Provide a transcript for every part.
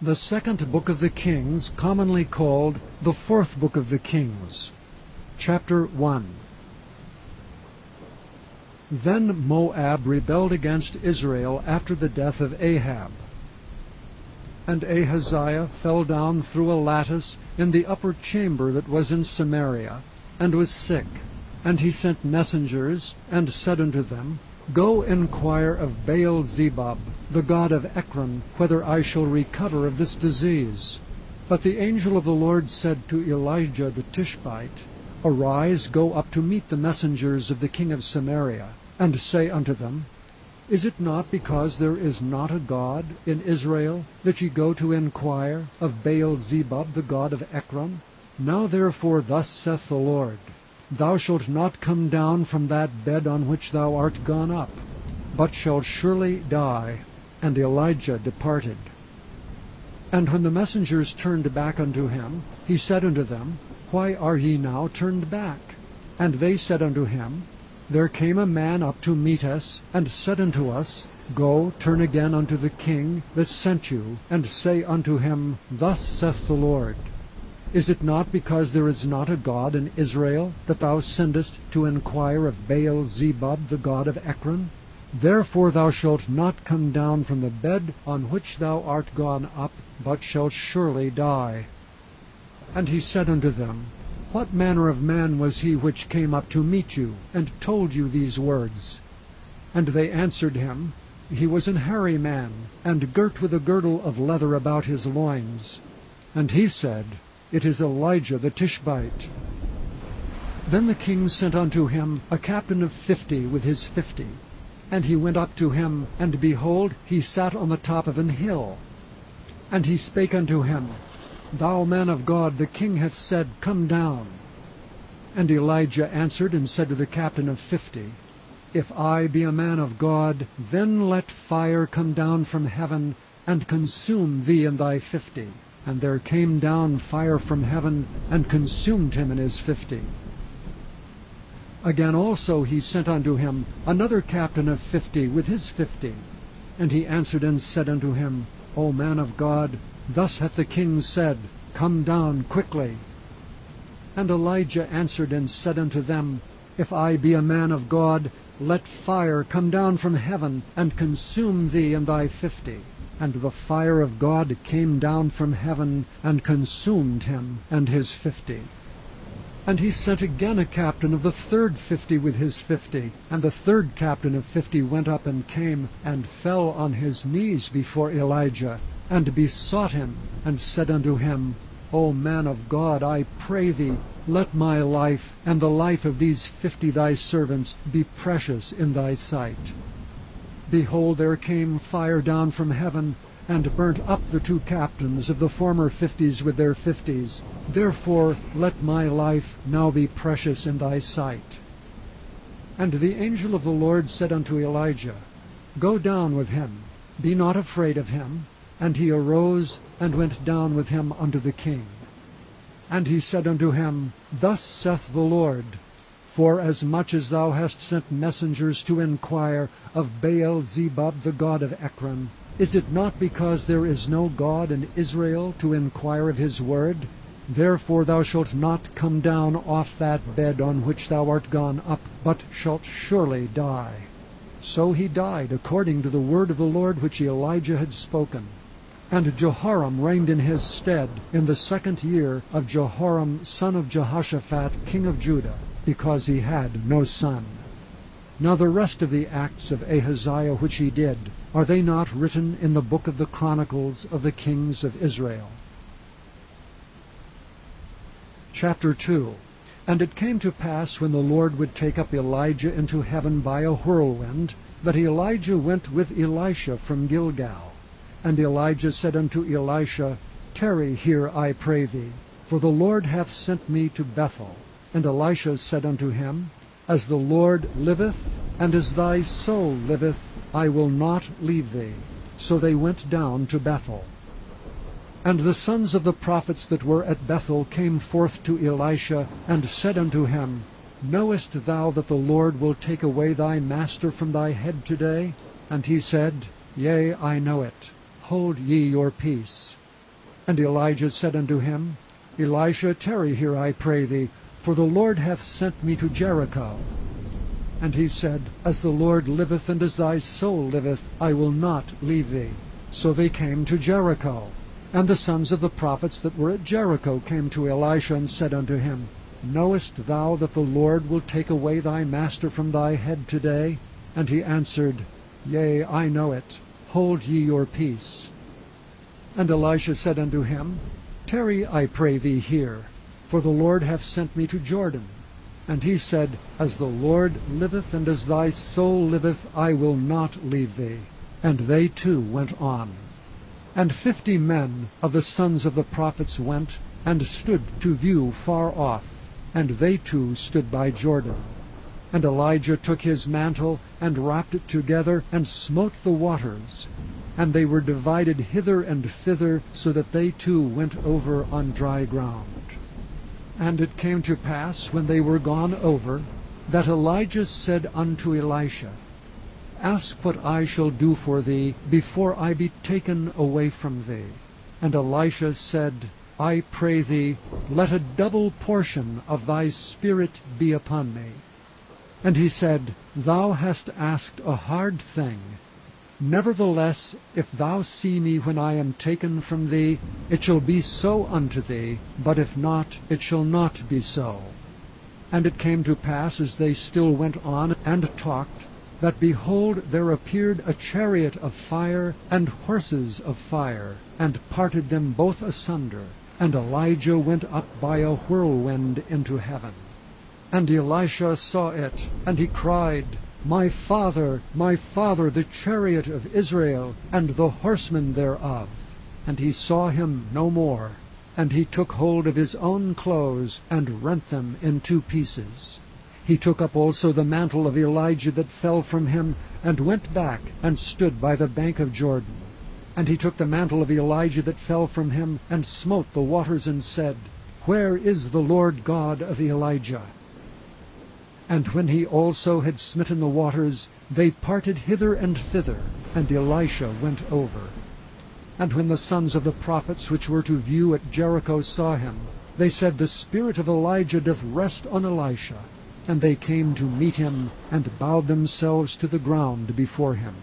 The second book of the Kings, commonly called the fourth book of the Kings. Chapter 1. Then Moab rebelled against Israel after the death of Ahab. And Ahaziah fell down through a lattice in the upper chamber that was in Samaria, and was sick. And he sent messengers, and said unto them, Go inquire of Baal-zebub, the god of Ekron, whether I shall recover of this disease. But the angel of the Lord said to Elijah the Tishbite, Arise, go up to meet the messengers of the king of Samaria, and say unto them, Is it not because there is not a God in Israel that ye go to inquire of Baal-zebub, the god of Ekron? Now therefore thus saith the Lord, Thou shalt not come down from that bed on which thou art gone up, but shalt surely die. And Elijah departed. And when the messengers turned back unto him, he said unto them, Why are ye now turned back? And they said unto him, There came a man up to meet us, and said unto us, Go, turn again unto the king that sent you, and say unto him, Thus saith the Lord, Is it not because there is not a God in Israel that thou sendest to inquire of Baal-zebub, the god of Ekron? Therefore thou shalt not come down from the bed on which thou art gone up, but shalt surely die. And he said unto them, What manner of man was he which came up to meet you, and told you these words? And they answered him, He was an hairy man, and girt with a girdle of leather about his loins. And he said, It is Elijah the Tishbite. Then the king sent unto him a captain of 50 with his 50. And he went up to him, and behold, he sat on the top of an hill. And he spake unto him, Thou man of God, the king hath said, Come down. And Elijah answered and said to the captain of 50, If I be a man of God, then let fire come down from heaven, and consume thee and thy 50. And there came down fire from heaven, and consumed him and his 50. Again also he sent unto him another captain of 50 with his 50. And he answered and said unto him, O man of God, thus hath the king said, Come down quickly. And Elijah answered and said unto them, If I be a man of God, let fire come down from heaven, and consume thee and thy 50. And the fire of God came down from heaven, and consumed him and his 50. And he sent again a captain of the third 50 with his 50. And the third captain of 50 went up and came, and fell on his knees before Elijah, and besought him, and said unto him, O man of God, I pray thee, let my life, and the life of these 50 thy servants, be precious in thy sight. Behold, there came fire down from heaven, and burnt up the two captains of the former 50s with their 50s. Therefore let my life now be precious in thy sight. And the angel of the Lord said unto Elijah, Go down with him, be not afraid of him. And he arose, and went down with him unto the king. And he said unto him, Thus saith the Lord, Forasmuch as thou hast sent messengers to inquire of Baal-zebub, the god of Ekron, is it not because there is no God in Israel to inquire of his word? Therefore thou shalt not come down off that bed on which thou art gone up, but shalt surely die. So he died according to the word of the Lord which Elijah had spoken. And Jehoram reigned in his stead in the 2nd year of Jehoram son of Jehoshaphat king of Judah, because he had no son. Now the rest of the acts of Ahaziah which he did, are they not written in the book of the Chronicles of the kings of Israel? Chapter 2. And it came to pass, when the Lord would take up Elijah into heaven by a whirlwind, that Elijah went with Elisha from Gilgal. And Elijah said unto Elisha, Tarry here, I pray thee, for the Lord hath sent me to Bethel. And Elisha said unto him, As the Lord liveth, and as thy soul liveth, I will not leave thee. So they went down to Bethel. And the sons of the prophets that were at Bethel came forth to Elisha, and said unto him, Knowest thou that the Lord will take away thy master from thy head today? And he said, Yea, I know it. Hold ye your peace. And Elijah said unto him, Elisha, tarry here, I pray thee, for the Lord hath sent me to Jericho. And he said, As the Lord liveth, and as thy soul liveth, I will not leave thee. So they came to Jericho. And the sons of the prophets that were at Jericho came to Elisha, and said unto him, Knowest thou that the Lord will take away thy master from thy head today? And he answered, Yea, I know it. Hold ye your peace. And Elisha said unto him, Tarry, I pray thee, here, for the Lord hath sent me to Jordan. And he said, As the Lord liveth, and as thy soul liveth, I will not leave thee. And they too went on. And 50 men of the sons of the prophets went, and stood to view far off, and they too stood by Jordan. And Elijah took his mantle, and wrapped it together, and smote the waters. And they were divided hither and thither, so that they too went over on dry ground. And it came to pass, when they were gone over, that Elijah said unto Elisha, Ask what I shall do for thee, before I be taken away from thee. And Elisha said, I pray thee, let a double portion of thy spirit be upon me. And he said, Thou hast asked a hard thing. Nevertheless, if thou see me when I am taken from thee, it shall be so unto thee, but if not, it shall not be so. And it came to pass, as they still went on and talked, that behold, there appeared a chariot of fire and horses of fire, and parted them both asunder. And Elijah went up by a whirlwind into heaven. And Elisha saw it, and he cried, my father, the chariot of Israel, and the horsemen thereof. And he saw him no more. And he took hold of his own clothes, and rent them in 2 pieces. He took up also the mantle of Elijah that fell from him, and went back, and stood by the bank of Jordan. And he took the mantle of Elijah that fell from him, and smote the waters, and said, Where is the Lord God of Elijah? And when he also had smitten the waters, they parted hither and thither, and Elisha went over. And when the sons of the prophets which were to view at Jericho saw him, they said, The spirit of Elijah doth rest on Elisha. And they came to meet him, and bowed themselves to the ground before him.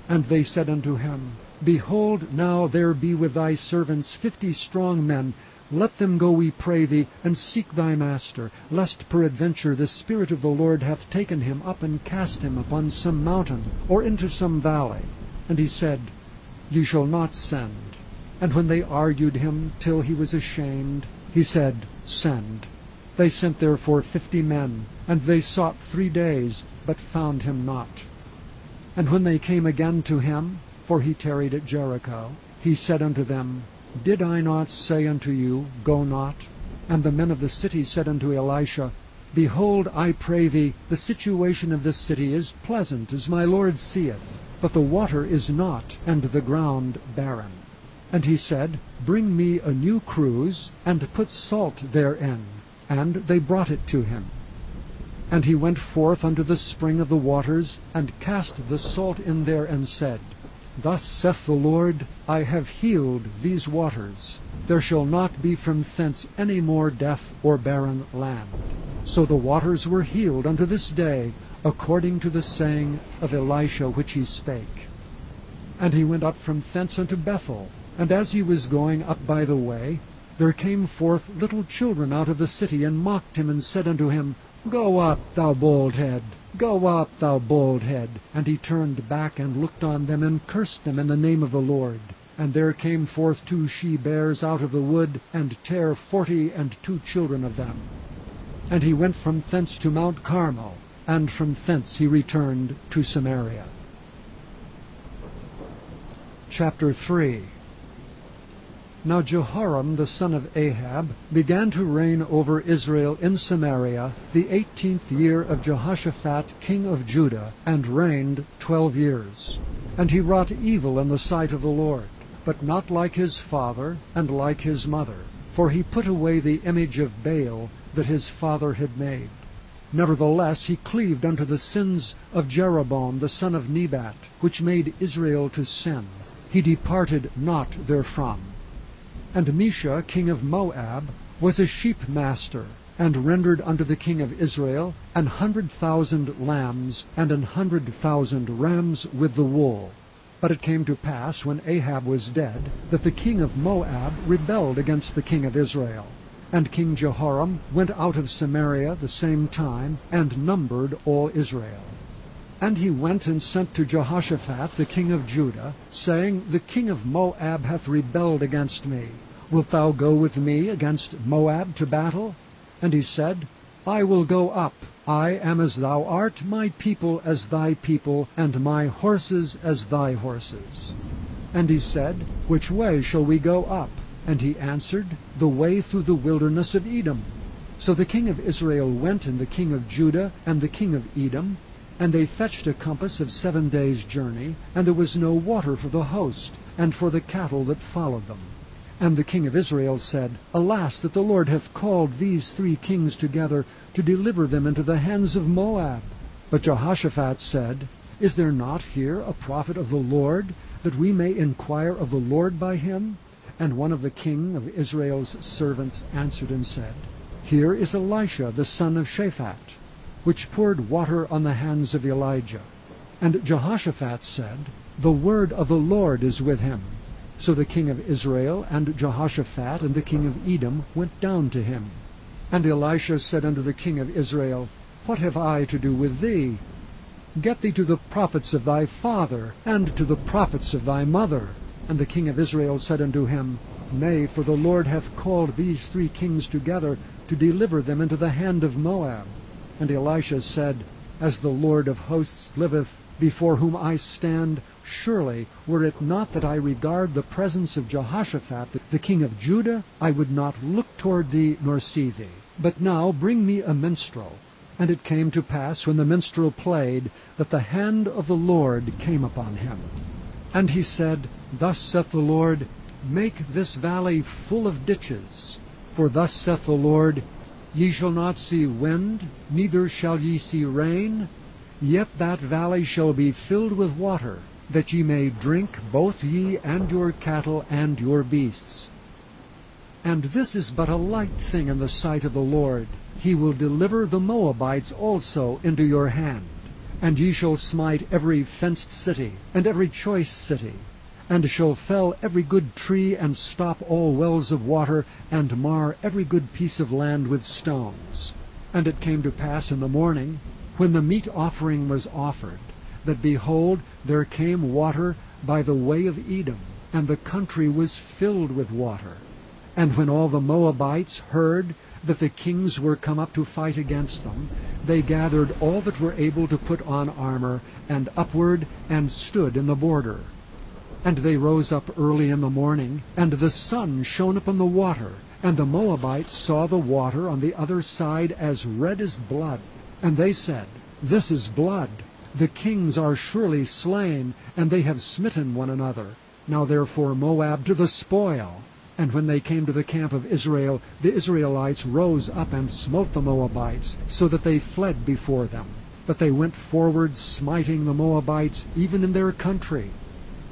And they said unto him, Behold, now there be with thy servants 50 strong men. Let them go, we pray thee, and seek thy master, lest peradventure the Spirit of the Lord hath taken him up, and cast him upon some mountain, or into some valley. And he said, Ye shall not send. And when they argued him till he was ashamed, he said, Send. They sent therefore 50 men, and they sought 3 days, but found him not. And when they came again to him, for he tarried at Jericho, he said unto them, Did I not say unto you, Go not? And the men of the city said unto Elisha, Behold, I pray thee, the situation of this city is pleasant, as my Lord seeth, but the water is not, and the ground barren. And he said, Bring me a new cruse, and put salt therein. And they brought it to him. And he went forth unto the spring of the waters, and cast the salt in there, and said, Thus saith the Lord, I have healed these waters. There shall not be from thence any more death or barren land. So the waters were healed unto this day, according to the saying of Elisha which he spake. And he went up from thence unto Bethel. And as he was going up by the way, there came forth little children out of the city, and mocked him, and said unto him, Go up, thou bald head. Go up, thou bald head. And he turned back, and looked on them, and cursed them in the name of the Lord. And there came forth 2 she-bears out of the wood, and tare 42 children of them. And he went from thence to Mount Carmel, and from thence he returned to Samaria. Chapter 3. Now Jehoram the son of Ahab began to reign over Israel in Samaria the 18th year of Jehoshaphat king of Judah, and reigned 12 years. And he wrought evil in the sight of the Lord, but not like his father and like his mother, for he put away the image of Baal that his father had made. Nevertheless he cleaved unto the sins of Jeroboam the son of Nebat, which made Israel to sin. He departed not therefrom. And Mesha king of Moab was a sheep master, and rendered unto the king of Israel 100,000 lambs and 100,000 rams with the wool. But it came to pass, when Ahab was dead, that the king of Moab rebelled against the king of Israel. And King Jehoram went out of Samaria the same time, and numbered all Israel. And he went and sent to Jehoshaphat the king of Judah, saying, The king of Moab hath rebelled against me. Wilt thou go with me against Moab to battle? And he said, I will go up. I am as thou art, my people as thy people, and my horses as thy horses. And he said, Which way shall we go up? And he answered, The way through the wilderness of Edom. So the king of Israel went, and the king of Judah, and the king of Edom, and they fetched a compass of 7 days' journey, and there was no water for the host, and for the cattle that followed them. And the king of Israel said, Alas, that the Lord hath called these 3 kings together, to deliver them into the hands of Moab. But Jehoshaphat said, Is there not here a prophet of the Lord, that we may inquire of the Lord by him? And one of the king of Israel's servants answered and said, Here is Elisha the son of Shaphat, which poured water on the hands of Elijah. And Jehoshaphat said, The word of the Lord is with him. So the king of Israel and Jehoshaphat and the king of Edom went down to him. And Elisha said unto the king of Israel, What have I to do with thee? Get thee to the prophets of thy father, and to the prophets of thy mother. And the king of Israel said unto him, Nay, for the Lord hath called these 3 kings together, to deliver them into the hand of Moab. And Elisha said, As the Lord of hosts liveth, before whom I stand, surely, were it not that I regard the presence of Jehoshaphat, the king of Judah, I would not look toward thee, nor see thee. But now bring me a minstrel. And it came to pass, when the minstrel played, that the hand of the Lord came upon him. And he said, Thus saith the Lord, Make this valley full of ditches. For thus saith the Lord, Ye shall not see wind, neither shall ye see rain, yet that valley shall be filled with water, that ye may drink, both ye and your cattle and your beasts. And this is but a light thing in the sight of the Lord. He will deliver the Moabites also into your hand. And ye shall smite every fenced city, and every choice city, and shall fell every good tree, and stop all wells of water, and mar every good piece of land with stones. And it came to pass in the morning, when the meat offering was offered, that, behold, there came water by the way of Edom, and the country was filled with water. And when all the Moabites heard that the kings were come up to fight against them, they gathered all that were able to put on armor, and upward, and stood in the border. And they rose up early in the morning, and the sun shone upon the water, and the Moabites saw the water on the other side as red as blood. And they said, This is blood. The kings are surely slain, and they have smitten one another. Now therefore Moab to the spoil. And when they came to the camp of Israel, the Israelites rose up and smote the Moabites, so that they fled before them. But they went forward, smiting the Moabites, even in their country.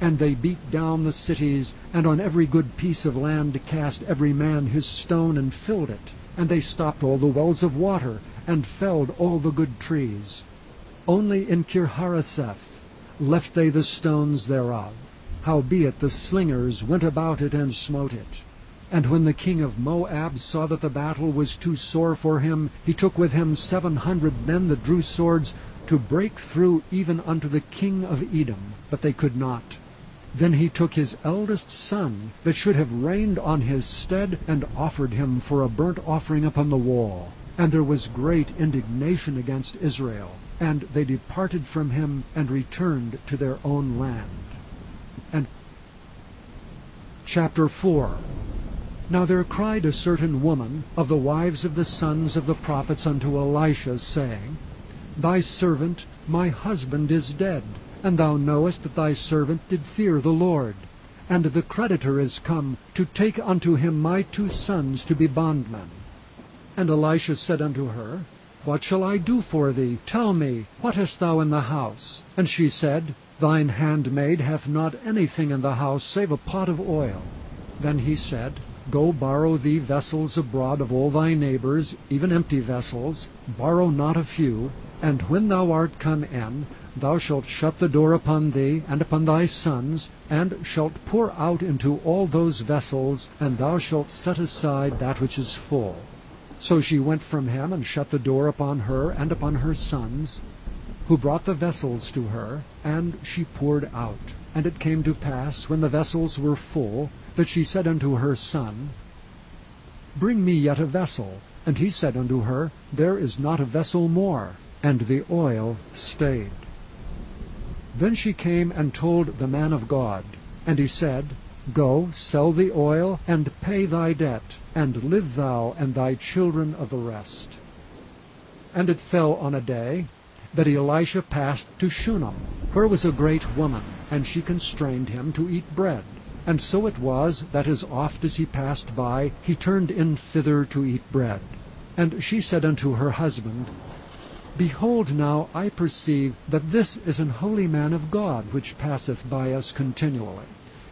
And they beat down the cities, and on every good piece of land cast every man his stone, and filled it. And they stopped all the wells of water, and felled all the good trees. Only in Kirharaseth left they the stones thereof. Howbeit the slingers went about it and smote it. And when the king of Moab saw that the battle was too sore for him, he took with him 700 men that drew swords, to break through even unto the king of Edom, but they could not. Then he took his eldest son, that should have reigned on his stead, and offered him for a burnt offering upon the wall. And there was great indignation against Israel, and they departed from him, and returned to their own land. And Chapter 4. Now there cried a certain woman of the wives of the sons of the prophets unto Elisha, saying, Thy servant, my husband, is dead, and thou knowest that thy servant did fear the Lord. And the creditor is come to take unto him my 2 sons to be bondmen. And Elisha said unto her, What shall I do for thee? Tell me, what hast thou in the house? And she said, Thine handmaid hath not anything in the house save a pot of oil. Then he said, Go borrow thee vessels abroad of all thy neighbors, even empty vessels, borrow not a few, and when thou art come in, thou shalt shut the door upon thee and upon thy sons, and shalt pour out into all those vessels, and thou shalt set aside that which is full. So she went from him, and shut the door upon her and upon her sons, who brought the vessels to her, and she poured out. And it came to pass, when the vessels were full, that she said unto her son, Bring me yet a vessel. And he said unto her, There is not a vessel more. And the oil stayed. Then she came and told the man of God. And he said, Go, sell the oil, and pay thy debt, and live thou and thy children of the rest. And it fell on a day that Elisha passed to Shunem, where was a great woman, and she constrained him to eat bread. And so it was, that as oft as he passed by, he turned in thither to eat bread. And she said unto her husband, Behold now, I perceive that this is an holy man of God, which passeth by us continually.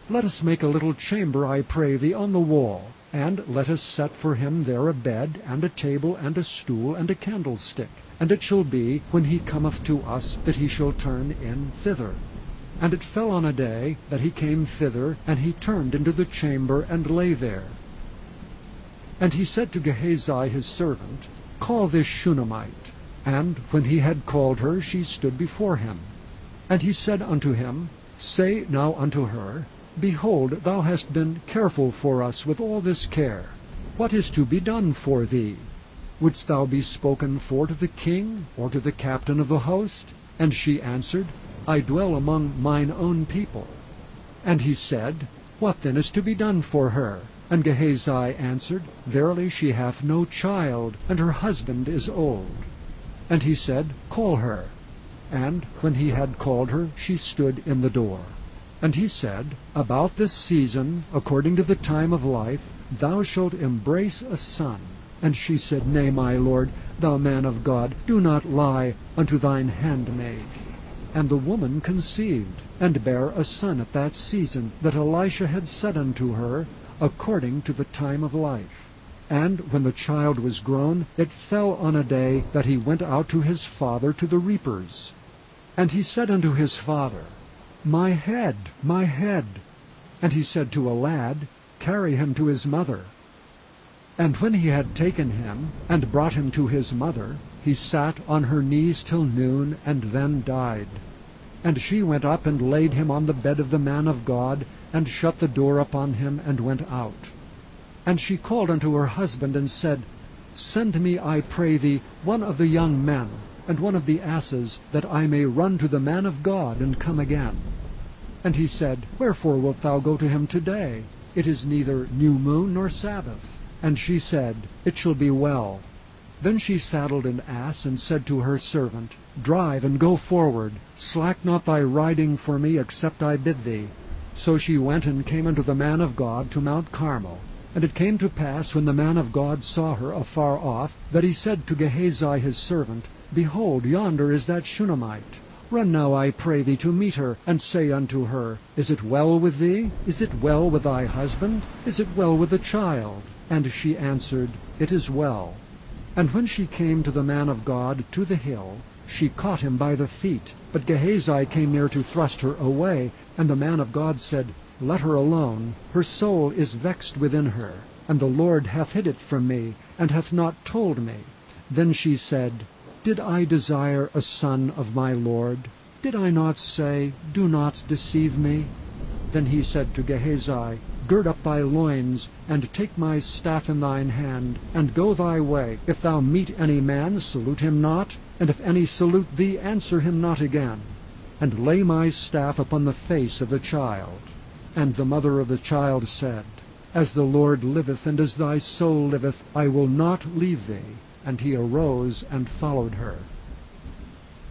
Let us make a little chamber, I pray thee, on the wall, and let us set for him there a bed, and a table, and a stool, and a candlestick. And it shall be, when he cometh to us, that he shall turn in thither. And it fell on a day that he came thither, and he turned into the chamber, and lay there. And he said to Gehazi his servant, Call this Shunammite. And when he had called her, she stood before him. And he said unto him, Say now unto her, Behold, thou hast been careful for us with all this care. What is to be done for thee? Wouldst thou be spoken for to the king, or to the captain of the host? And she answered, I dwell among mine own people. And he said, What then is to be done for her? And Gehazi answered, Verily she hath no child, and her husband is old. And he said, Call her. And when he had called her, she stood in the door. And he said, About this season, according to the time of life, thou shalt embrace a son. And she said, Nay, my lord, thou man of God, do not lie unto thine handmaid. And the woman conceived, and bare a son at that season, that Elisha had said unto her, according to the time of life. And when the child was grown, it fell on a day that he went out to his father to the reapers. And he said unto his father, My head, my head. And he said to a lad, Carry him to his mother. And when he had taken him, and brought him to his mother, he sat on her knees till noon, and then died. And she went up and laid him on the bed of the man of God, and shut the door upon him, and went out. And she called unto her husband, and said, Send me, I pray thee, one of the young men, and one of the asses, that I may run to the man of God, and come again. And he said, Wherefore wilt thou go to him today? It is neither new moon nor Sabbath. And she said, It shall be well. Then she saddled an ass, and said to her servant, Drive, and go forward. Slack not thy riding for me, except I bid thee. So she went and came unto the man of God to Mount Carmel. And it came to pass, when the man of God saw her afar off, that he said to Gehazi his servant, Behold, yonder is that Shunammite. Run now, I pray thee, to meet her, and say unto her, Is it well with thee? Is it well with thy husband? Is it well with the child? And she answered, It is well. And when she came to the man of God to the hill, she caught him by the feet. But Gehazi came near to thrust her away. And the man of God said, Let her alone. Her soul is vexed within her. And the Lord hath hid it from me, and hath not told me. Then she said, Did I desire a son of my Lord? Did I not say, Do not deceive me? Then he said to Gehazi, Gird up thy loins, and take my staff in thine hand, and go thy way. If thou meet any man, salute him not, and if any salute thee, answer him not again. And lay my staff upon the face of the child. And the mother of the child said, As the Lord liveth, and as thy soul liveth, I will not leave thee. And he arose and followed her.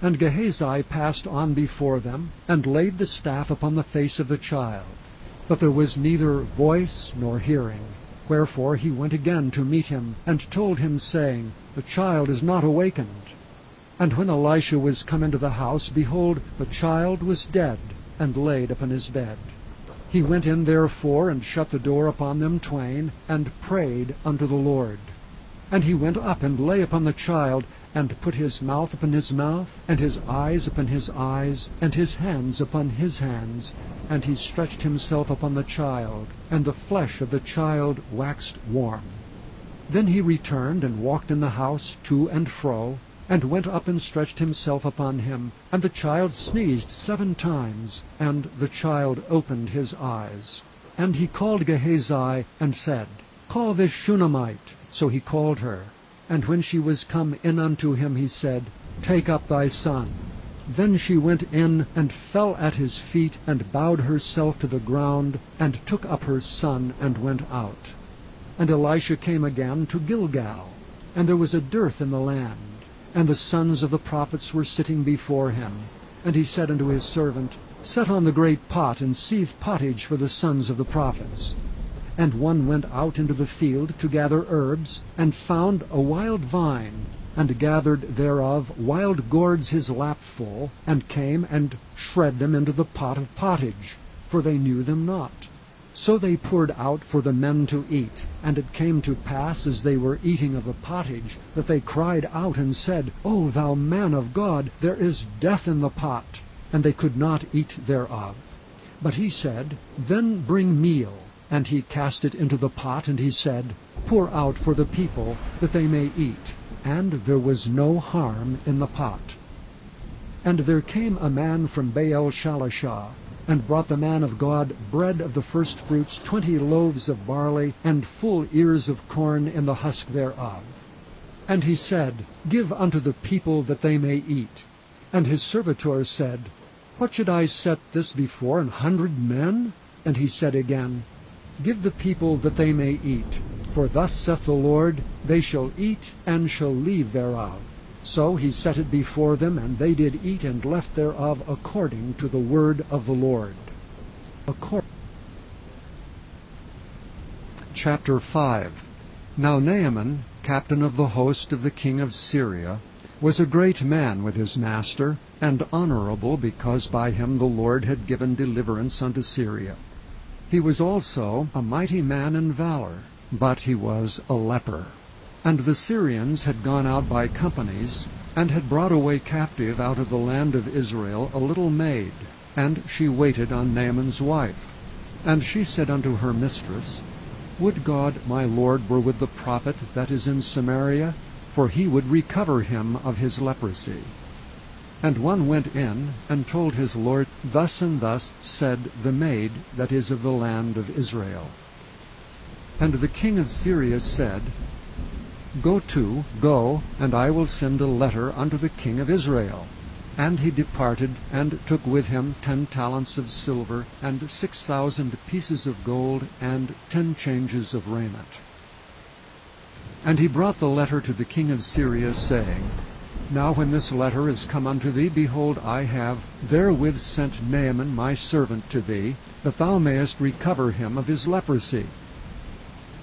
And Gehazi passed on before them, and laid the staff upon the face of the child. But there was neither voice nor hearing. Wherefore he went again to meet him, and told him, saying, The child is not awakened. And when Elisha was come into the house, behold, the child was dead, and laid upon his bed. He went in therefore, and shut the door upon them twain, and prayed unto the Lord. And he went up, and lay upon the child, and put his mouth upon his mouth, and his eyes upon his eyes, and his hands upon his hands. And he stretched himself upon the child, and the flesh of the child waxed warm. Then he returned, and walked in the house to and fro, and went up and stretched himself upon him. And the child sneezed 7 times, and the child opened his eyes. And he called Gehazi, and said, Call this Shunammite. So he called her. And when she was come in unto him, he said, Take up thy son. Then she went in, and fell at his feet, and bowed herself to the ground, and took up her son, and went out. And Elisha came again to Gilgal, and there was a dearth in the land, and the sons of the prophets were sitting before him. And he said unto his servant, Set on the great pot, and seethe pottage for the sons of the prophets. And one went out into the field to gather herbs, and found a wild vine, and gathered thereof wild gourds his lapful, and came and shred them into the pot of pottage, for they knew them not. So they poured out for the men to eat. And it came to pass, as they were eating of the pottage, that they cried out and said, O thou man of God, there is death in the pot. And they could not eat thereof. But he said, Then bring meal. And he cast it into the pot, and he said, Pour out for the people, that they may eat. And there was no harm in the pot. And there came a man from Baal-Shalishah, and brought the man of God bread of the firstfruits, 20 loaves of barley, and full ears of corn in the husk thereof. And he said, Give unto the people, that they may eat. And his servitor said, What should I set this before 100 men? And he said again, Give the people, that they may eat. For thus saith the Lord, They shall eat, and shall leave thereof. So he set it before them, and they did eat, and left thereof according to the word of the Lord. Chapter 5. Now Naaman, captain of the host of the king of Syria, was a great man with his master, and honorable, because by him the Lord had given deliverance unto Syria. He was also a mighty man in valor, but he was a leper. And the Syrians had gone out by companies, and had brought away captive out of the land of Israel a little maid, and she waited on Naaman's wife. And she said unto her mistress, Would God my Lord were with the prophet that is in Samaria, for he would recover him of his leprosy. And one went in, and told his lord, Thus and thus said the maid that is of the land of Israel. And the king of Syria said, Go, and I will send a letter unto the king of Israel. And he departed, and took with him 10 talents of silver, and 6,000 pieces of gold, and 10 changes of raiment. And he brought the letter to the king of Syria, saying, Now when this letter is come unto thee, behold, I have therewith sent Naaman my servant to thee, that thou mayest recover him of his leprosy.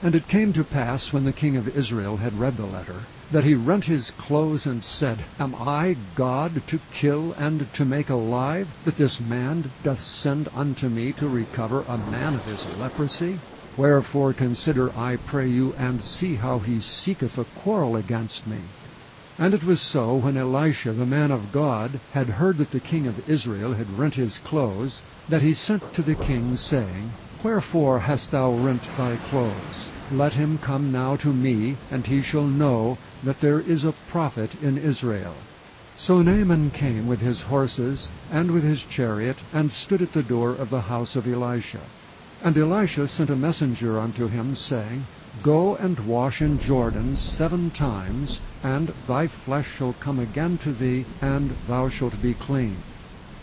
And it came to pass, when the king of Israel had read the letter, that he rent his clothes, and said, Am I God to kill and to make alive, that this man doth send unto me to recover a man of his leprosy? Wherefore consider, I pray you, and see how he seeketh a quarrel against me. And it was so, when Elisha the man of God had heard that the king of Israel had rent his clothes, that he sent to the king, saying, Wherefore hast thou rent thy clothes? Let him come now to me, and he shall know that there is a prophet in Israel. So Naaman came with his horses and with his chariot, and stood at the door of the house of Elisha. And Elisha sent a messenger unto him, saying, Go and wash in Jordan 7 times, and thy flesh shall come again to thee, and thou shalt be clean.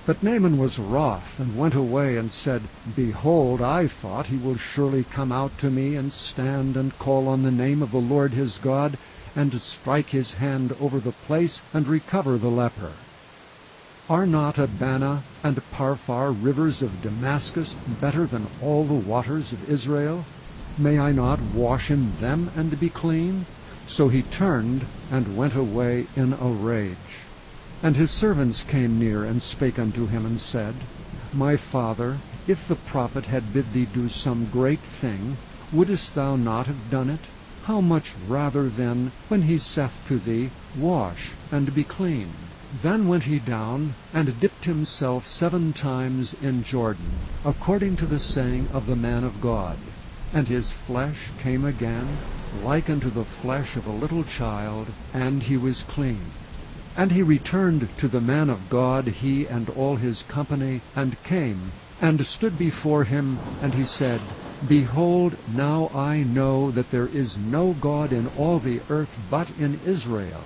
But Naaman was wroth, and went away, and said, Behold, I thought he will surely come out to me, and stand and call on the name of the Lord his God, and strike his hand over the place, and recover the leper. Are not Abana and Parphar, rivers of Damascus, better than all the waters of Israel? May I not wash in them and be clean? So he turned and went away in a rage. And his servants came near, and spake unto him, and said, My father, If the prophet had bid thee do some great thing, wouldest thou not have done it? How much rather then, when he saith to thee, Wash, and be clean? Then went he down, and dipped himself 7 times in Jordan, according to the saying of the man of God. And his flesh came again, like unto the flesh of a little child, and he was clean. And he returned to the man of God, he and all his company, and came, and stood before him, and he said, Behold, now I know that there is no God in all the earth but in Israel.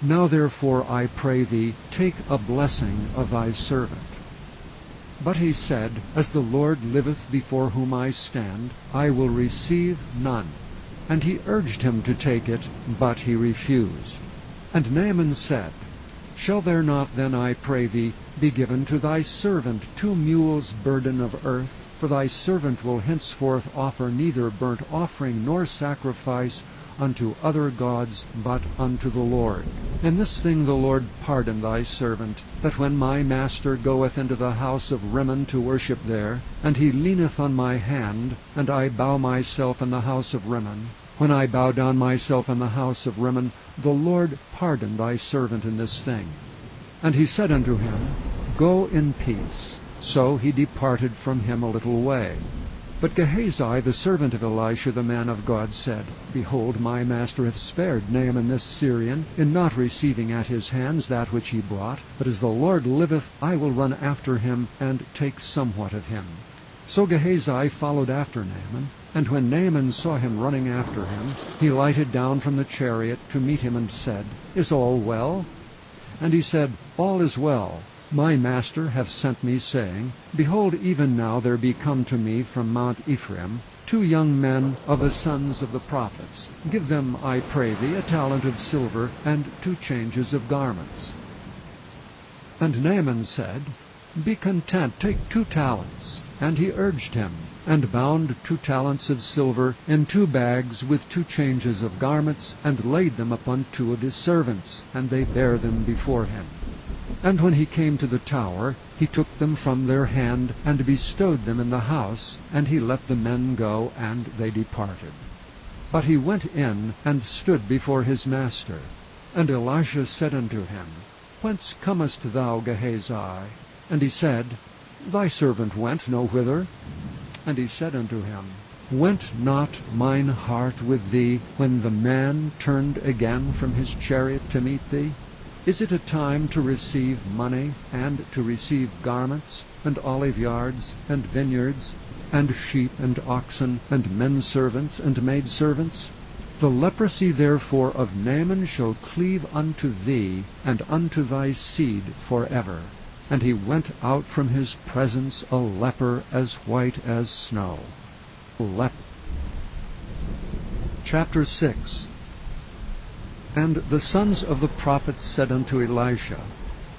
Now therefore I pray thee, take a blessing of thy servant. But he said, As the Lord liveth before whom I stand, I will receive none. And he urged him to take it, but he refused. And Naaman said, Shall there not then, I pray thee, be given to thy servant 2 mules' burden of earth? For thy servant will henceforth offer neither burnt offering nor sacrifice unto other gods, but unto the Lord. In this thing the Lord pardon thy servant, that when my master goeth into the house of Rimmon to worship there, and he leaneth on my hand, and I bow myself in the house of Rimmon, when I bow down myself in the house of Rimmon, the Lord pardon thy servant in this thing. And he said unto him, Go in peace. So he departed from him a little way. But Gehazi, the servant of Elisha the man of God, said, Behold, my master hath spared Naaman this Syrian, in not receiving at his hands that which he brought. But as the Lord liveth, I will run after him, and take somewhat of him. So Gehazi followed after Naaman, and when Naaman saw him running after him, he lighted down from the chariot to meet him, and said, Is all well? And he said, All is well. My master hath sent me, saying, Behold, even now there be come to me from Mount Ephraim 2 young men of the sons of the prophets. Give them, I pray thee, a talent of silver, and 2 changes of garments. And Naaman said, Be content, take 2 talents. And he urged him, and bound 2 talents of silver in 2 bags with 2 changes of garments, and laid them upon 2 of his servants, and they bare them before him. And when he came to the tower, he took them from their hand, and bestowed them in the house, and he let the men go, and they departed. But he went in, and stood before his master. And Elisha said unto him, Whence comest thou, Gehazi? And he said, Thy servant went no whither. And he said unto him, Went not mine heart with thee, when the man turned again from his chariot to meet thee? Is it a time to receive money, and to receive garments, and olive yards, and vineyards, and sheep, and oxen, and men servants, and maid servants? The leprosy therefore of Naaman shall cleave unto thee, and unto thy seed forever. And he went out from his presence a leper as white as snow. Chapter 6. And the sons of the prophets said unto Elisha,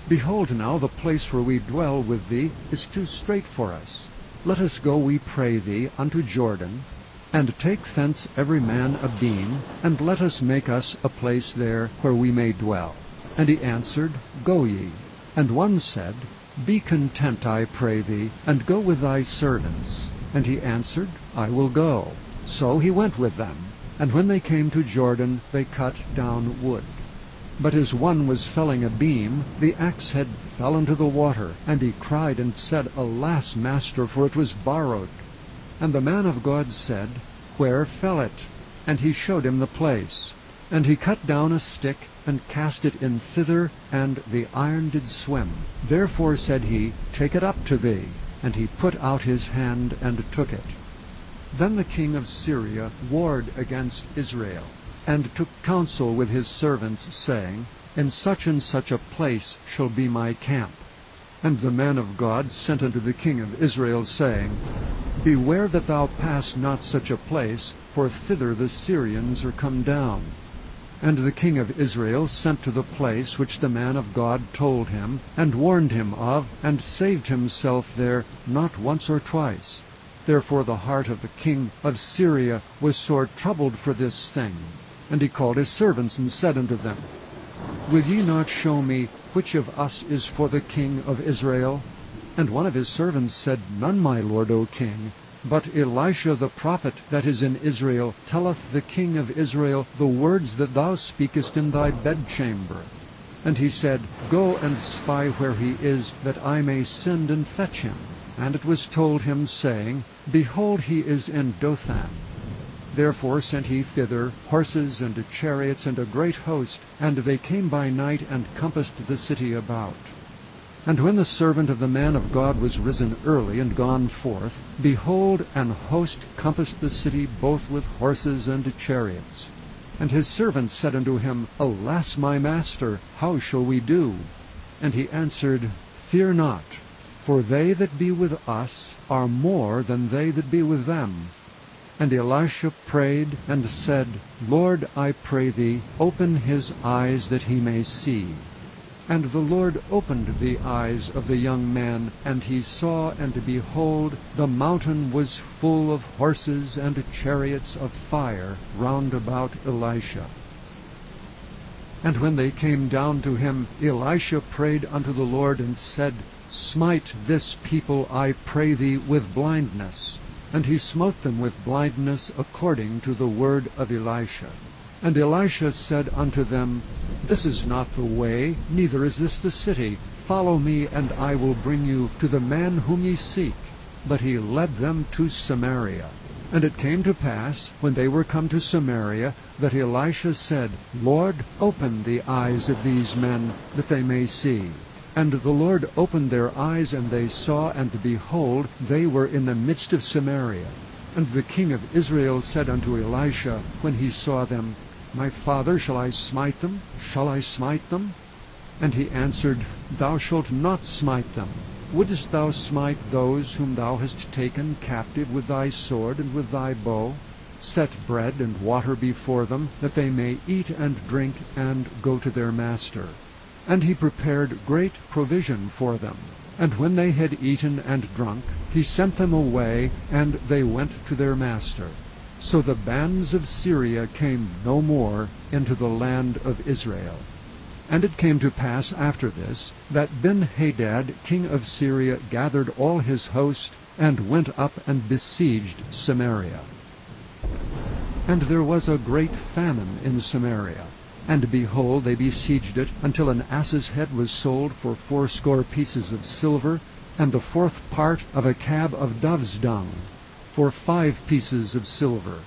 Behold now, the place where we dwell with thee is too strait for us. Let us go, we pray thee, unto Jordan, and take thence every man a beam, and let us make us a place there where we may dwell. And he answered, Go ye. And one said, Be content, I pray thee, and go with thy servants. And he answered, I will go. So he went with them. And when they came to Jordan, they cut down wood. But as one was felling a beam, the axe head fell into the water, and he cried and said, Alas, master, for it was borrowed. And the man of God said, Where fell it? And he showed him the place. And he cut down a stick, and cast it in thither, and the iron did swim. Therefore said he, Take it up to thee. And he put out his hand, and took it. Then the king of Syria warred against Israel, and took counsel with his servants, saying, In such and such a place shall be my camp. And the man of God sent unto the king of Israel, saying, Beware that thou pass not such a place, for thither the Syrians are come down. And the king of Israel sent to the place which the man of God told him, and warned him of, and saved himself there not once or twice. Therefore the heart of the king of Syria was sore troubled for this thing. And he called his servants, and said unto them, Will ye not show me which of us is for the king of Israel? And one of his servants said, None, my lord, O king. But Elisha the prophet that is in Israel telleth the king of Israel the words that thou speakest in thy bedchamber. And he said, Go and spy where he is, that I may send and fetch him. And it was told him, saying, Behold, he is in Dothan. Therefore sent he thither horses and chariots and a great host, and they came by night and compassed the city about. And when the servant of the man of God was risen early and gone forth, behold, an host compassed the city both with horses and chariots. And his servant said unto him, Alas, my master, how shall we do? And he answered, Fear not, for they that be with us are more than they that be with them. And Elisha prayed and said, Lord, I pray thee, open his eyes that he may see. And the Lord opened the eyes of the young man, and he saw, and behold, the mountain was full of horses and chariots of fire round about Elisha. And when they came down to him, Elisha prayed unto the Lord, and said, Smite this people, I pray thee, with blindness. And he smote them with blindness according to the word of Elisha. And Elisha said unto them, This is not the way, neither is this the city. Follow me, and I will bring you to the man whom ye seek. But he led them to Samaria. And it came to pass, when they were come to Samaria, that Elisha said, Lord, open the eyes of these men, that they may see. And the Lord opened their eyes, and they saw, and behold, they were in the midst of Samaria. And the king of Israel said unto Elisha, when he saw them, My father, shall I smite them? Shall I smite them? And he answered, Thou shalt not smite them. Wouldest thou smite those whom thou hast taken captive with thy sword and with thy bow? Set bread and water before them, that they may eat and drink, and go to their master. And he prepared great provision for them. And when they had eaten and drunk, he sent them away, and they went to their master. So the bands of Syria came no more into the land of Israel. And it came to pass after this, that Ben-Hadad king of Syria gathered all his host, and went up and besieged Samaria. And there was a great famine in Samaria. And behold, they besieged it, until an ass's head was sold for 80 pieces of silver, and the 4th part of a cab of dove's dung, for 5 pieces of silver.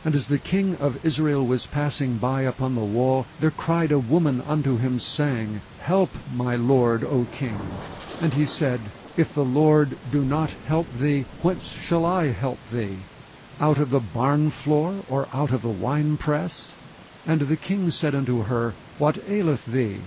And as the king of Israel was passing by upon the wall, there cried a woman unto him, saying, Help, my lord, O king. And he said, If the Lord do not help thee, whence shall I help thee? Out of the barn floor, or out of the winepress? And the king said unto her, What aileth thee?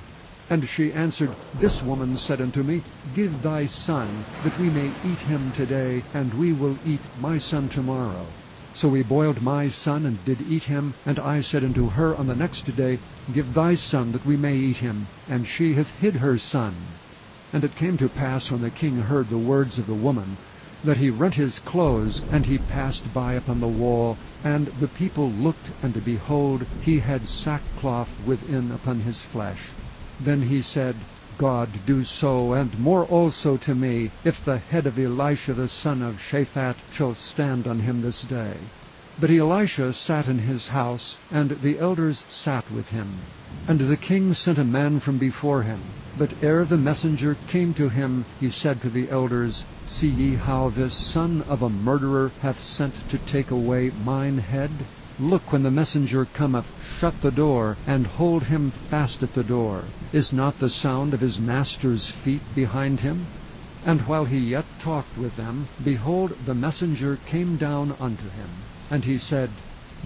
And she answered, This woman said unto me, Give thy son, that we may eat him today, and we will eat my son tomorrow. So we boiled my son, and did eat him. And I said unto her on the next day, Give thy son, that we may eat him. And she hath hid her son. And it came to pass, when the king heard the words of the woman, that he rent his clothes, and he passed by upon the wall. And the people looked, and behold, he had sackcloth within upon his flesh. Then he said, God do so, and more also to me, if the head of Elisha the son of Shaphat shall stand on him this day. But Elisha sat in his house, and the elders sat with him. And the king sent a man from before him. But ere the messenger came to him, he said to the elders, See ye how this son of a murderer hath sent to take away mine head? Look, when the messenger cometh, shut the door, and hold him fast at the door. Is not the sound of his master's feet behind him? And while he yet talked with them, behold, the messenger came down unto him. And he said,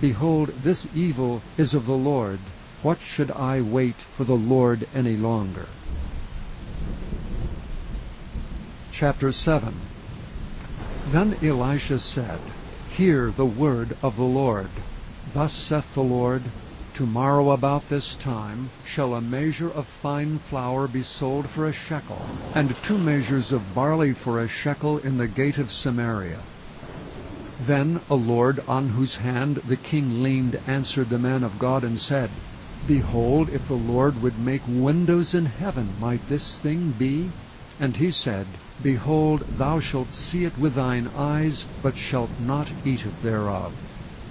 Behold, this evil is of the Lord. What should I wait for the Lord any longer? Chapter 7. Then Elisha said, Hear the word of the Lord. Thus saith the Lord, Tomorrow about this time shall a measure of fine flour be sold for a shekel, and 2 measures of barley for a shekel in the gate of Samaria. Then a lord on whose hand the king leaned answered the man of God, and said, Behold, if the Lord would make windows in heaven, might this thing be? And he said, Behold, thou shalt see it with thine eyes, but shalt not eat it thereof.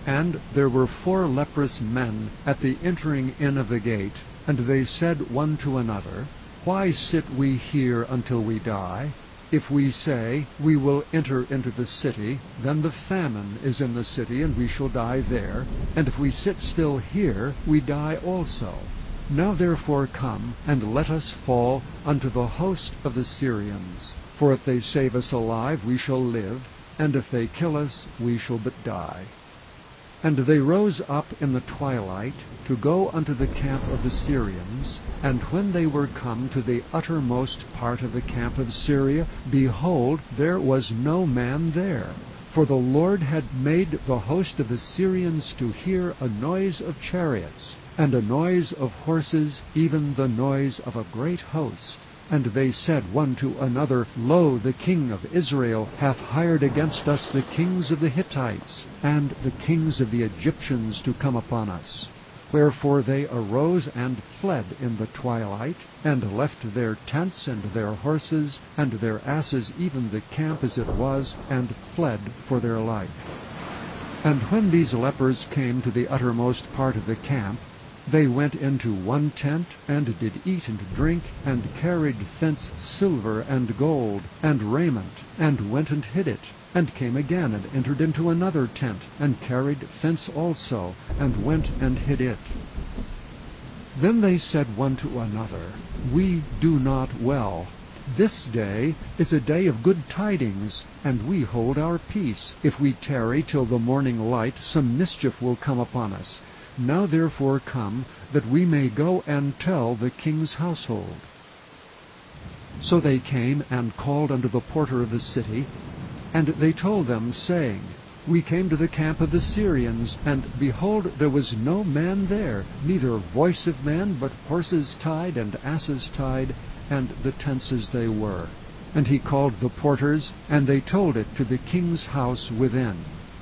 And there were 4 leprous men at the entering in of the gate, and they said one to another, Why sit we here until we die? If we say, We will enter into the city, then the famine is in the city, and we shall die there. And if we sit still here, we die also. Now therefore come, and let us fall unto the host of the Syrians. For if they save us alive, we shall live, and if they kill us, we shall but die. And they rose up in the twilight to go unto the camp of the Syrians. And when they were come to the uttermost part of the camp of Syria, behold, there was no man there. For the Lord had made the host of the Syrians to hear a noise of chariots, and a noise of horses, even the noise of a great host. And they said one to another, Lo, the king of Israel hath hired against us the kings of the Hittites, and the kings of the Egyptians to come upon us. Wherefore they arose and fled in the twilight, and left their tents and their horses, and their asses, even the camp as it was, and fled for their life. And when these lepers came to the uttermost part of the camp, they went into one tent, and did eat and drink, and carried thence silver and gold, and raiment, and went and hid it, and came again, and entered into another tent, and carried thence also, and went and hid it. Then they said one to another, We do not well. This day is a day of good tidings, and we hold our peace. If we tarry till the morning light, some mischief will come upon us. Now therefore come, that we may go and tell the king's household. So they came and called unto the porter of the city, and they told them, saying, We came to the camp of the Syrians, and behold, there was no man there, neither voice of man, but horses tied and asses tied, and the tents as they were. And he called the porters, and they told it to the king's house within.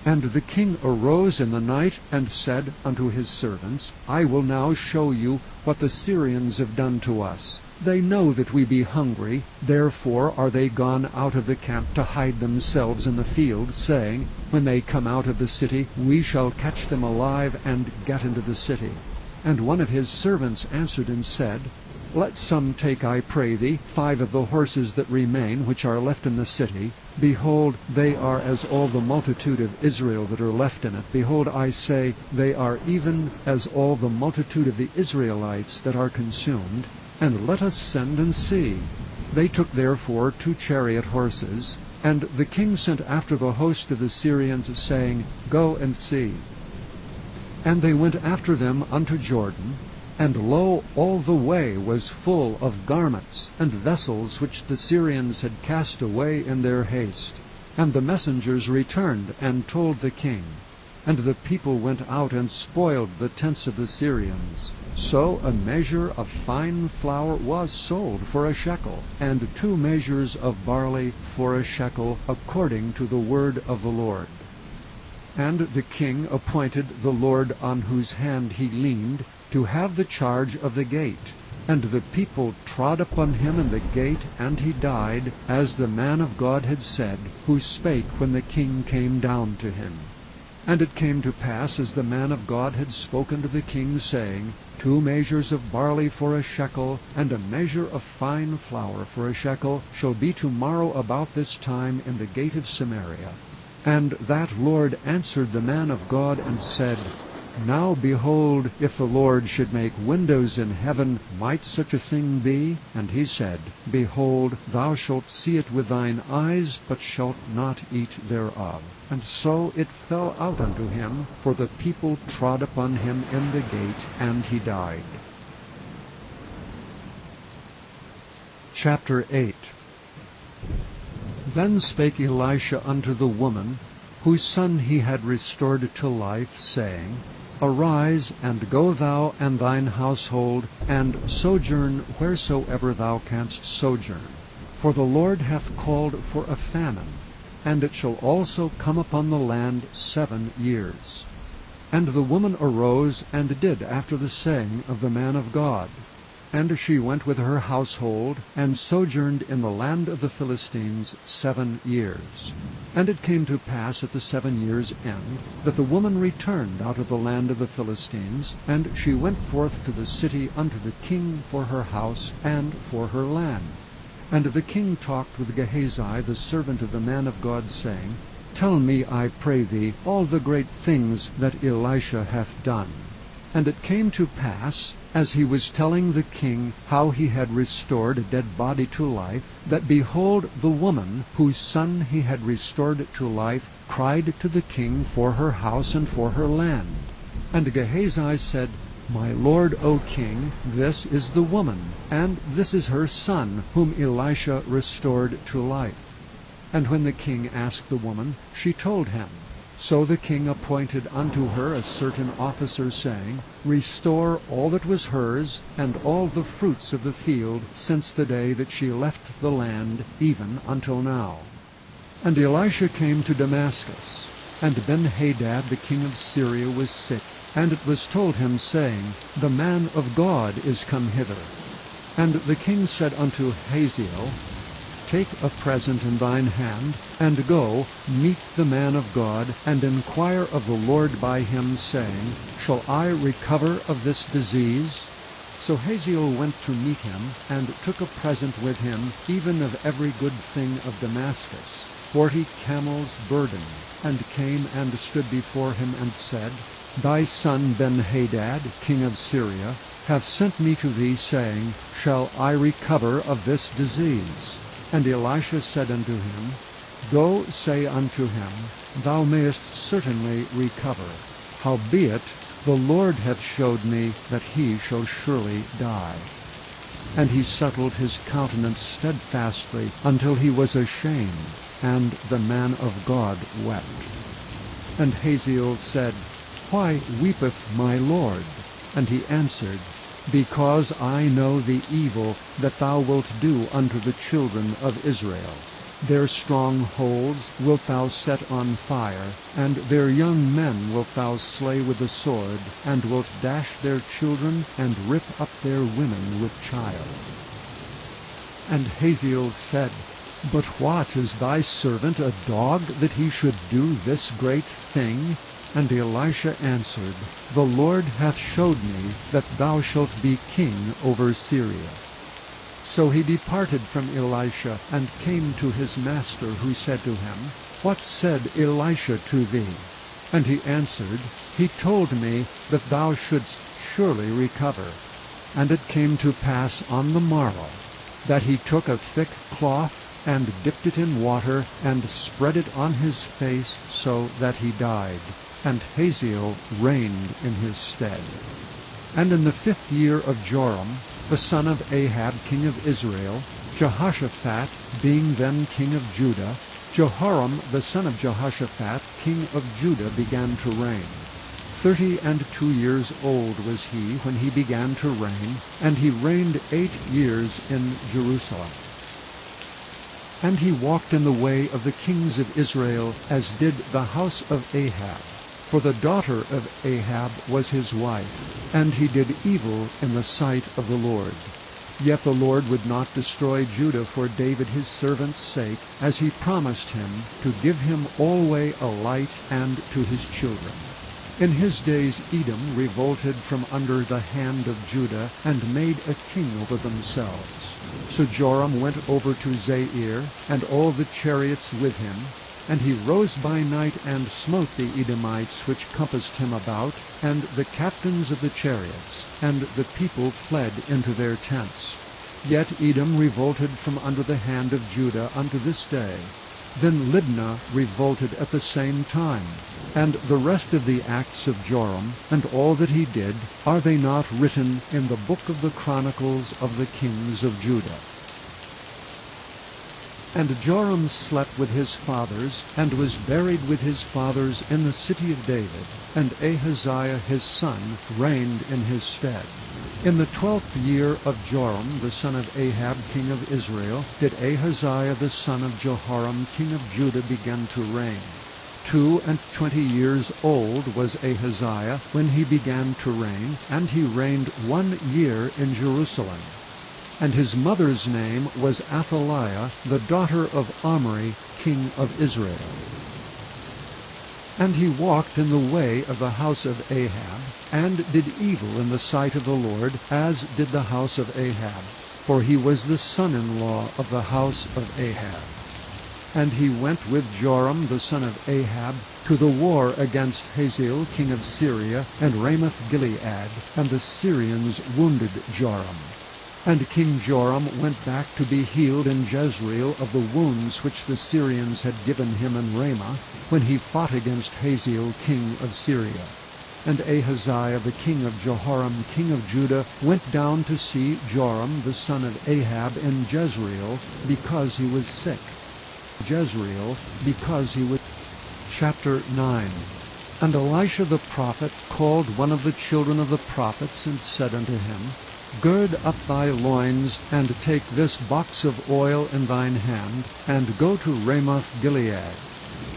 And the king arose in the night, and said unto his servants, I will now show you what the Syrians have done to us. They know that we be hungry, therefore are they gone out of the camp to hide themselves in the field, saying, When they come out of the city, we shall catch them alive, and get into the city. And one of his servants answered and said, Let some take, I pray thee, 5 of the horses that remain, which are left in the city. Behold, they are as all the multitude of Israel that are left in it. Behold, I say, they are even as all the multitude of the Israelites that are consumed. And let us send and see. They took therefore 2 chariot horses, and the king sent after the host of the Syrians, saying, Go and see. And they went after them unto Jordan, and lo, all the way was full of garments and vessels which the Syrians had cast away in their haste. And the messengers returned and told the king. And the people went out and spoiled the tents of the Syrians. So a measure of fine flour was sold for a shekel, and 2 measures of barley for a shekel, according to the word of the Lord. And the king appointed the Lord on whose hand he leaned to have the charge of the gate. And the people trod upon him in the gate, and he died, as the man of God had said, who spake when the king came down to him. And it came to pass, as the man of God had spoken to the king, saying, 2 measures of barley for a shekel, and a measure of fine flour for a shekel, shall be tomorrow about this time in the gate of Samaria. And that Lord answered the man of God, and said, Now behold, if the Lord should make windows in heaven, might such a thing be? And he said, Behold, thou shalt see it with thine eyes, but shalt not eat thereof. And so it fell out unto him, for the people trod upon him in the gate, and he died. Chapter 8. Then spake Elisha unto the woman, whose son he had restored to life, saying, Arise, and go thou and thine household, and sojourn wheresoever thou canst sojourn. For the Lord hath called for a famine, and it shall also come upon the land 7 years. And the woman arose, and did after the saying of the man of God. And she went with her household, and sojourned in the land of the Philistines 7 years. And it came to pass at the 7 years' end, that the woman returned out of the land of the Philistines, and she went forth to the city unto the king for her house and for her land. And the king talked with Gehazi, the servant of the man of God, saying, Tell me, I pray thee, all the great things that Elisha hath done. And it came to pass, as he was telling the king how he had restored a dead body to life, that behold, the woman, whose son he had restored to life, cried to the king for her house and for her land. And Gehazi said, My lord, O king, this is the woman, and this is her son, whom Elisha restored to life. And when the king asked the woman, she told him. So the king appointed unto her a certain officer, saying, Restore all that was hers, and all the fruits of the field, since the day that she left the land, even until now. And Elisha came to Damascus, and Ben-Hadad the king of Syria was sick, and it was told him, saying, The man of God is come hither. And the king said unto Hazael, Take a present in thine hand, and go, meet the man of God, and inquire of the Lord by him, saying, Shall I recover of this disease? So Hazael went to meet him, and took a present with him, even of every good thing of Damascus, 40 camels burden, and came and stood before him, and said, Thy son Ben-Hadad, king of Syria, hath sent me to thee, saying, Shall I recover of this disease? And Elisha said unto him, Go, say unto him, Thou mayest certainly recover. Howbeit, the Lord hath showed me that he shall surely die. And he settled his countenance steadfastly until he was ashamed, and the man of God wept. And Hazael said, Why weepeth my Lord? And he answered, Because I know the evil that thou wilt do unto the children of Israel. Their strongholds wilt thou set on fire, and their young men wilt thou slay with the sword, and wilt dash their children, and rip up their women with child. And Hazael said, But what, is thy servant a dog, that he should do this great thing? And Elisha answered, The Lord hath showed me that thou shalt be king over Syria. So he departed from Elisha, and came to his master, who said to him, What said Elisha to thee? And he answered, He told me that thou shouldst surely recover. And it came to pass on the morrow, that he took a thick cloth, and dipped it in water, and spread it on his face, so that he died. And Hazael reigned in his stead. And in the 5th year of Joram, the son of Ahab, king of Israel, Jehoshaphat being then king of Judah, Jehoram the son of Jehoshaphat, king of Judah, began to reign. 32 years old was he when he began to reign, and he reigned 8 years in Jerusalem. And he walked in the way of the kings of Israel, as did the house of Ahab. For the daughter of Ahab was his wife, and he did evil in the sight of the Lord. Yet the Lord would not destroy Judah for David his servant's sake, as he promised him, to give him alway a light, and to his children. In his days Edom revolted from under the hand of Judah, and made a king over themselves. So Joram went over to Zair, and all the chariots with him, and he rose by night, and smote the Edomites which compassed him about, and the captains of the chariots, and the people fled into their tents. Yet Edom revolted from under the hand of Judah unto this day. Then Libnah revolted at the same time. And the rest of the acts of Joram, and all that he did, are they not written in the book of the Chronicles of the kings of Judah? And Joram slept with his fathers, and was buried with his fathers in the city of David, and Ahaziah his son reigned in his stead. In the 12th year of Joram the son of Ahab king of Israel did Ahaziah the son of Jehoram king of Judah begin to reign. 22 old was Ahaziah when he began to reign, and he reigned 1 year in Jerusalem. And his mother's name was Athaliah, the daughter of Omri, king of Israel. And he walked in the way of the house of Ahab, and did evil in the sight of the Lord, as did the house of Ahab, for he was the son-in-law of the house of Ahab. And he went with Joram the son of Ahab to the war against Hazael king of Syria, and Ramoth-Gilead, and the Syrians wounded Joram. And King Joram went back to be healed in Jezreel of the wounds which the Syrians had given him in Ramah, when he fought against Hazael king of Syria. And Ahaziah the king of Jehoram king of Judah went down to see Joram the son of Ahab in Jezreel, because he was sick. Jezreel, because he was... Chapter 9. And Elisha the prophet called one of the children of the prophets, and said unto him, Gird up thy loins, and take this box of oil in thine hand, and go to Ramoth-Gilead.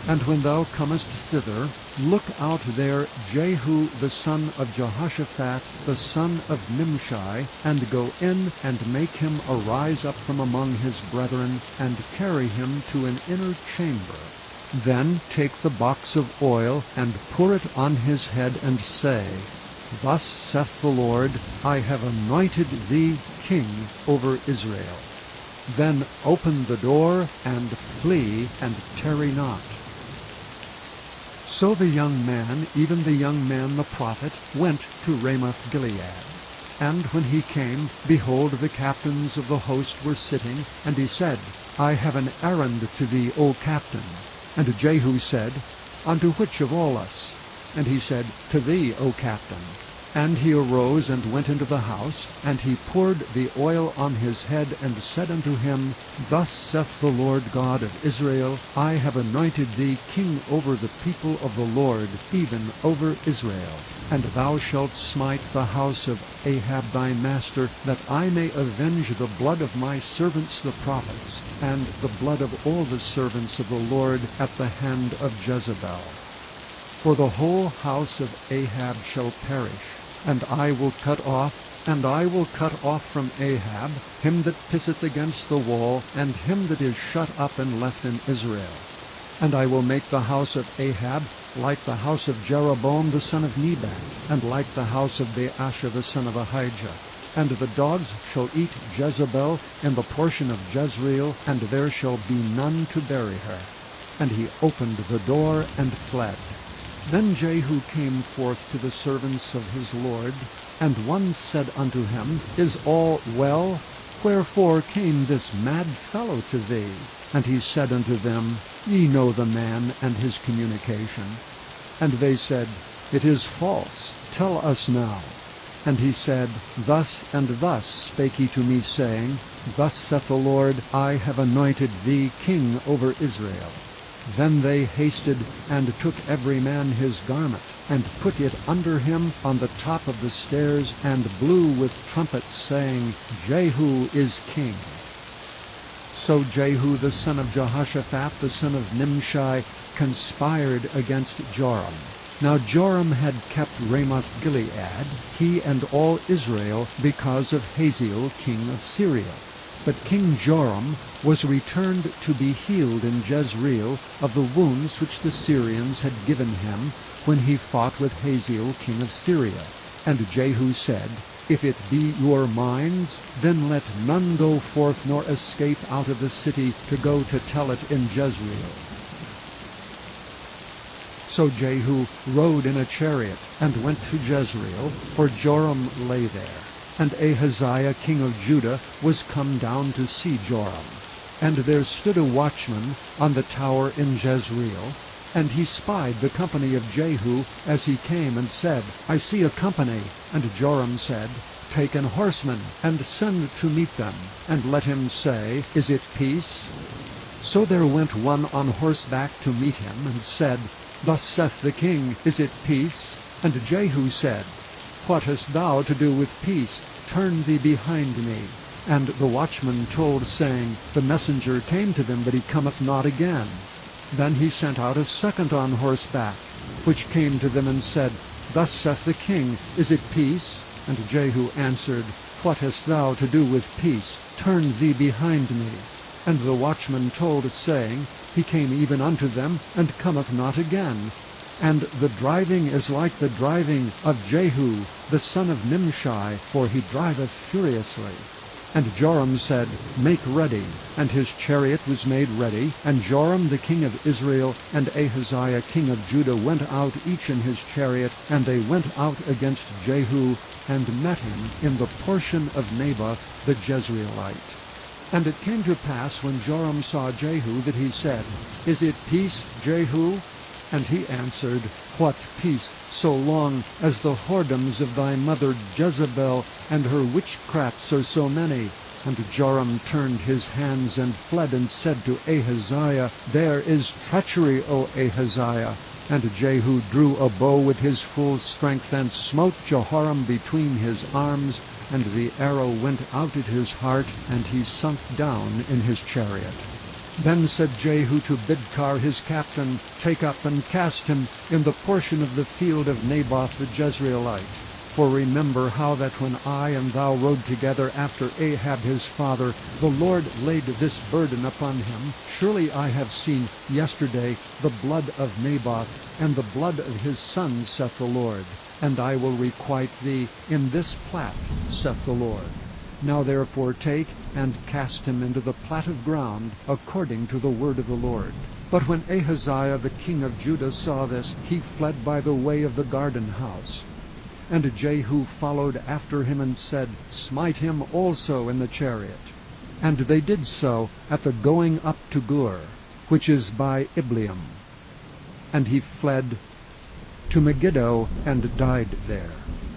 And when thou comest thither, look out there Jehu the son of Jehoshaphat, the son of Nimshi, and go in and make him arise up from among his brethren, and carry him to an inner chamber. Then take the box of oil, and pour it on his head, and say, Thus saith the Lord, I have anointed thee king over Israel. Then open the door, and flee, and tarry not. So the young man, even the young man the prophet, went to Ramoth-Gilead. And when he came, behold, the captains of the host were sitting, and he said, I have an errand to thee, O captain. And Jehu said, Unto which of all us? And he said, To thee, O captain. And he arose and went into the house, and he poured the oil on his head, and said unto him, Thus saith the Lord God of Israel, I have anointed thee king over the people of the Lord, even over Israel. And thou shalt smite the house of Ahab thy master, that I may avenge the blood of my servants the prophets, and the blood of all the servants of the Lord at the hand of Jezebel. For the whole house of Ahab shall perish, and I will cut off from Ahab him that pisseth against the wall, and him that is shut up and left in Israel. And I will make the house of Ahab like the house of Jeroboam the son of Nebat, and like the house of Baasha the son of Ahijah. And the dogs shall eat Jezebel in the portion of Jezreel, and there shall be none to bury her. And he opened the door and fled. Then Jehu came forth to the servants of his Lord, and one said unto him, Is all well? Wherefore came this mad fellow to thee? And he said unto them, Ye know the man and his communication. And they said, It is false. Tell us now. And he said, Thus and thus spake he to me, saying, Thus saith the Lord, I have anointed thee king over Israel. Then they hasted, and took every man his garment, and put it under him on the top of the stairs, and blew with trumpets, saying, Jehu is king. So Jehu the son of Jehoshaphat, the son of Nimshi, conspired against Joram. Now Joram had kept Ramoth-Gilead, he and all Israel, because of Hazael king of Syria. But King Joram was returned to be healed in Jezreel of the wounds which the Syrians had given him when he fought with Hazael king of Syria. And Jehu said, If it be your minds, then let none go forth nor escape out of the city to go to tell it in Jezreel. So Jehu rode in a chariot, and went to Jezreel, for Joram lay there. And Ahaziah king of Judah was come down to see Joram. And there stood a watchman on the tower in Jezreel, and he spied the company of Jehu as he came, and said, I see a company. And Joram said, Take an horseman, and send to meet them, and let him say, Is it peace? So there went one on horseback to meet him, and said, Thus saith the king, Is it peace? And Jehu said, What hast thou to do with peace? Turn thee behind me. And the watchman told, saying, The messenger came to them, but he cometh not again. Then he sent out a second on horseback, which came to them and said, Thus saith the king, Is it peace? And Jehu answered, What hast thou to do with peace? Turn thee behind me. And the watchman told, saying, He came even unto them, and cometh not again. And the driving is like the driving of Jehu, the son of Nimshi, for he driveth furiously. And Joram said, Make ready. And his chariot was made ready. And Joram the king of Israel and Ahaziah king of Judah went out each in his chariot, and they went out against Jehu, and met him in the portion of Naboth the Jezreelite. And it came to pass, when Joram saw Jehu, that he said, Is it peace, Jehu? And he answered, What peace, so long as the whoredoms of thy mother Jezebel and her witchcrafts are so many? And Joram turned his hands and fled, and said to Ahaziah, There is treachery, O Ahaziah. And Jehu drew a bow with his full strength, and smote Jehoram between his arms, and the arrow went out at his heart, and he sunk down in his chariot. Then said Jehu to Bidkar his captain, Take up and cast him in the portion of the field of Naboth the Jezreelite. For remember how that when I and thou rode together after Ahab his father, the Lord laid this burden upon him. Surely I have seen yesterday the blood of Naboth, and the blood of his sons, saith the Lord. And I will requite thee in this plat, saith the Lord. Now therefore take and cast him into the plat of ground, according to the word of the Lord. But when Ahaziah the king of Judah saw this, he fled by the way of the garden house. And Jehu followed after him, and said, Smite him also in the chariot. And they did so at the going up to Gur, which is by Ibleam. And he fled to Megiddo, and died there.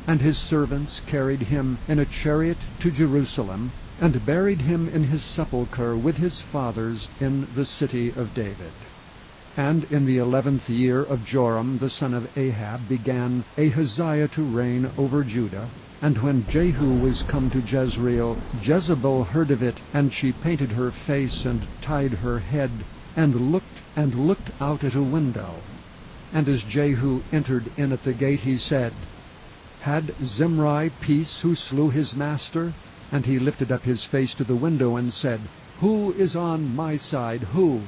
And his servants carried him in a chariot to Jerusalem, and buried him in his sepulchre with his fathers in the city of David. And in the 11th year of Joram the son of Ahab began Ahaziah to reign over Judah. And when Jehu was come to Jezreel, Jezebel heard of it, and she painted her face, and tied her head, and looked out at a window. And as Jehu entered in at the gate, he said, Had Zimri peace who slew his master? And he lifted up his face to the window, and said, Who is on my side, who?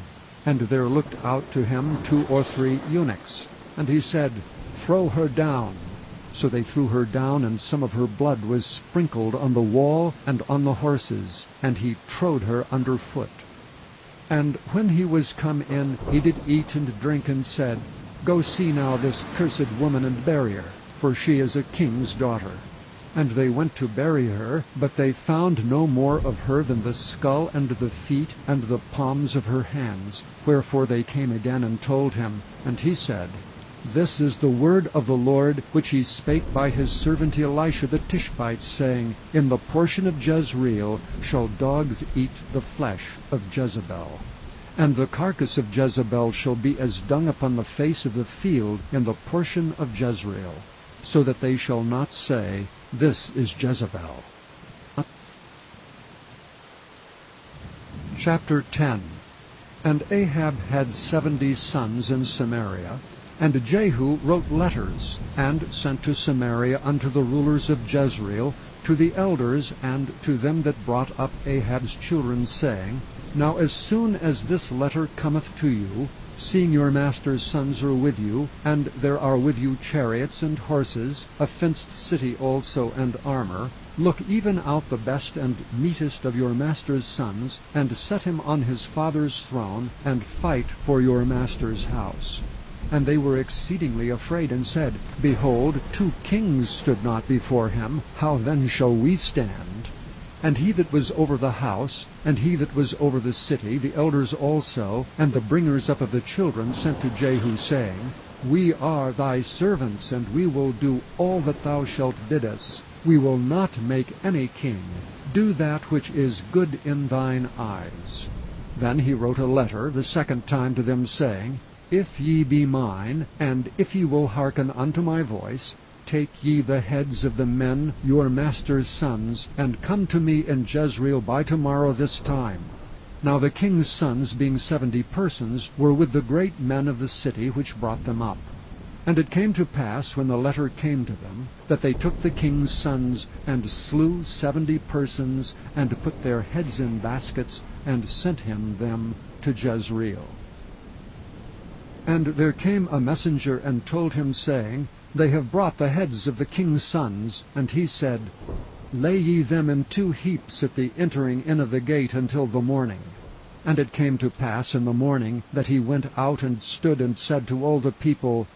And there looked out to him 2 or 3 eunuchs. And he said, Throw her down. So they threw her down, and some of her blood was sprinkled on the wall and on the horses, and he trode her under foot. And when he was come in, he did eat and drink, and said, Go see now this cursed woman, and bury her, for she is a king's daughter. And they went to bury her, but they found no more of her than the skull and the feet and the palms of her hands. Wherefore they came again and told him. And he said, This is the word of the Lord, which he spake by his servant Elisha the Tishbite, saying, In the portion of Jezreel shall dogs eat the flesh of Jezebel. And the carcass of Jezebel shall be as dung upon the face of the field in the portion of Jezreel, so that they shall not say, This is Jezebel. Chapter 10. And Ahab had 70 sons in Samaria, and Jehu wrote letters, and sent to Samaria unto the rulers of Jezreel, to the elders, and to them that brought up Ahab's children, saying, Now as soon as this letter cometh to you, seeing your master's sons are with you, and there are with you chariots and horses, a fenced city also, and armor, look even out the best and meetest of your master's sons, and set him on his father's throne, and fight for your master's house. And they were exceedingly afraid, and said, Behold, 2 kings stood not before him, how then shall we stand? And he that was over the house, and he that was over the city, the elders also, and the bringers up of the children, sent to Jehu, saying, We are thy servants, and we will do all that thou shalt bid us. We will not make any king. Do that which is good in thine eyes. Then he wrote a letter the second time to them, saying, If ye be mine, and if ye will hearken unto my voice, take ye the heads of the men, your master's sons, and come to me in Jezreel by tomorrow this time. Now the king's sons, being 70 persons, were with the great men of the city which brought them up. And it came to pass, when the letter came to them, that they took the king's sons, and slew 70 persons, and put their heads in baskets, and sent him them to Jezreel. And there came a messenger, and told him, saying, They have brought the heads of the king's sons. And he said, Lay ye them in 2 heaps at the entering in of the gate until the morning. And it came to pass in the morning, that he went out and stood, and said to all the people,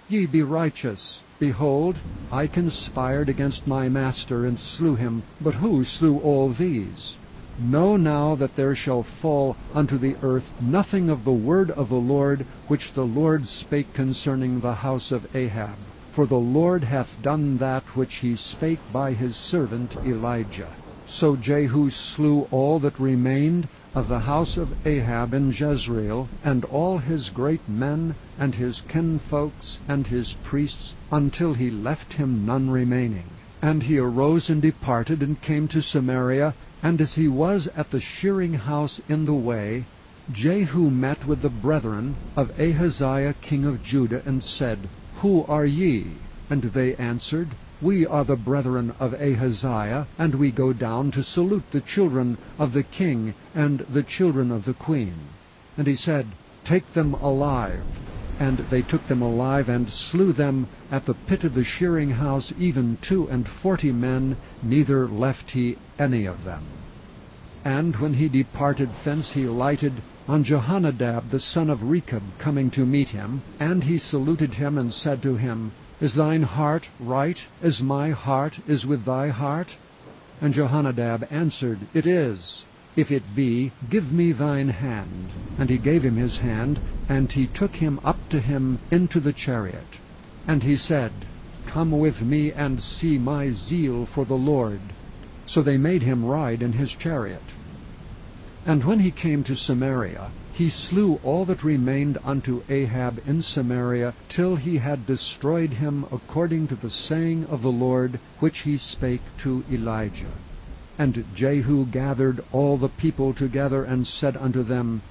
Ye be righteous. Behold, I conspired against my master, and slew him. But who slew all these? Know now that there shall fall unto the earth nothing of the word of the Lord, which the Lord spake concerning the house of Ahab. For the Lord hath done that which he spake by his servant Elijah. So Jehu slew all that remained of the house of Ahab in Jezreel, and all his great men, and his kinfolks, and his priests, until he left him none remaining. And he arose and departed, and came to Samaria. And as he was at the shearing house in the way, Jehu met with the brethren of Ahaziah king of Judah, and said, Who are ye? And they answered, We are the brethren of Ahaziah, and we go down to salute the children of the king and the children of the queen. And he said, Take them alive. And they took them alive, and slew them at the pit of the shearing house, even 42 men, neither left he any of them. And when he departed thence, he lighted on Jehonadab the son of Rechab, coming to meet him. And he saluted him, and said to him, Is thine heart right, as my heart is with thy heart? And Jehonadab answered, It is. If it be, give me thine hand. And he gave him his hand, and he took him up to him into the chariot. And he said, Come with me, and see my zeal for the Lord. So they made him ride in his chariot. And when he came to Samaria, he slew all that remained unto Ahab in Samaria, till he had destroyed him, according to the saying of the Lord, which he spake to Elijah. And Jehu gathered all the people together, and said unto them,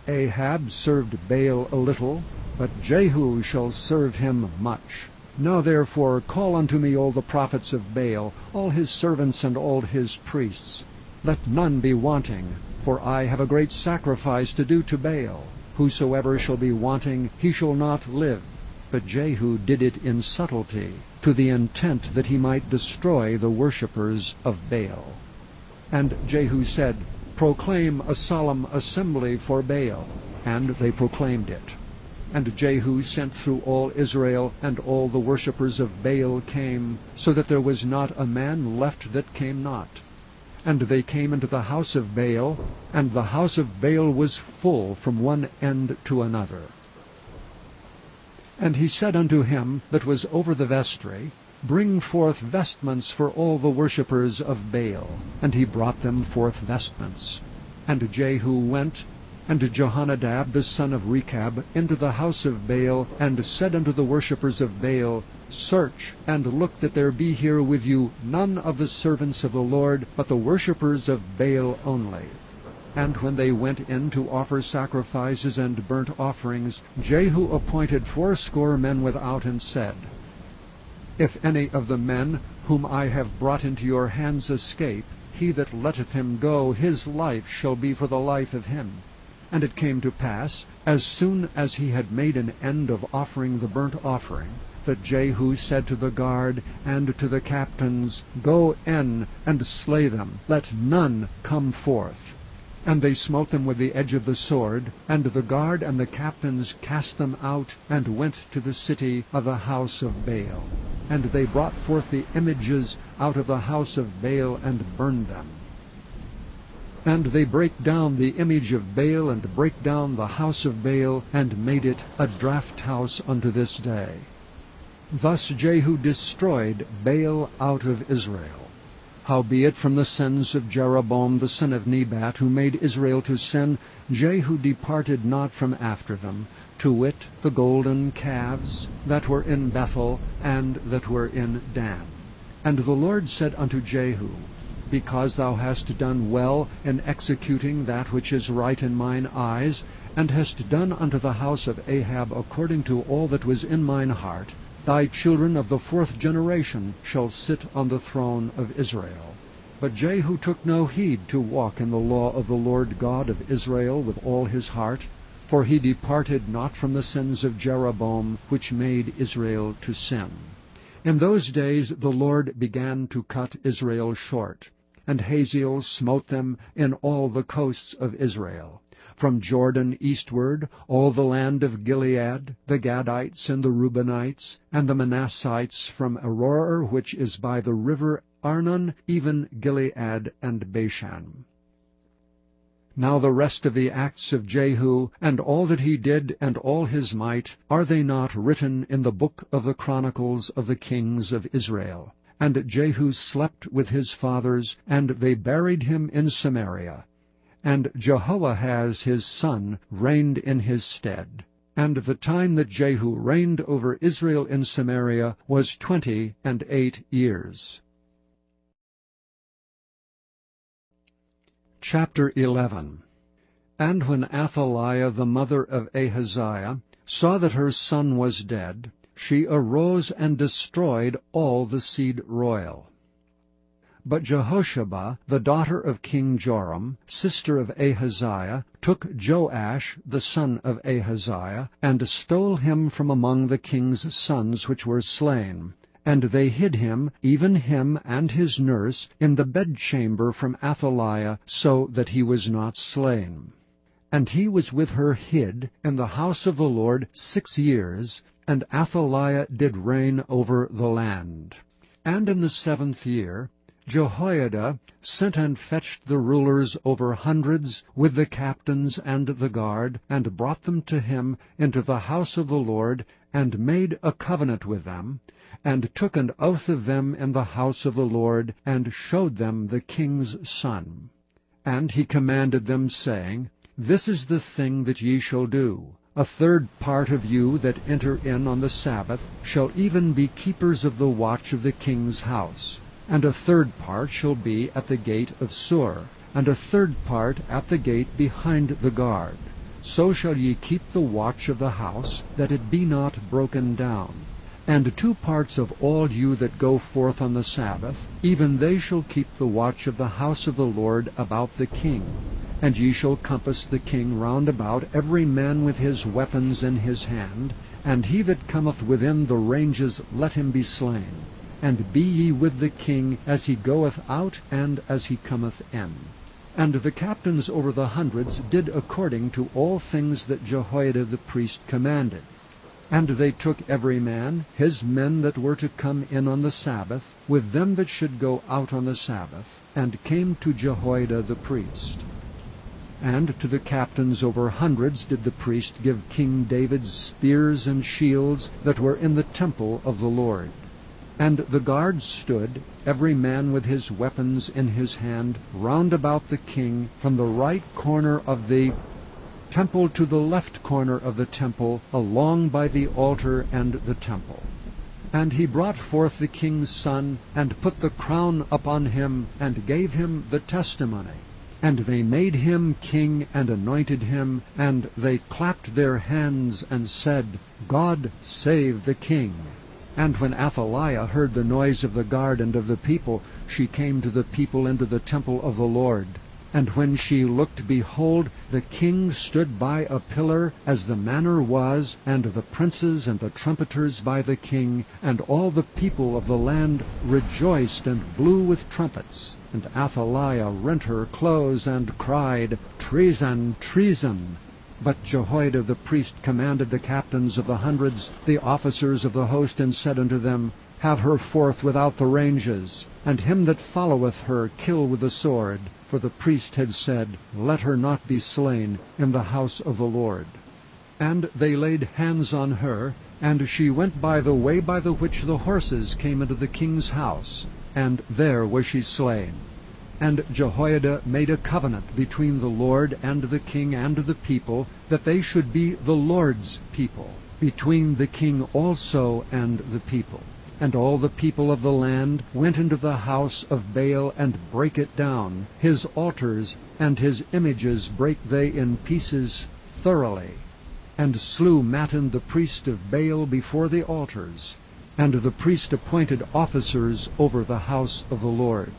Ahab served Baal a little, but Jehu shall serve him much. Now therefore call unto me all the prophets of Baal, all his servants and all his priests. Let none be wanting, for I have a great sacrifice to do to Baal. Whosoever shall be wanting, he shall not live. But Jehu did it in subtlety, to the intent that he might destroy the worshippers of Baal. And Jehu said, Proclaim a solemn assembly for Baal. And they proclaimed it. And Jehu sent through all Israel, and all the worshippers of Baal came, so that there was not a man left that came not. And they came into the house of Baal, and the house of Baal was full from one end to another. And he said unto him that was over the vestry, Bring forth vestments for all the worshippers of Baal. And he brought them forth vestments. And Jehu went, and Jehonadab the son of Rechab, into the house of Baal, and said unto the worshippers of Baal, Search, and look that there be here with you none of the servants of the Lord, but the worshippers of Baal only. And when they went in to offer sacrifices and burnt offerings, Jehu appointed 80 men without, and said, If any of the men whom I have brought into your hands escape, he that letteth him go, his life shall be for the life of him. And it came to pass, as soon as he had made an end of offering the burnt offering, that Jehu said to the guard and to the captains, Go in and slay them, let none come forth. And they smote them with the edge of the sword, and the guard and the captains cast them out, and went to the city of the house of Baal. And they brought forth the images out of the house of Baal, and burned them. And they brake down the image of Baal, and brake down the house of Baal, and made it a draught house unto this day. Thus Jehu destroyed Baal out of Israel. Howbeit from the sins of Jeroboam the son of Nebat, who made Israel to sin, Jehu departed not from after them, to wit, the golden calves that were in Bethel, and that were in Dan. And the Lord said unto Jehu, because thou hast done well in executing that which is right in mine eyes, and hast done unto the house of Ahab according to all that was in mine heart, thy children of the 4th generation shall sit on the throne of Israel. But Jehu took no heed to walk in the law of the Lord God of Israel with all his heart, for he departed not from the sins of Jeroboam, which made Israel to sin. In those days the Lord began to cut Israel short, and Hazael smote them in all the coasts of Israel, from Jordan eastward, all the land of Gilead, the Gadites and the Reubenites, and the Manassites from Aroer, which is by the river Arnon, even Gilead and Bashan. Now the rest of the acts of Jehu, and all that he did, and all his might, are they not written in the book of the chronicles of the kings of Israel? And Jehu slept with his fathers, and they buried him in Samaria. And Jehoahaz his son reigned in his stead. And the time that Jehu reigned over Israel in Samaria was 28 years. Chapter 11. And when Athaliah the mother of Ahaziah saw that her son was dead, she arose and destroyed all the seed royal. But Jehosheba, the daughter of King Joram, sister of Ahaziah, took Joash the son of Ahaziah, and stole him from among the king's sons which were slain. And they hid him, even him and his nurse, in the bedchamber from Athaliah, so that he was not slain. And he was with her hid in the house of the Lord 6 years, and Athaliah did reign over the land. And in the 7th year Jehoiada sent and fetched the rulers over hundreds, with the captains and the guard, and brought them to him into the house of the Lord, and made a covenant with them, and took an oath of them in the house of the Lord, and showed them the king's son. And he commanded them, saying, This is the thing that ye shall do. 1/3 part of you that enter in on the Sabbath shall even be keepers of the watch of the king's house. And 1/3 part shall be at the gate of Sur, and 1/3 part at the gate behind the guard. So shall ye keep the watch of the house, that it be not broken down. And 2 parts of all you that go forth on the Sabbath, even they shall keep the watch of the house of the Lord about the king. And ye shall compass the king round about, every man with his weapons in his hand, and he that cometh within the ranges let him be slain. And be ye with the king as he goeth out and as he cometh in. And the captains over the hundreds did according to all things that Jehoiada the priest commanded. And they took every man his men that were to come in on the Sabbath, with them that should go out on the Sabbath, and came to Jehoiada the priest. And to the captains over hundreds did the priest give King David's spears and shields that were in the temple of the Lord. And the guards stood, every man with his weapons in his hand, round about the king, from the right corner of the temple to the left corner of the temple, along by the altar and the temple. And he brought forth the king's son, and put the crown upon him, and gave him the testimony. And they made him king, and anointed him, and they clapped their hands, and said, God save the king. And when Athaliah heard the noise of the guard and of the people, she came to the people into the temple of the Lord. And when she looked, behold, the king stood by a pillar, as the manner was, and the princes and the trumpeters by the king, and all the people of the land rejoiced and blew with trumpets. And Athaliah rent her clothes, and cried, Treason, treason! But Jehoiada the priest commanded the captains of the hundreds, the officers of the host, and said unto them, Have her forth without the ranges, and him that followeth her kill with the sword. For the priest had said, Let her not be slain in the house of the Lord. And they laid hands on her, and she went by the way by the which the horses came into the king's house, and there was she slain. And Jehoiada made a covenant between the Lord and the king and the people, that they should be the Lord's people, between the king also and the people. And all the people of the land went into the house of Baal, and brake it down. His altars and his images brake they in pieces thoroughly, and slew Mattan the priest of Baal before the altars. And the priest appointed officers over the house of the Lord.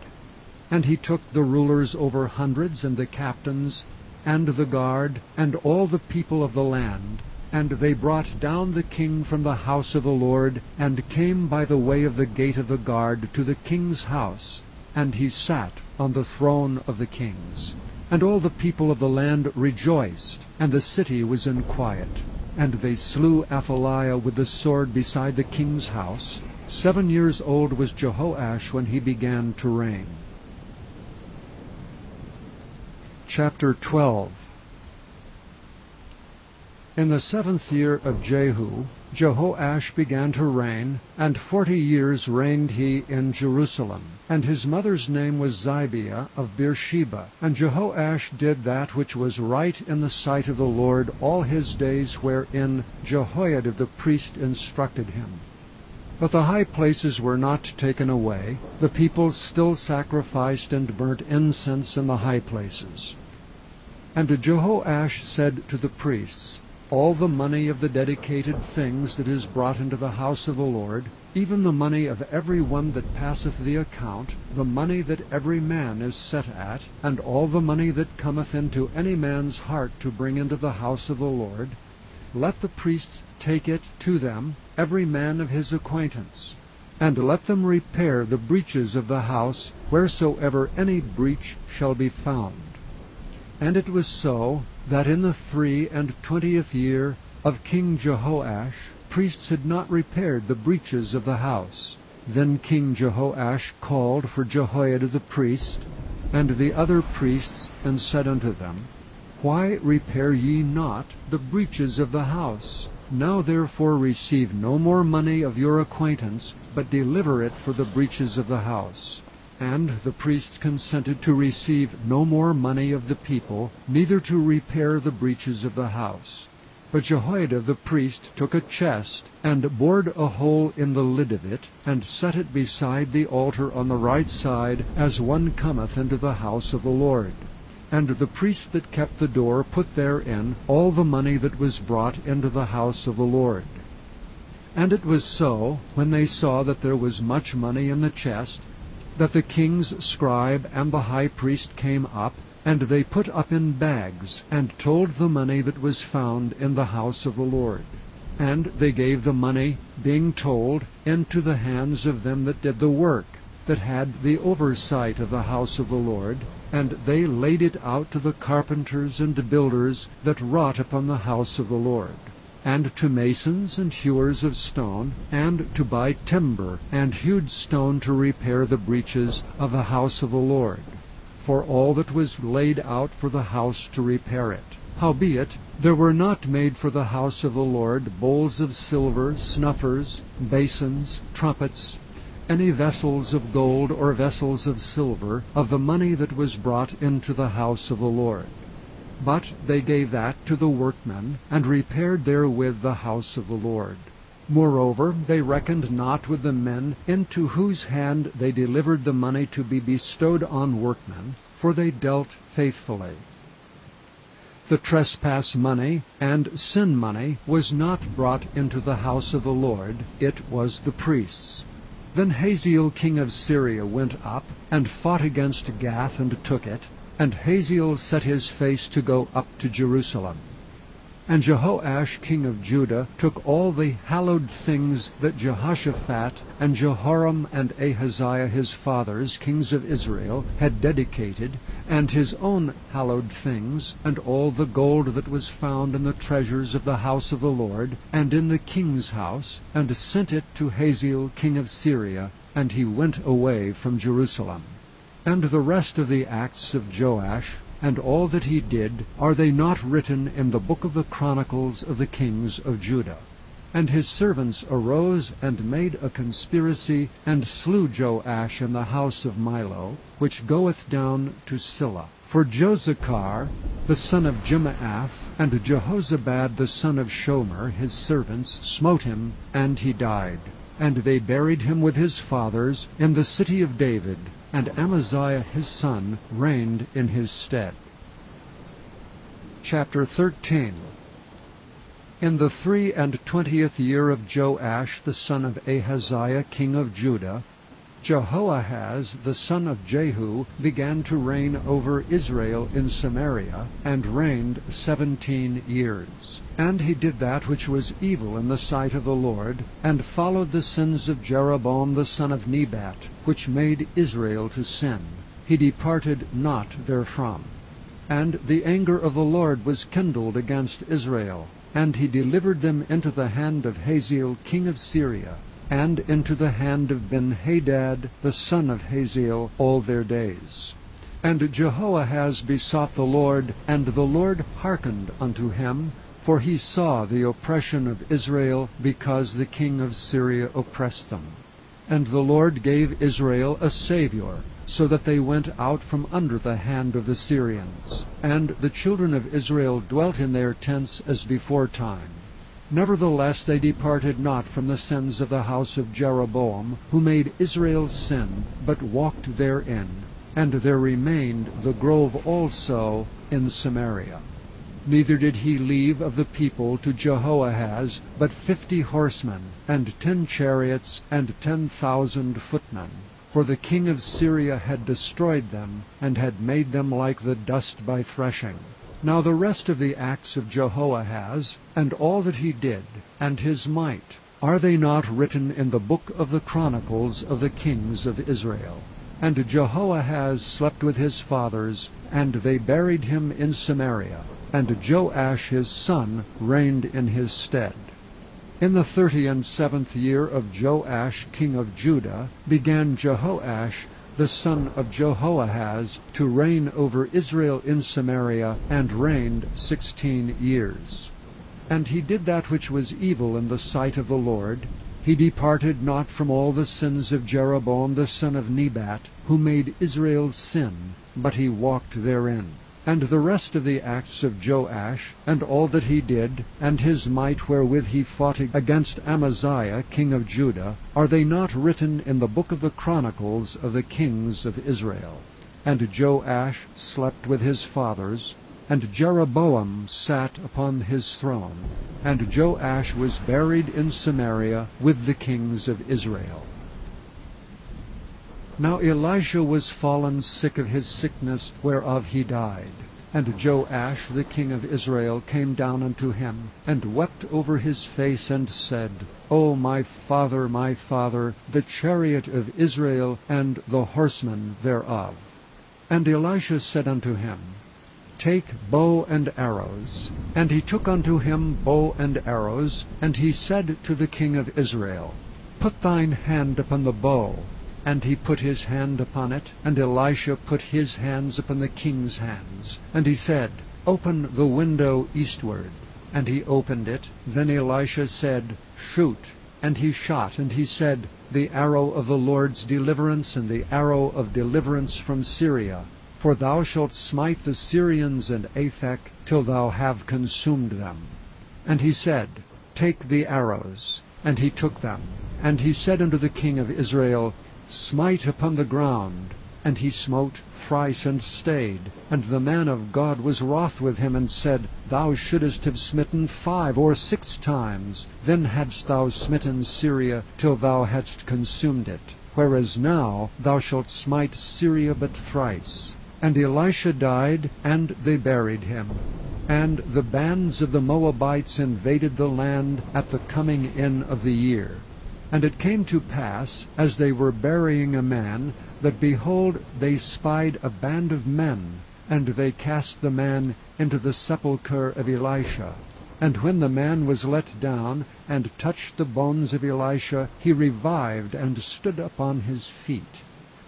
And he took the rulers over hundreds, and the captains, and the guard, and all the people of the land. And they brought down the king from the house of the Lord, and came by the way of the gate of the guard to the king's house. And he sat on the throne of the kings. And all the people of the land rejoiced, and the city was in quiet. And they slew Athaliah with the sword beside the king's house. 7 years old was Jehoash when he began to reign. Chapter 12. In the 7th year of Jehu, Jehoash began to reign, and 40 years reigned he in Jerusalem. And his mother's name was Zibiah of Beersheba. And Jehoash did that which was right in the sight of the Lord all his days, wherein Jehoiada the priest instructed him. But the high places were not taken away. The people still sacrificed and burnt incense in the high places. And Jehoash said to the priests, all the money of the dedicated things that is brought into the house of the Lord, even the money of every one that passeth the account, the money that every man is set at, and all the money that cometh into any man's heart to bring into the house of the Lord, let the priests take it to them, every man of his acquaintance, and let them repair the breaches of the house, wheresoever any breach shall be found. And it was so, that in the 23 year of King Jehoash, priests had not repaired the breaches of the house. Then King Jehoash called for Jehoiada the priest, and the other priests, and said unto them, why repair ye not the breaches of the house? Now therefore receive no more money of your acquaintance, but deliver it for the breaches of the house. And the priests consented to receive no more money of the people, neither to repair the breaches of the house. But Jehoiada the priest took a chest, and bored a hole in the lid of it, and set it beside the altar on the right side, as one cometh into the house of the Lord. And the priests that kept the door put therein all the money that was brought into the house of the Lord. And it was so, when they saw that there was much money in the chest, that the king's scribe and the high priest came up, and they put up in bags, and told the money that was found in the house of the Lord. And they gave the money, being told, into the hands of them that did the work, that had the oversight of the house of the Lord, and they laid it out to the carpenters and builders that wrought upon the house of the Lord, and to masons and hewers of stone, and to buy timber and hewed stone to repair the breaches of the house of the Lord, for all that was laid out for the house to repair it. Howbeit, there were not made for the house of the Lord bowls of silver, snuffers, basins, trumpets, any vessels of gold or vessels of silver, of the money that was brought into the house of the Lord. But they gave that to the workmen, and repaired therewith the house of the Lord. Moreover, they reckoned not with the men into whose hand they delivered the money to be bestowed on workmen, for they dealt faithfully. The trespass money and sin money was not brought into the house of the Lord, it was the priests. Then Hazael king of Syria went up, and fought against Gath, and took it. And Hazael set his face to go up to Jerusalem. And Jehoash king of Judah took all the hallowed things that Jehoshaphat and Jehoram and Ahaziah his fathers, kings of Israel, had dedicated, and his own hallowed things, and all the gold that was found in the treasures of the house of the Lord, and in the king's house, and sent it to Hazael king of Syria, and he went away from Jerusalem. And the rest of the acts of Joash, and all that he did, are they not written in the book of the Chronicles of the kings of Judah? And his servants arose and made a conspiracy, and slew Joash in the house of Milo, which goeth down to Silla. For Jozachar, the son of Jemaaph, and Jehozabad the son of Shomer, his servants, smote him, and he died. And they buried him with his fathers in the city of David, and Amaziah his son reigned in his stead. Chapter 13. In the 23 year of Joash the son of Ahaziah king of Judah, Jehoahaz the son of Jehu began to reign over Israel in Samaria, and reigned 17 years. And he did that which was evil in the sight of the Lord, and followed the sins of Jeroboam the son of Nebat, which made Israel to sin. He departed not therefrom. And the anger of the Lord was kindled against Israel, and he delivered them into the hand of Hazael king of Syria, and into the hand of Ben-Hadad the son of Hazael all their days. And Jehoahaz besought the Lord, and the Lord hearkened unto him, for he saw the oppression of Israel, because the king of Syria oppressed them. And the Lord gave Israel a Saviour, so that they went out from under the hand of the Syrians. And the children of Israel dwelt in their tents as beforetime. Nevertheless they departed not from the sins of the house of Jeroboam, who made Israel sin, but walked therein. And there remained the grove also in Samaria. Neither did he leave of the people to Jehoahaz but 50 horsemen, and 10 chariots, and 10,000 footmen. For the king of Syria had destroyed them, and had made them like the dust by threshing. Now the rest of the acts of Jehoahaz, and all that he did, and his might, are they not written in the book of the Chronicles of the kings of Israel? And Jehoahaz slept with his fathers, and they buried him in Samaria, and Joash his son reigned in his stead. In the 37th year of Joash king of Judah began Jehoash the son of Jehoahaz to reign over Israel in Samaria, and reigned 16 years. And he did that which was evil in the sight of the Lord. He departed not from all the sins of Jeroboam the son of Nebat, who made Israel sin, but he walked therein. And the rest of the acts of Joash, and all that he did, and his might wherewith he fought against Amaziah king of Judah, are they not written in the book of the Chronicles of the kings of Israel? And Joash slept with his fathers, and Jeroboam sat upon his throne, and Joash was buried in Samaria with the kings of Israel. Now Elisha was fallen sick of his sickness whereof he died. And Joash the king of Israel came down unto him, and wept over his face, and said, O my father, the chariot of Israel, and the horsemen thereof. And Elisha said unto him, Take bow and arrows. And he took unto him bow and arrows, and he said to the king of Israel, Put thine hand upon the bow. And he put his hand upon it, and Elisha put his hands upon the king's hands. And he said, Open the window eastward. And he opened it. Then Elisha said, Shoot. And he shot, and he said, The arrow of the Lord's deliverance, and the arrow of deliverance from Syria. For thou shalt smite the Syrians and Aphek, till thou have consumed them. And he said, Take the arrows. And he took them. And he said unto the king of Israel, Smite upon the ground. And he smote thrice and stayed. And the man of God was wroth with him, and said, Thou shouldest have smitten 5 or 6 times. Then hadst thou smitten Syria, till thou hadst consumed it. Whereas now thou shalt smite Syria but thrice. And Elisha died, and they buried him. And the bands of the Moabites invaded the land at the coming in of the year. And it came to pass, as they were burying a man, that, behold, they spied a band of men, and they cast the man into the sepulchre of Elisha. And when the man was let down, and touched the bones of Elisha, he revived, and stood upon his feet.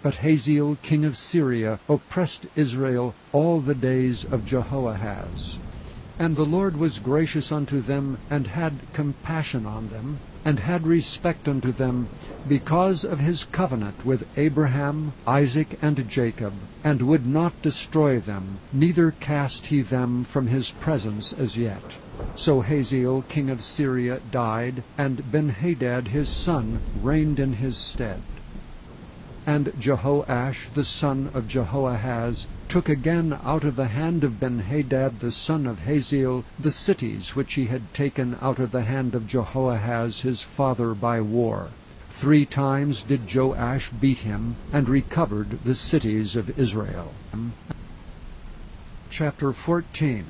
But Hazael king of Syria oppressed Israel all the days of Jehoahaz. And the Lord was gracious unto them, and had compassion on them, and had respect unto them, because of his covenant with Abraham, Isaac, and Jacob, and would not destroy them, neither cast he them from his presence as yet. So Hazael king of Syria died, and Benhadad his son reigned in his stead. And Jehoash the son of Jehoahaz took again out of the hand of Benhadad the son of Hazael the cities which he had taken out of the hand of Jehoahaz his father by war. 3 times did Joash beat him, and recovered the cities of Israel. Chapter 14.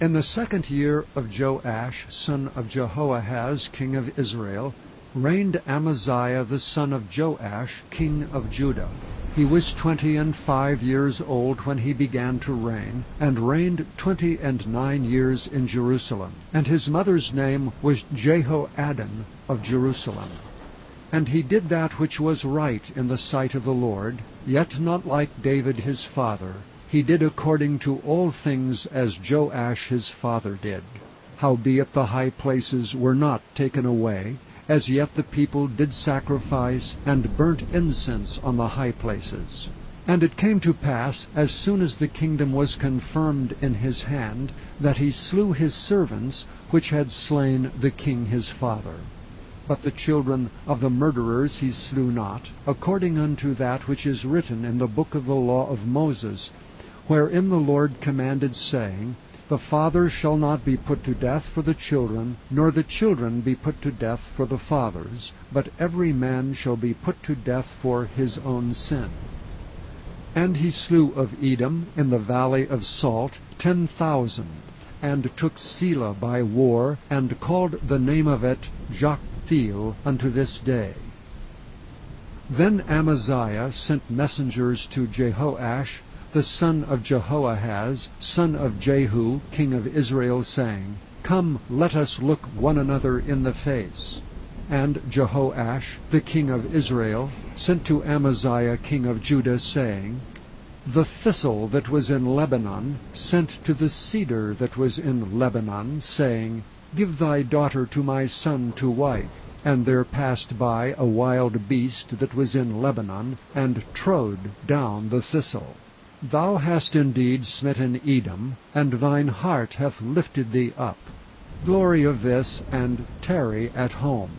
In the 2nd year of Joash son of Jehoahaz king of Israel, reigned Amaziah the son of Joash king of Judah. He was 25 years old when he began to reign, and reigned 29 years in Jerusalem. And his mother's name was Jehoaddan of Jerusalem. And he did that which was right in the sight of the Lord, yet not like David his father. He did according to all things as Joash his father did. Howbeit the high places were not taken away, as yet the people did sacrifice and burnt incense on the high places. And it came to pass, as soon as the kingdom was confirmed in his hand, that he slew his servants, which had slain the king his father. But the children of the murderers he slew not, according unto that which is written in the book of the law of Moses, wherein the Lord commanded, saying, The father shall not be put to death for the children, nor the children be put to death for the fathers, but every man shall be put to death for his own sin. And he slew of Edom in the valley of Salt 10,000, and took Selah by war, and called the name of it Joktheel unto this day. Then Amaziah sent messengers to Jehoash, the son of Jehoahaz, son of Jehu, king of Israel, saying, Come, let us look one another in the face. And Jehoash, the king of Israel, sent to Amaziah, king of Judah, saying, The thistle that was in Lebanon sent to the cedar that was in Lebanon, saying, Give thy daughter to my son to wife. And there passed by a wild beast that was in Lebanon, and trode down the thistle. Thou hast indeed smitten Edom, and thine heart hath lifted thee up. Glory of this, and tarry at home.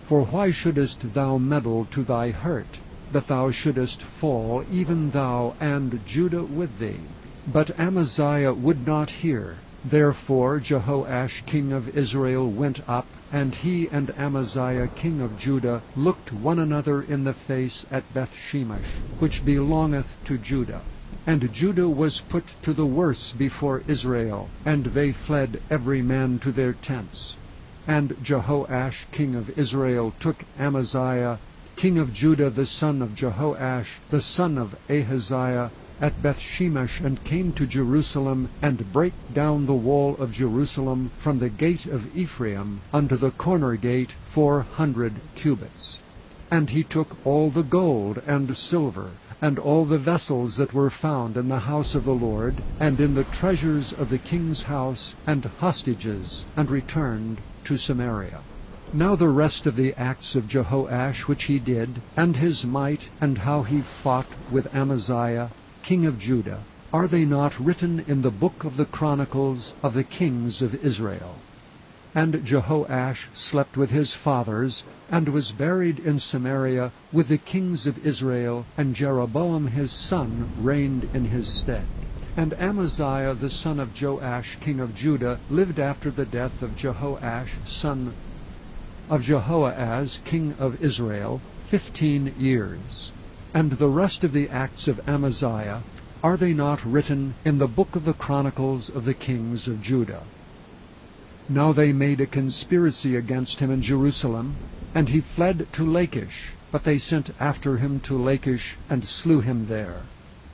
For why shouldest thou meddle to thy hurt, that thou shouldest fall, even thou and Judah with thee? But Amaziah would not hear. Therefore Jehoash king of Israel went up, and he and Amaziah king of Judah looked one another in the face at Bethshemesh, which belongeth to Judah. And Judah was put to the worse before Israel, and they fled every man to their tents. And Jehoash king of Israel took Amaziah king of Judah the son of Jehoash the son of Ahaziah at Bethshemesh, and came to Jerusalem, and brake down the wall of Jerusalem from the gate of Ephraim unto the corner gate 400 cubits. And he took all the gold and silver, and all the vessels that were found in the house of the Lord, and in the treasures of the king's house, and hostages, and returned to Samaria. Now the rest of the acts of Jehoash which he did, and his might, and how he fought with Amaziah, king of Judah, are they not written in the book of the Chronicles of the kings of Israel? And Jehoash slept with his fathers, and was buried in Samaria with the kings of Israel, and Jeroboam his son reigned in his stead. And Amaziah the son of Joash king of Judah lived after the death of Jehoash son of Jehoahaz king of Israel 15 years. And the rest of the acts of Amaziah, are they not written in the book of the Chronicles of the kings of Judah? Now they made a conspiracy against him in Jerusalem, and he fled to Lachish. But they sent after him to Lachish, and slew him there.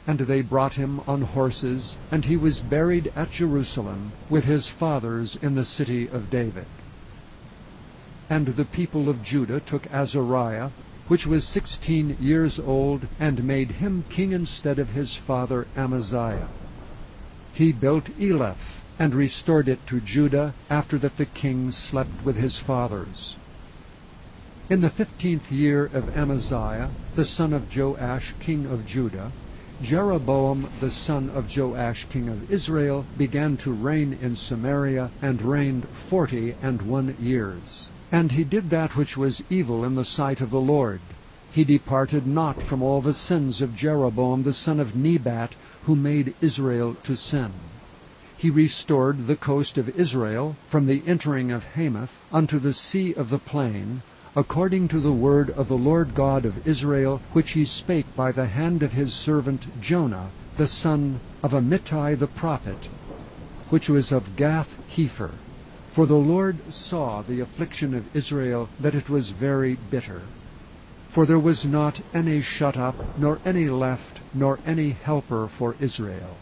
And they brought him on horses, and he was buried at Jerusalem with his fathers in the city of David. And the people of Judah took Azariah, which was 16 years old, and made him king instead of his father Amaziah. He built Eleph, and restored it to Judah, after that the king slept with his fathers. In the 15th year of Amaziah, the son of Joash, king of Judah, Jeroboam the son of Joash, king of Israel, began to reign in Samaria, and reigned 41 years. And he did that which was evil in the sight of the Lord. He departed not from all the sins of Jeroboam the son of Nebat, who made Israel to sin. He restored the coast of Israel from the entering of Hamath unto the sea of the plain, according to the word of the Lord God of Israel, which he spake by the hand of his servant Jonah, the son of Amittai the prophet, which was of Gath-hepher. For the Lord saw the affliction of Israel, that it was very bitter. For there was not any shut up, nor any left, nor any helper for Israel.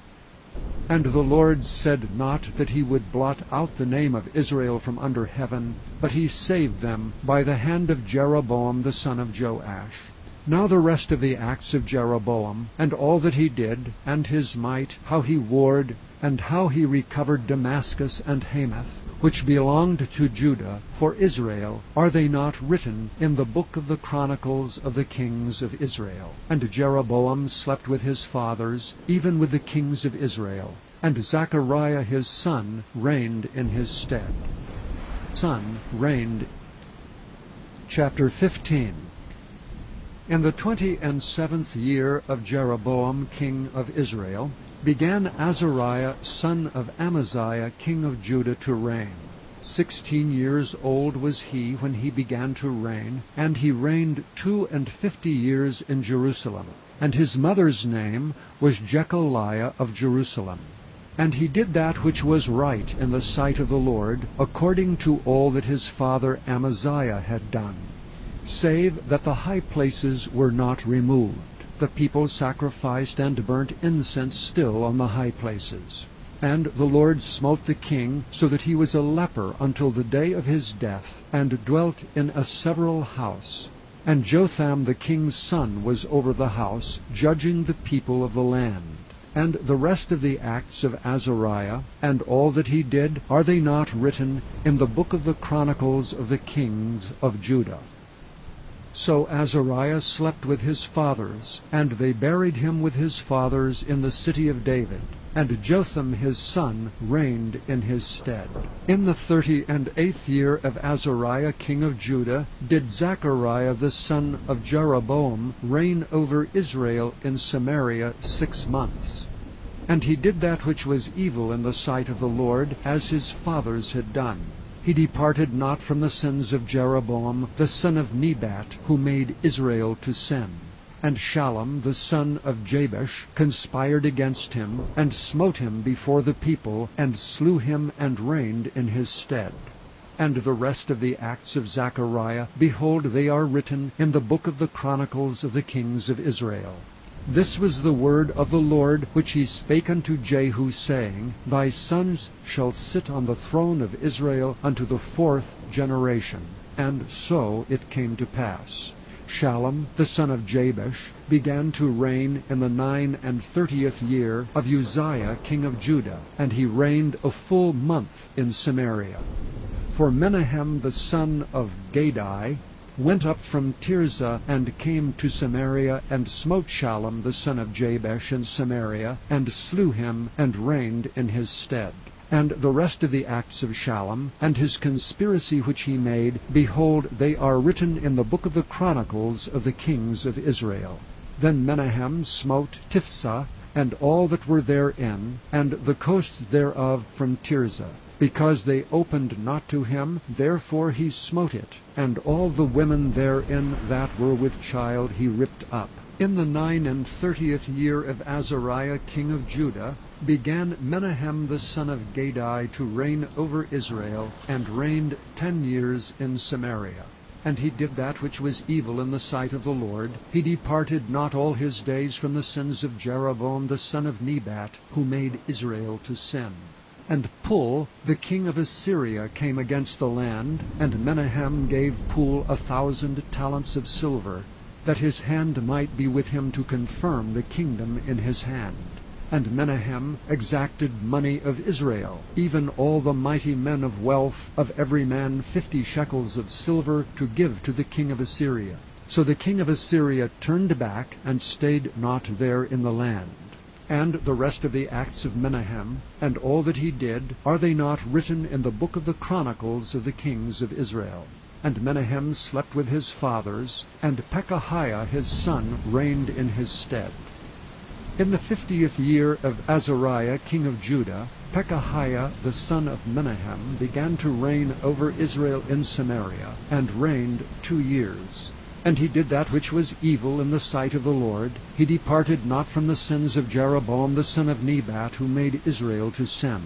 And the Lord said not that he would blot out the name of Israel from under heaven, but he saved them by the hand of Jeroboam the son of Joash. Now the rest of the acts of Jeroboam, and all that he did, and his might, how he warred, and how he recovered Damascus and Hamath, which belonged to Judah, for Israel, are they not written in the book of the Chronicles of the kings of Israel? And Jeroboam slept with his fathers, even with the kings of Israel. And Zechariah his son reigned in his stead. Chapter 15. In the 27th year of Jeroboam king of Israel, began Azariah son of Amaziah king of Judah to reign. 16 years old was he when he began to reign, and he reigned 52 years in Jerusalem. And his mother's name was Jechaliah of Jerusalem. And he did that which was right in the sight of the Lord, according to all that his father Amaziah had done, save that the high places were not removed. The people sacrificed and burnt incense still on the high places. And the Lord smote the king, so that he was a leper until the day of his death, and dwelt in a several house. And Jotham the king's son was over the house, judging the people of the land. And the rest of the acts of Azariah, and all that he did, are they not written in the book of the Chronicles of the kings of Judah? So Azariah slept with his fathers, and they buried him with his fathers in the city of David. And Jotham his son reigned in his stead. In the 38th year of Azariah king of Judah did Zechariah the son of Jeroboam reign over Israel in Samaria 6 months. And he did that which was evil in the sight of the Lord, as his fathers had done. He departed not from the sins of Jeroboam the son of Nebat, who made Israel to sin. And Shallum the son of Jabesh conspired against him, and smote him before the people, and slew him, and reigned in his stead. And the rest of the acts of Zechariah, behold, they are written in the book of the Chronicles of the kings of Israel. This was the word of the Lord, which he spake unto Jehu, saying, Thy sons shall sit on the throne of Israel unto the 4th generation. And so it came to pass. Shallum the son of Jabesh began to reign in the 39th year of Uzziah king of Judah, and he reigned a full month in Samaria. For Menahem the son of Gadai went up from Tirzah, and came to Samaria, and smote Shallum the son of Jabesh in Samaria, and slew him, and reigned in his stead. And the rest of the acts of Shallum, and his conspiracy which he made, behold, they are written in the book of the Chronicles of the kings of Israel. Then Menahem smote Tiphsah, and all that were therein, and the coasts thereof from Tirzah. Because they opened not to him, therefore he smote it, and all the women therein that were with child he ripped up. In the 39th year of Azariah king of Judah began Menahem the son of Gadai to reign over Israel, and reigned 10 years in Samaria. And he did that which was evil in the sight of the Lord. He departed not all his days from the sins of Jeroboam the son of Nebat, who made Israel to sin. And Pul, the king of Assyria, came against the land, and Menahem gave Pul 1,000 talents of silver, that his hand might be with him to confirm the kingdom in his hand. And Menahem exacted money of Israel, even all the mighty men of wealth, of every man 50 shekels of silver, to give to the king of Assyria. So the king of Assyria turned back, and stayed not there in the land. And the rest of the acts of Menahem, and all that he did, are they not written in the book of the Chronicles of the kings of Israel? And Menahem slept with his fathers, and Pekahiah his son reigned in his stead. In the 50th year of Azariah king of Judah, Pekahiah the son of Menahem began to reign over Israel in Samaria, and reigned 2 years. And he did that which was evil in the sight of the Lord. He departed not from the sins of Jeroboam the son of Nebat, who made Israel to sin.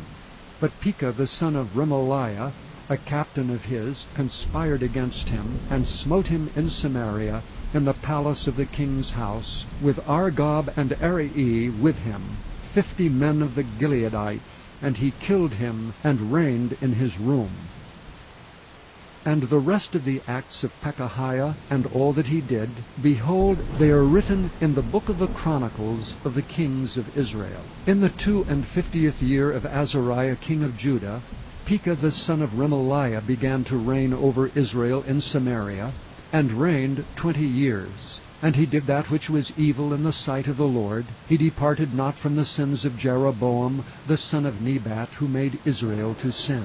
But Pekah the son of Remaliah, a captain of his, conspired against him, and smote him in Samaria, in the palace of the king's house, with Argob and Arai with him, 50 men of the Gileadites, and he killed him, and reigned in his room. And the rest of the acts of Pekahiah, and all that he did, behold, they are written in the book of the Chronicles of the kings of Israel. In the 52nd year of Azariah king of Judah, Pekah the son of Remaliah began to reign over Israel in Samaria, and reigned 20 years. And he did that which was evil in the sight of the Lord. He departed not from the sins of Jeroboam the son of Nebat, who made Israel to sin.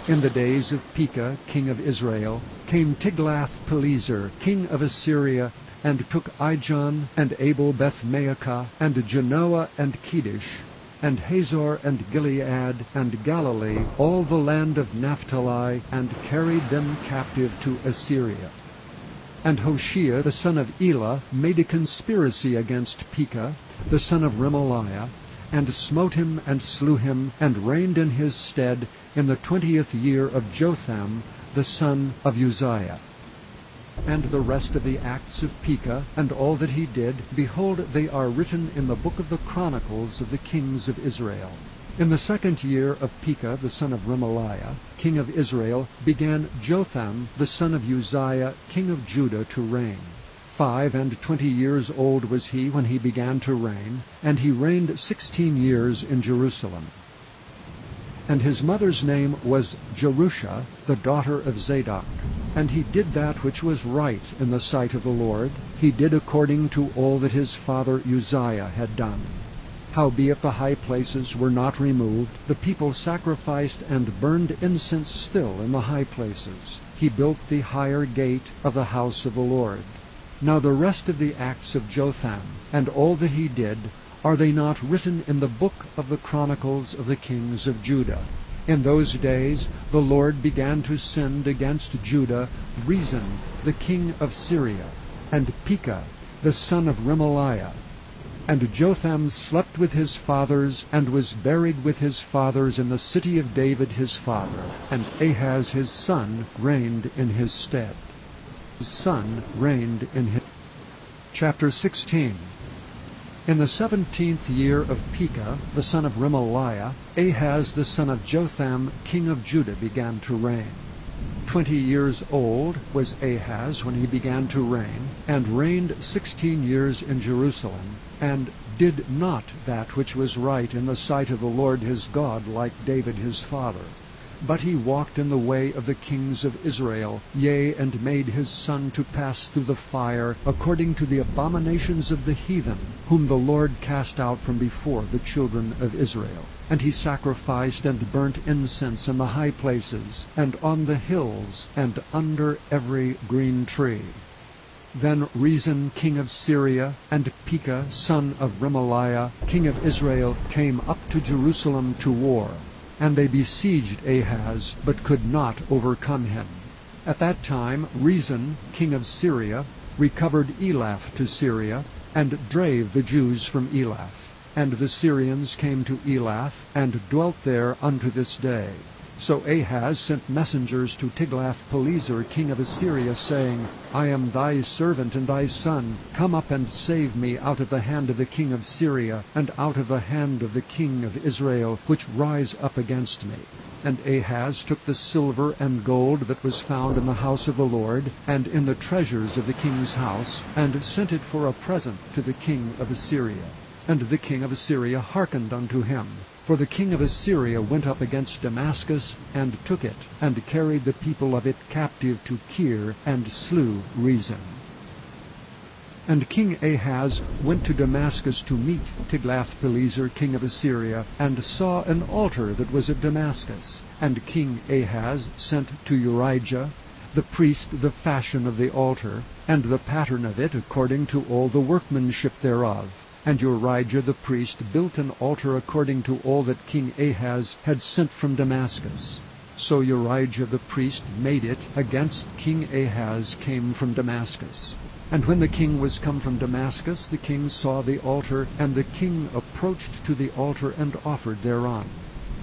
In the days of Pekah king of Israel came Tiglath-Pileser king of Assyria, and took Ijon, and Abel-Beth-Maacah, and Genoa, and Kedesh, and Hazor, and Gilead, and Galilee, all the land of Naphtali, and carried them captive to Assyria. And Hoshea the son of Elah made a conspiracy against Pekah the son of Remaliah, and smote him, and slew him, and reigned in his stead in the 20th year of Jotham the son of Uzziah. And the rest of the acts of Pekah, and all that he did, behold, they are written in the book of the Chronicles of the kings of Israel. In the 2nd year of Pekah the son of Remaliah, king of Israel, began Jotham the son of Uzziah, king of Judah, to reign. 25 years old was he when he began to reign, and he reigned 16 years in Jerusalem. And his mother's name was Jerusha, the daughter of Zadok. And he did that which was right in the sight of the Lord. He did according to all that his father Uzziah had done. Howbeit the high places were not removed, the people sacrificed and burned incense still in the high places. He built the higher gate of the house of the Lord. Now the rest of the acts of Jotham, and all that he did, are they not written in the book of the Chronicles of the kings of Judah? In those days the Lord began to send against Judah Rezin the king of Syria, and Pekah the son of Remaliah. And Jotham slept with his fathers, and was buried with his fathers in the city of David his father. And Ahaz his son reigned in his stead. His son reigned in his... Chapter 16. In the 17th year of Pekah, the son of Remaliah, Ahaz the son of Jotham, king of Judah, began to reign. 20 years old was Ahaz when he began to reign, and reigned 16 years in Jerusalem, and did not that which was right in the sight of the Lord his God, like David his father. But he walked in the way of the kings of Israel, yea, and made his son to pass through the fire, according to the abominations of the heathen, whom the Lord cast out from before the children of Israel. And he sacrificed and burnt incense in the high places, and on the hills, and under every green tree. Then Rezin king of Syria, and Pekah son of Remaliah, king of Israel, came up to Jerusalem to war. And they besieged Ahaz, but could not overcome him. At that time Rezin king of Syria recovered Elath to Syria, and drave the Jews from Elath. And the Syrians came to Elath, and dwelt there unto this day. So Ahaz sent messengers to Tiglath-Pileser king of Assyria, saying, I am thy servant and thy son. Come up and save me out of the hand of the king of Syria, and out of the hand of the king of Israel, which rise up against me. And Ahaz took the silver and gold that was found in the house of the Lord, and in the treasures of the king's house, and sent it for a present to the king of Assyria. And the king of Assyria hearkened unto him. For the king of Assyria went up against Damascus, and took it, and carried the people of it captive to Kir, and slew Rezin. And King Ahaz went to Damascus to meet Tiglath-Pileser king of Assyria, and saw an altar that was at Damascus. And King Ahaz sent to Urijah the priest the fashion of the altar, and the pattern of it according to all the workmanship thereof. And Urijah the priest built an altar according to all that King Ahaz had sent from Damascus. So Urijah the priest made it against King Ahaz came from Damascus. And when the king was come from Damascus, the king saw the altar, and the king approached to the altar and offered thereon.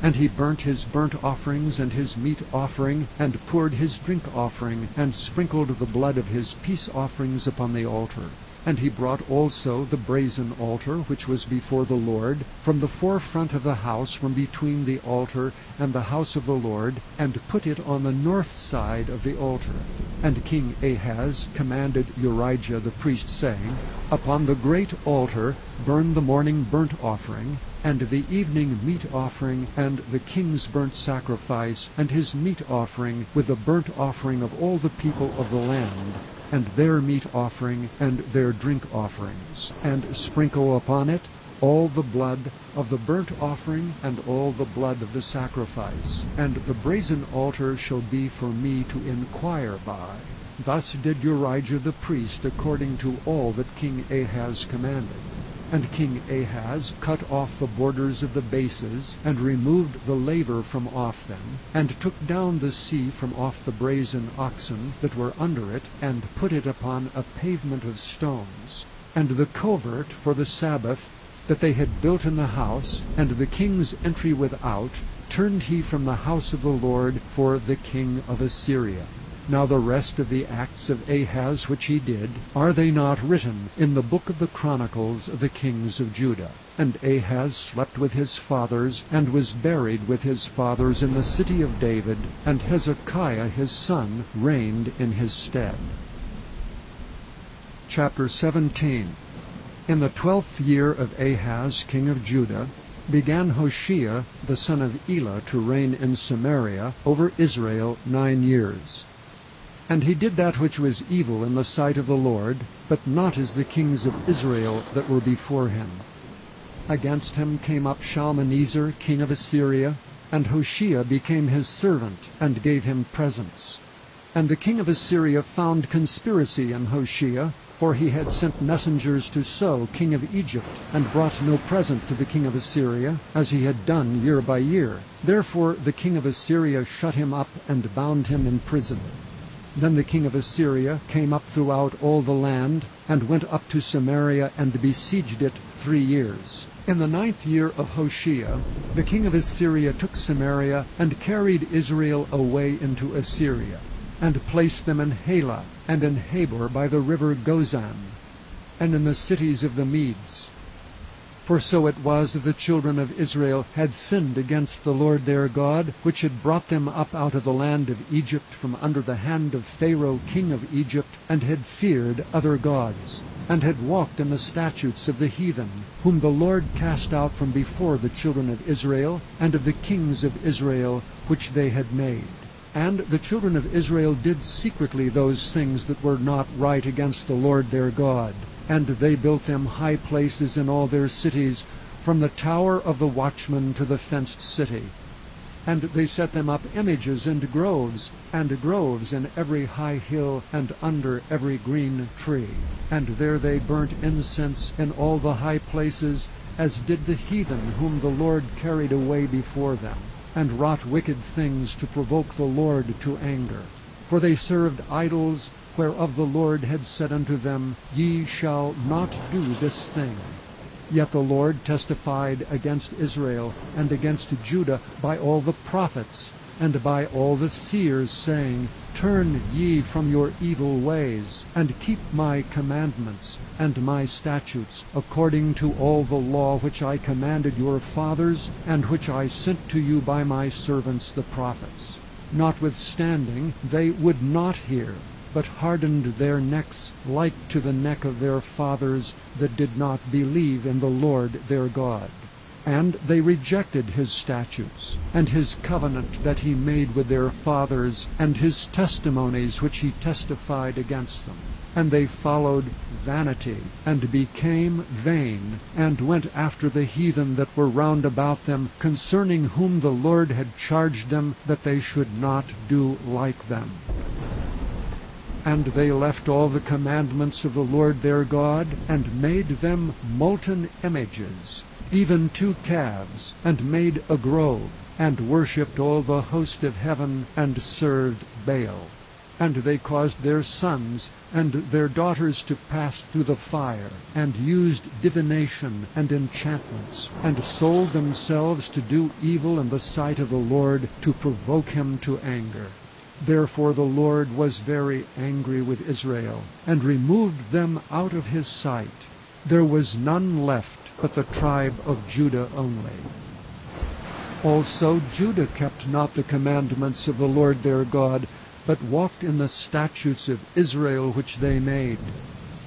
And he burnt his burnt offerings and his meat offering, and poured his drink offering, and sprinkled the blood of his peace offerings upon the altar. And he brought also the brazen altar, which was before the Lord, from the forefront of the house, from between the altar and the house of the Lord, and put it on the north side of the altar. And King Ahaz commanded Urijah the priest, saying, Upon the great altar burn the morning burnt offering, and the evening meat offering, and the king's burnt sacrifice, and his meat offering, with the burnt offering of all the people of the land, and their meat offering, and their drink offerings, and sprinkle upon it all the blood of the burnt offering, and all the blood of the sacrifice. And the brazen altar shall be for me to inquire by. Thus did Urijah the priest, according to all that King Ahaz commanded. And King Ahaz cut off the borders of the bases, and removed the laver from off them, and took down the sea from off the brazen oxen that were under it, and put it upon a pavement of stones. And the covert for the Sabbath that they had built in the house, and the king's entry without, turned he from the house of the Lord for the king of Assyria. Now the rest of the acts of Ahaz which he did, are they not written in the book of the Chronicles of the kings of Judah? And Ahaz slept with his fathers, and was buried with his fathers in the city of David, and Hezekiah his son reigned in his stead. Chapter 17. In the 12th year of Ahaz king of Judah, began Hoshea the son of Elah to reign in Samaria over Israel 9 years. And he did that which was evil in the sight of the Lord, but not as the kings of Israel that were before him. Against him came up Shalmaneser king of Assyria, and Hoshea became his servant, and gave him presents. And the king of Assyria found conspiracy in Hoshea, for he had sent messengers to So king of Egypt, and brought no present to the king of Assyria, as he had done year by year. Therefore the king of Assyria shut him up, and bound him in prison. Then the king of Assyria came up throughout all the land, and went up to Samaria, and besieged it 3 years. In the 9th year of Hoshea, the king of Assyria took Samaria, and carried Israel away into Assyria, and placed them in Halah, and in Habor by the river Gozan, and in the cities of the Medes. For so it was that the children of Israel had sinned against the Lord their God, which had brought them up out of the land of Egypt from under the hand of Pharaoh king of Egypt, and had feared other gods, and had walked in the statutes of the heathen, whom the Lord cast out from before the children of Israel, and of the kings of Israel which they had made. And the children of Israel did secretly those things that were not right against the Lord their God. And they built them high places in all their cities, from the tower of the watchman to the fenced city. And they set them up images and groves in every high hill, and under every green tree. And there they burnt incense in all the high places, as did the heathen whom the Lord carried away before them, and wrought wicked things to provoke the Lord to anger. For they served idols, whereof the Lord had said unto them, Ye shall not do this thing. Yet the Lord testified against Israel and against Judah by all the prophets, and by all the seers, saying, Turn ye from your evil ways, and keep my commandments and my statutes, according to all the law which I commanded your fathers, and which I sent to you by my servants the prophets. Notwithstanding, they would not hear, but hardened their necks like to the neck of their fathers that did not believe in the Lord their God. And they rejected his statutes, and his covenant that he made with their fathers, and his testimonies which he testified against them. And they followed vanity, and became vain, and went after the heathen that were round about them, concerning whom the Lord had charged them that they should not do like them. And they left all the commandments of the Lord their God, and made them molten images, even 2 calves, and made a grove, and worshipped all the host of heaven, and served Baal. And they caused their sons and their daughters to pass through the fire, and used divination and enchantments, and sold themselves to do evil in the sight of the Lord, to provoke him to anger. Therefore the Lord was very angry with Israel, and removed them out of his sight. There was none left but the tribe of Judah only. Also Judah kept not the commandments of the Lord their God, but walked in the statutes of Israel which they made.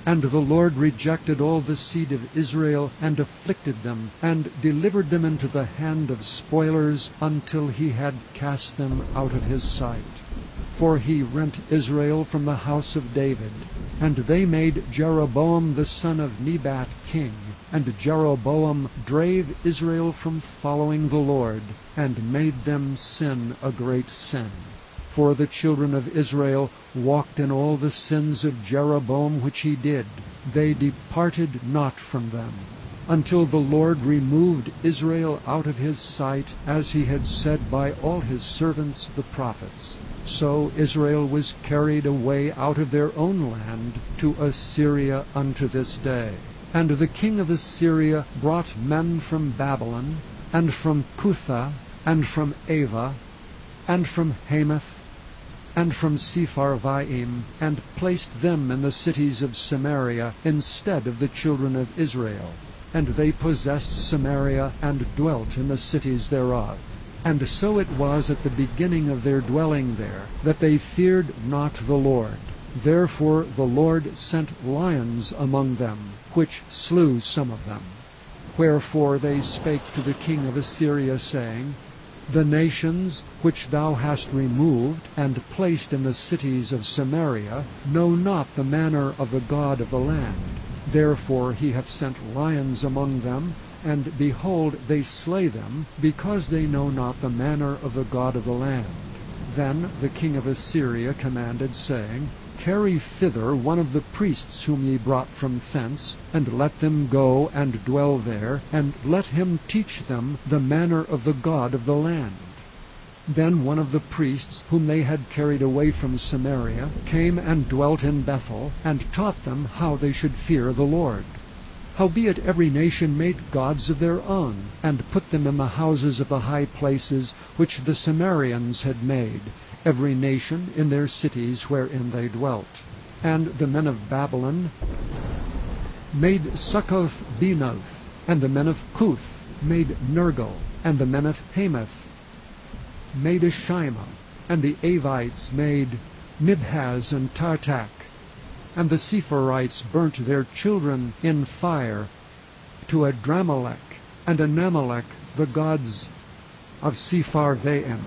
And the Lord rejected all the seed of Israel, and afflicted them, and delivered them into the hand of spoilers, until he had cast them out of his sight. For he rent Israel from the house of David. And they made Jeroboam the son of Nebat king. And Jeroboam drave Israel from following the Lord, and made them sin a great sin. For the children of Israel walked in all the sins of Jeroboam which he did. They departed not from them, until the Lord removed Israel out of his sight, as he had said by all his servants the prophets. So Israel was carried away out of their own land to Assyria unto this day. And the king of Assyria brought men from Babylon, and from Cutha, and from Ava, and from Hamath, and from Sepharvaim, and placed them in the cities of Samaria instead of the children of Israel. And they possessed Samaria, and dwelt in the cities thereof. And so it was at the beginning of their dwelling there, that they feared not the Lord. Therefore the Lord sent lions among them, which slew some of them. Wherefore they spake to the king of Assyria, saying, The nations which thou hast removed, and placed in the cities of Samaria, know not the manner of the God of the land. Therefore he hath sent lions among them, and behold, they slay them, because they know not the manner of the God of the land. Then the king of Assyria commanded, saying, Carry thither one of the priests whom ye brought from thence, and let them go and dwell there, and let him teach them the manner of the God of the land. Then one of the priests whom they had carried away from Samaria came and dwelt in Bethel, and taught them how they should fear the Lord. Howbeit every nation made gods of their own, and put them in the houses of the high places which the Samaritans had made, every nation in their cities wherein they dwelt. And the men of Babylon made Succoth-Benoth, and the men of Cuth made Nergal, and the men of Hamath made Ashima, and the Avites made Nibhaz and Tartak, and the Sepharites burnt their children in fire to Adramelech and Anamelech, the gods of Sepharvaim.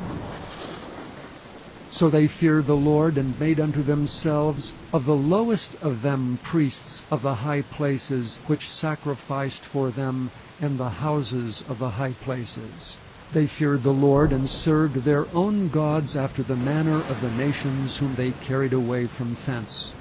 So they feared the Lord, and made unto themselves of the lowest of them priests of the high places, which sacrificed for them in the houses of the high places. They feared the Lord, and served their own gods after the manner of the nations whom they carried away from thence.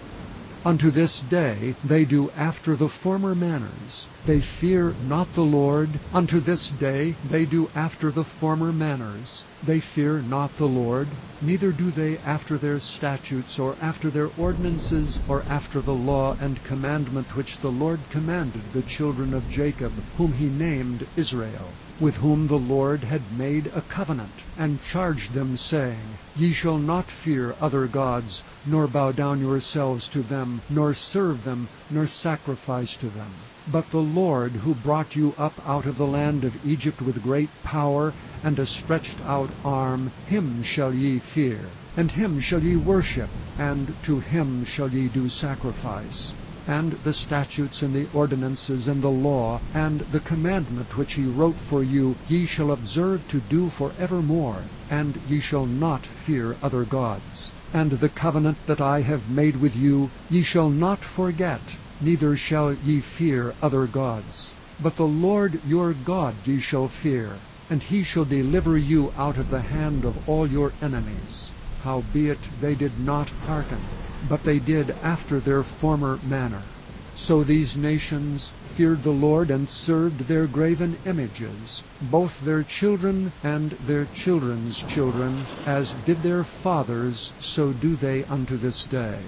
Unto this day they do after the former manners. They fear not the Lord. Unto this day they do after the former manners. They fear not the Lord, neither do they after their statutes, or after their ordinances, or after the law and commandment which the Lord commanded the children of Jacob, whom he named Israel, with whom the Lord had made a covenant, and charged them, saying, Ye shall not fear other gods, nor bow down yourselves to them, nor serve them, nor sacrifice to them. But the Lord, who brought you up out of the land of Egypt with great power and a stretched out arm, him shall ye fear, and him shall ye worship, and to him shall ye do sacrifice. And the statutes and the ordinances and the law and the commandment which he wrote for you ye shall observe to do for evermore, and ye shall not fear other gods. And the covenant that I have made with you ye shall not forget, neither shall ye fear other gods. But the Lord your God ye shall fear, and he shall deliver you out of the hand of all your enemies. Howbeit they did not hearken, but they did after their former manner. So these nations feared the Lord and served their graven images, both their children and their children's children, as did their fathers, so do they unto this day.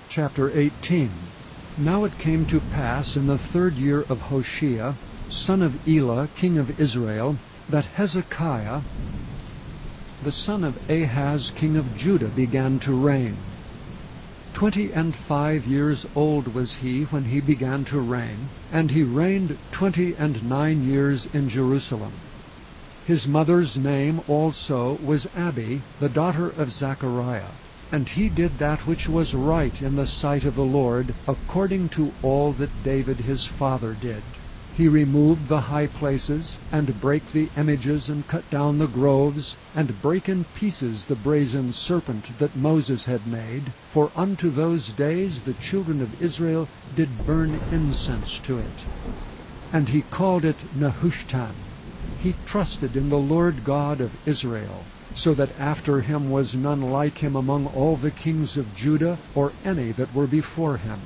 Chapter 18. Now it came to pass in the 3rd year of Hoshea, son of Elah, king of Israel, that Hezekiah, the son of Ahaz, king of Judah, began to reign. 25 years old was he when he began to reign, and he reigned 29 years in Jerusalem. His mother's name also was Abi, the daughter of Zechariah. And he did that which was right in the sight of the Lord, according to all that David his father did. He removed the high places, and brake the images, and cut down the groves, and brake in pieces the brazen serpent that Moses had made. For unto those days the children of Israel did burn incense to it. And he called it Nehushtan. He trusted in the Lord God of Israel, so that after him was none like him among all the kings of Judah, or any that were before him.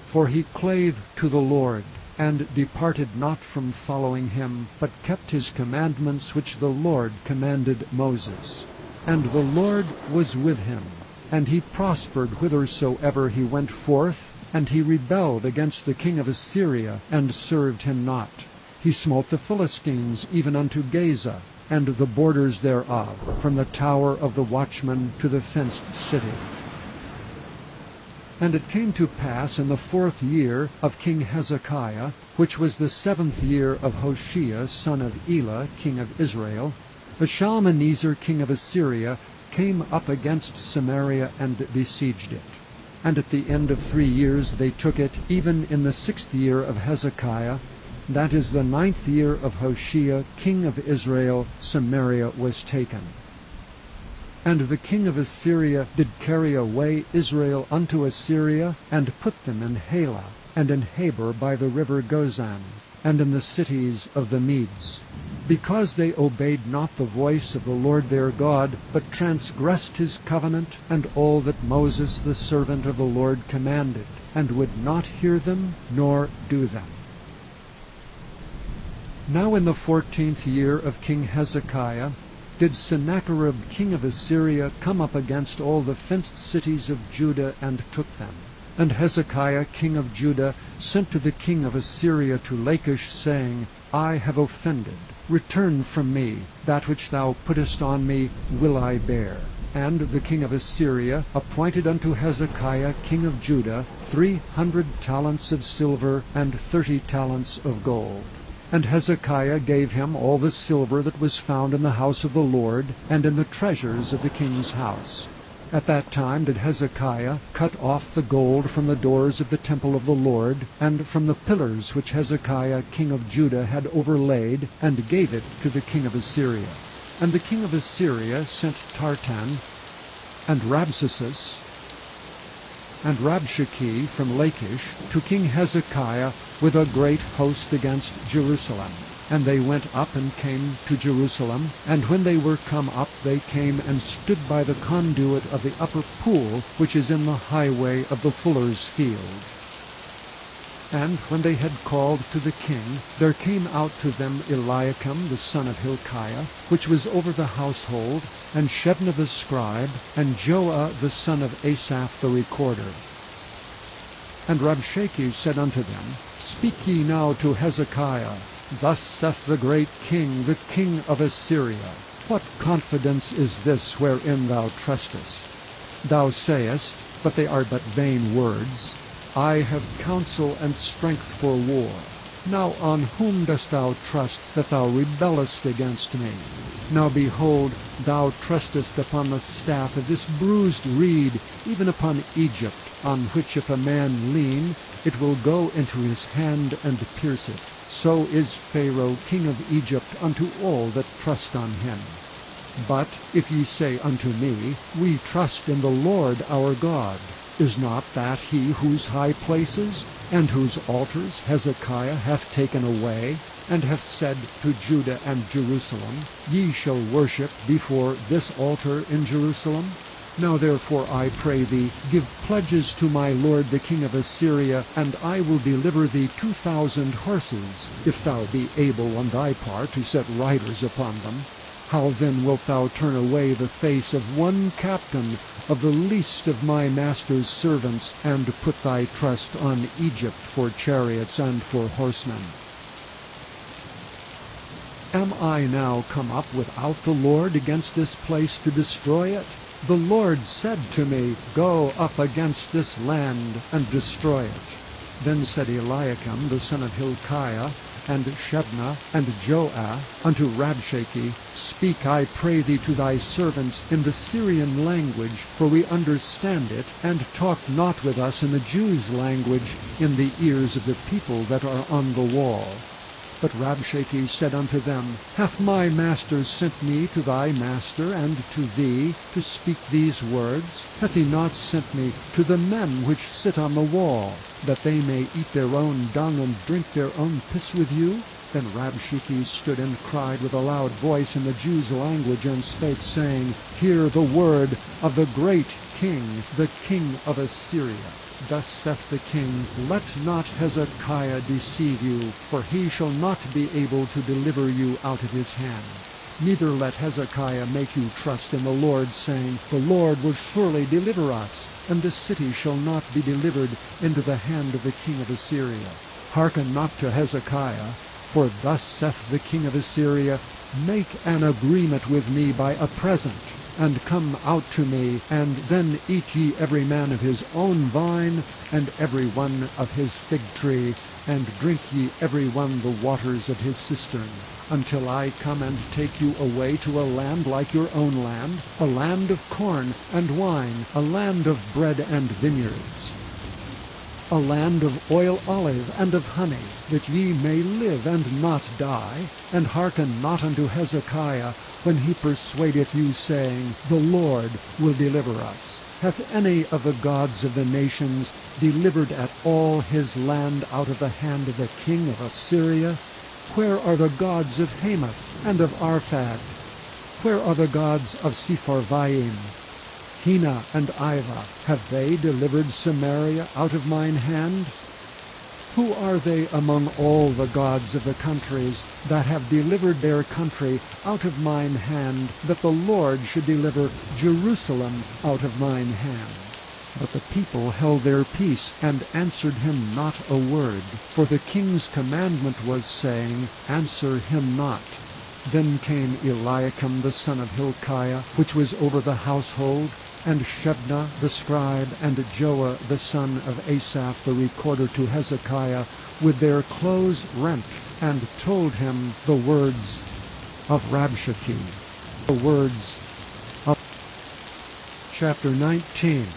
For he clave to the Lord, and departed not from following him, but kept his commandments which the Lord commanded Moses. And the Lord was with him, and he prospered whithersoever he went forth, and he rebelled against the king of Assyria, and served him not. He smote the Philistines even unto Gaza, and the borders thereof, from the tower of the watchman to the fenced city. And it came to pass in the 4th year of King Hezekiah, which was the 7th year of Hoshea, son of Elah, king of Israel, that Shalmaneser, king of Assyria, came up against Samaria and besieged it. And at the end of 3 years they took it, even in the 6th year of Hezekiah, that is the 9th year of Hoshea, king of Israel, Samaria was taken. And the king of Assyria did carry away Israel unto Assyria, and put them in Halah, and in Habor by the river Gozan, and in the cities of the Medes, because they obeyed not the voice of the Lord their God, but transgressed his covenant, and all that Moses the servant of the Lord commanded, and would not hear them, nor do them. Now in the 14th year of King Hezekiah did Sennacherib king of Assyria come up against all the fenced cities of Judah, and took them. And Hezekiah king of Judah sent to the king of Assyria to Lachish, saying, I have offended. Return from me. That which thou puttest on me will I bear. And the king of Assyria appointed unto Hezekiah king of Judah 300 talents of silver and 30 talents of gold. And Hezekiah gave him all the silver that was found in the house of the Lord, and in the treasures of the king's house. At that time did Hezekiah cut off the gold from the doors of the temple of the Lord, and from the pillars which Hezekiah king of Judah had overlaid, and gave it to the king of Assyria. And the king of Assyria sent Tartan, and Rabsaces, and Rabshakeh from Lachish to King Hezekiah with a great host against Jerusalem. And they went up and came to Jerusalem, and when they were come up, they came and stood by the conduit of the upper pool, which is in the highway of the fuller's field. And when they had called to the king, there came out to them Eliakim the son of Hilkiah, which was over the household, and Shebna the scribe, and Joah the son of Asaph the recorder. And Rabshakeh said unto them, Speak ye now to Hezekiah, Thus saith the great king, the king of Assyria, What confidence is this wherein thou trustest? Thou sayest, but they are but vain words, I have counsel and strength for war. Now on whom dost thou trust, that thou rebellest against me? Now behold, thou trustest upon the staff of this bruised reed, even upon Egypt, on which if a man lean, it will go into his hand and pierce it. So is Pharaoh king of Egypt unto all that trust on him. But if ye say unto me, We trust in the Lord our God, is not that he whose high places and whose altars Hezekiah hath taken away, and hath said to Judah and Jerusalem, Ye shall worship before this altar in Jerusalem? Now therefore I pray thee, give pledges to my lord the king of Assyria, and I will deliver thee 2,000 horses, if thou be able on thy part to set riders upon them. How then wilt thou turn away the face of one captain of the least of my master's servants, and put thy trust on Egypt for chariots and for horsemen? Am I now come up without the Lord against this place to destroy it? The Lord said to me, Go up against this land and destroy it. Then said Eliakim the son of Hilkiah, and Shebna, and Joah, unto Rabshakeh, Speak, I pray thee, to thy servants in the Syrian language, for we understand it, and talk not with us in the Jews' language in the ears of the people that are on the wall. But Rabshakeh said unto them, Hath my master sent me to thy master and to thee to speak these words? Hath he not sent me to the men which sit on the wall, that they may eat their own dung and drink their own piss with you? Then Rabshakeh stood and cried with a loud voice in the Jews' language, and spake, saying, Hear the word of the great king, the king of Assyria. Thus saith the king, Let not Hezekiah deceive you, for he shall not be able to deliver you out of his hand. Neither let Hezekiah make you trust in the Lord, saying, The Lord will surely deliver us, and this city shall not be delivered into the hand of the king of Assyria. Hearken not to Hezekiah, for thus saith the king of Assyria, Make an agreement with me by a present, and come out to me, and then eat ye every man of his own vine, and every one of his fig tree, and drink ye every one the waters of his cistern, until I come and take you away to a land like your own land, a land of corn and wine, a land of bread and vineyards, a land of oil olive and of honey, that ye may live and not die. And hearken not unto Hezekiah, when he persuadeth you, saying, The Lord will deliver us. Hath any of the gods of the nations delivered at all his land out of the hand of the king of Assyria? Where are the gods of Hamath and of Arphad? Where are the gods of Sepharvaim? Hena and Iva, have they delivered Samaria out of mine hand? Who are they among all the gods of the countries that have delivered their country out of mine hand, that the Lord should deliver Jerusalem out of mine hand? But the people held their peace, and answered him not a word. For the king's commandment was, saying, Answer him not. Then came Eliakim the son of Hilkiah, which was over the household, and Shebna the scribe, and Joah the son of Asaph the recorder, to Hezekiah, with their clothes rent, and told him the words of Rabshakeh, the words of chapter 19.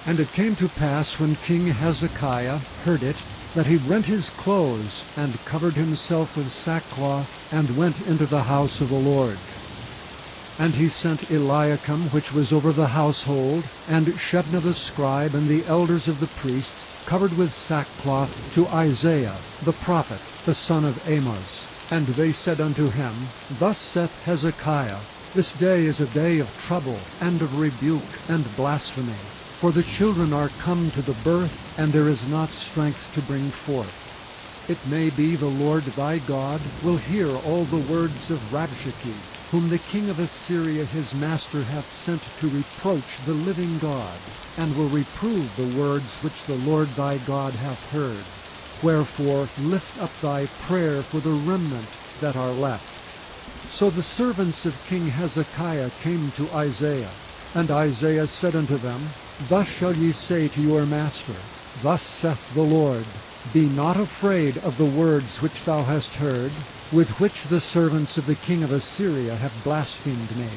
And it came to pass, when King Hezekiah heard it, that he rent his clothes, and covered himself with sackcloth, and went into the house of the Lord. And he sent Eliakim, which was over the household, and Shebna the scribe, and the elders of the priests, covered with sackcloth, to Isaiah the prophet, the son of Amoz. And they said unto him, Thus saith Hezekiah, This day is a day of trouble, and of rebuke, and blasphemy. For the children are come to the birth, and there is not strength to bring forth. It may be the Lord thy God will hear all the words of Rabshakeh, whom the king of Assyria his master hath sent to reproach the living God, and will reprove the words which the Lord thy God hath heard. Wherefore lift up thy prayer for the remnant that are left. So the servants of King Hezekiah came to Isaiah, and Isaiah said unto them, Thus shall ye say to your master, Thus saith the Lord, Be not afraid of the words which thou hast heard, with which the servants of the king of Assyria have blasphemed me.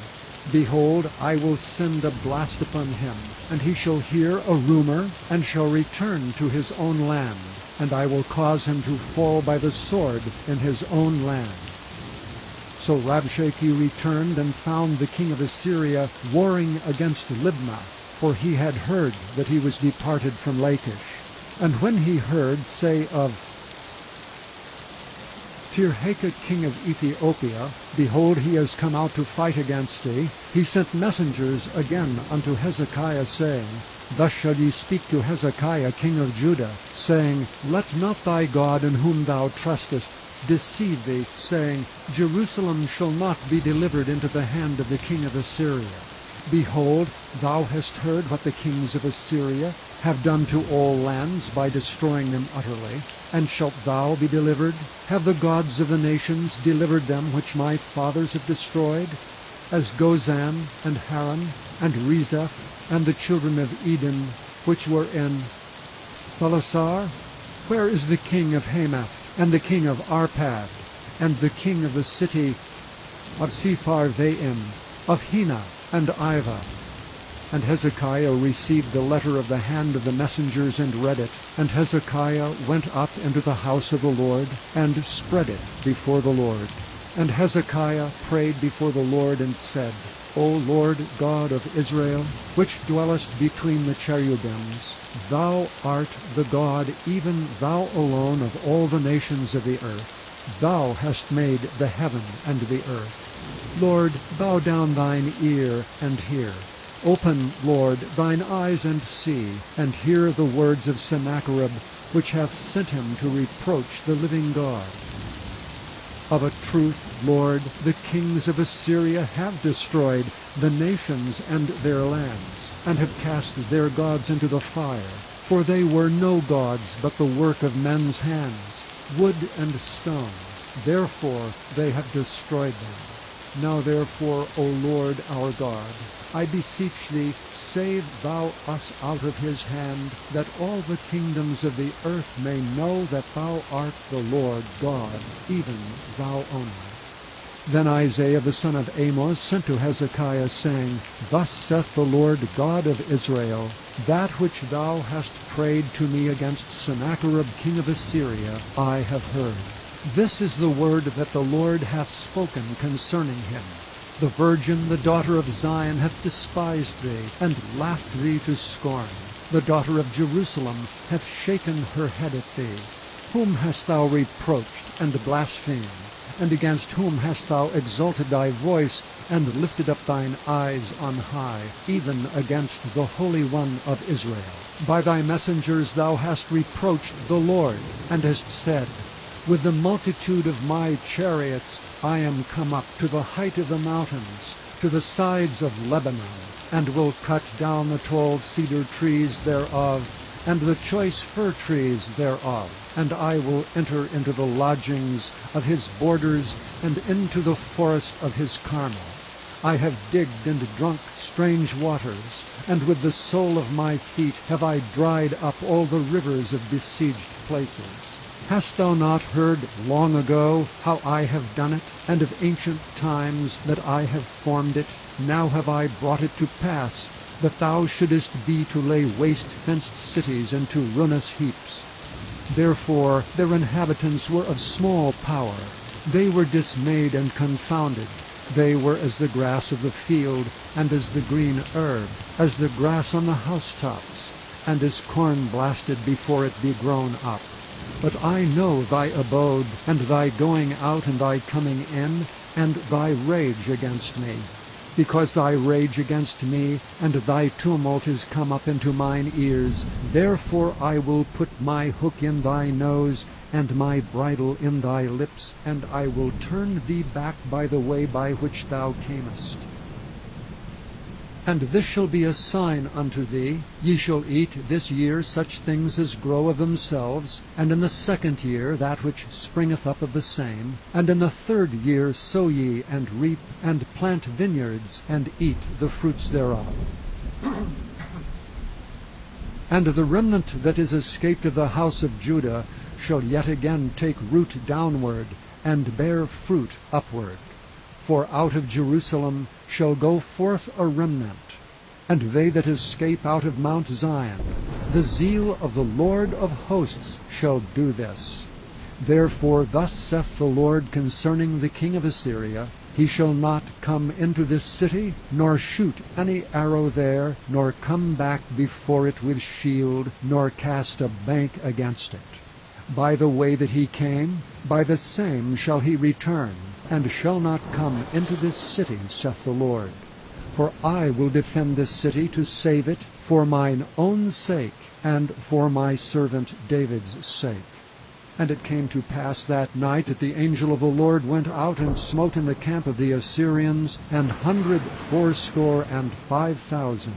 Behold, I will send a blast upon him, and he shall hear a rumor, and shall return to his own land, and I will cause him to fall by the sword in his own land. So Rabshakeh returned and found the king of Assyria warring against Libnah, for he had heard that he was departed from Lachish. And when he heard say of Tirhakah king of Ethiopia, Behold, he is come out to fight against thee, he sent messengers again unto Hezekiah, saying, Thus shall ye speak to Hezekiah king of Judah, saying, Let not thy God in whom thou trustest deceive thee, saying, Jerusalem shall not be delivered into the hand of the king of Assyria. Behold, thou hast heard what the kings of Assyria have done to all lands by destroying them utterly. And shalt thou be delivered? Have the gods of the nations delivered them which my fathers have destroyed? As Gozan, and Haran, and Rezeph, and the children of Eden, which were in Thalasar? Where is the king of Hamath, and the king of Arpad, and the king of the city of Sepharvaim, of Hena, and Iva? And Hezekiah received the letter of the hand of the messengers, and read it. And Hezekiah went up into the house of the Lord, and spread it before the Lord. And Hezekiah prayed before the Lord, and said, O Lord God of Israel, which dwellest between the cherubims, Thou art the God, even Thou alone, of all the nations of the earth. Thou hast made the heaven and the earth. Lord, bow down thine ear, and hear. Open, Lord, thine eyes, and see, and hear the words of Sennacherib, which hath sent him to reproach the living God. Of a truth, Lord, the kings of Assyria have destroyed the nations and their lands, and have cast their gods into the fire. For they were no gods, but the work of men's hands, wood and stone. Therefore they have destroyed them. Now therefore, O Lord our God, I beseech thee, save thou us out of his hand, that all the kingdoms of the earth may know that thou art the Lord God, even thou only. Then Isaiah the son of Amoz sent to Hezekiah, saying, Thus saith the Lord God of Israel, That which thou hast prayed to me against Sennacherib king of Assyria, I have heard. This is the word that the Lord hath spoken concerning him. The virgin, the daughter of Zion, hath despised thee, and laughed thee to scorn. The daughter of Jerusalem hath shaken her head at thee. Whom hast thou reproached and blasphemed? And against whom hast thou exalted thy voice, and lifted up thine eyes on high, even against the Holy One of Israel? By thy messengers thou hast reproached the Lord, and hast said, With the multitude of my chariots I am come up to the height of the mountains, to the sides of Lebanon, and will cut down the tall cedar trees thereof, and the choice fir trees thereof. And I will enter into the lodgings of his borders, and into the forest of his Carmel. I have digged and drunk strange waters, and with the sole of my feet have I dried up all the rivers of besieged places. Hast thou not heard long ago how I have done it, and of ancient times that I have formed it? Now have I brought it to pass, that thou shouldest be to lay waste fenced cities into ruinous heaps. Therefore their inhabitants were of small power. They were dismayed and confounded. They were as the grass of the field, and as the green herb, as the grass on the housetops, and as corn blasted before it be grown up. But I know thy abode, and thy going out and thy coming in, and thy rage against me. Because thy rage against me, and thy tumult is come up into mine ears, therefore I will put my hook in thy nose, and my bridle in thy lips, and I will turn thee back by the way by which thou camest. And this shall be a sign unto thee, ye shall eat this year such things as grow of themselves, and in the second year that which springeth up of the same, and in the third year sow ye, and reap, and plant vineyards, and eat the fruits thereof. And the remnant that is escaped of the house of Judah shall yet again take root downward, and bear fruit upward. For out of Jerusalem shall go forth a remnant, and they that escape out of Mount Zion. The zeal of the Lord of hosts shall do this. Therefore thus saith the Lord concerning the king of Assyria, He shall not come into this city, nor shoot any arrow there, nor come back before it with shield, nor cast a bank against it. By the way that he came, by the same shall he return, and shall not come into this city, saith the Lord. For I will defend this city to save it, for mine own sake, and for my servant David's sake. And it came to pass that night that the angel of the Lord went out and smote in the camp of the Assyrians 184,500.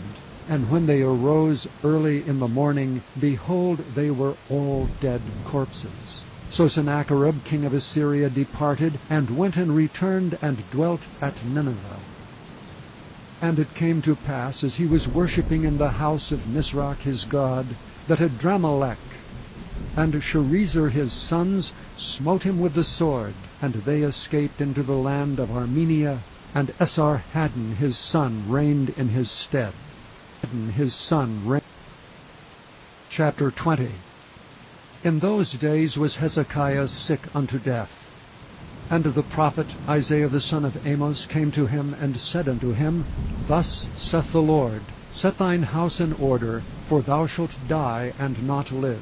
And when they arose early in the morning, behold, they were all dead corpses. So Sennacherib king of Assyria departed, and went and returned, and dwelt at Nineveh. And it came to pass, as he was worshipping in the house of Nisroch his god, that Adramelech and Sharezer his sons smote him with the sword, and they escaped into the land of Armenia, and Esarhaddon his son reigned in his stead. Chapter 20. In those days was Hezekiah sick unto death. And the prophet Isaiah the son of Amos came to him, and said unto him, Thus saith the Lord, Set thine house in order, for thou shalt die and not live.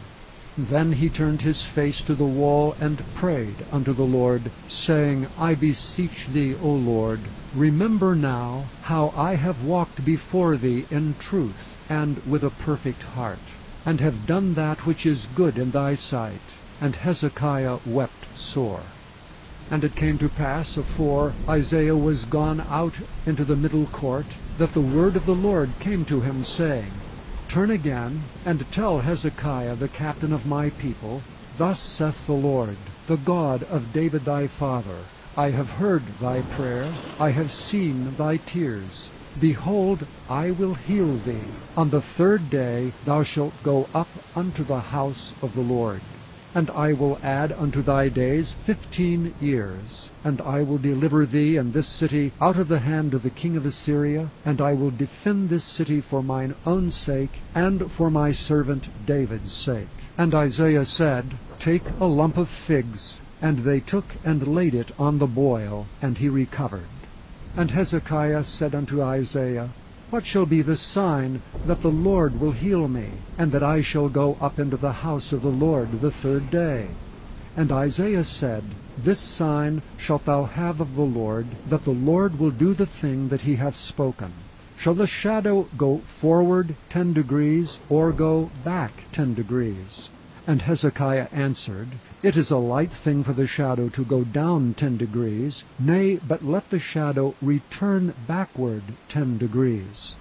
Then he turned his face to the wall, and prayed unto the Lord, saying, I beseech thee, O Lord, remember now how I have walked before thee in truth, and with a perfect heart, and have done that which is good in thy sight. And Hezekiah wept sore. And it came to pass, afore Isaiah was gone out into the middle court, that the word of the Lord came to him, saying, Turn again, and tell Hezekiah the captain of my people, Thus saith the Lord, the God of David thy father, I have heard thy prayer, I have seen thy tears. Behold, I will heal thee. On the third day thou shalt go up unto the house of the Lord. And I will add unto thy days 15 years, and I will deliver thee and this city out of the hand of the king of Assyria, and I will defend this city for mine own sake, and for my servant David's sake. And Isaiah said, Take a lump of figs. And they took and laid it on the boil, and he recovered. And Hezekiah said unto Isaiah, What shall be the sign that the Lord will heal me, and that I shall go up into the house of the Lord the third day? And Isaiah said, This sign shalt thou have of the Lord, that the Lord will do the thing that he hath spoken. Shall the shadow go forward 10 degrees, or go back 10 degrees? And Hezekiah answered, It is a light thing for the shadow to go down 10 degrees, nay, but let the shadow return backward 10 degrees.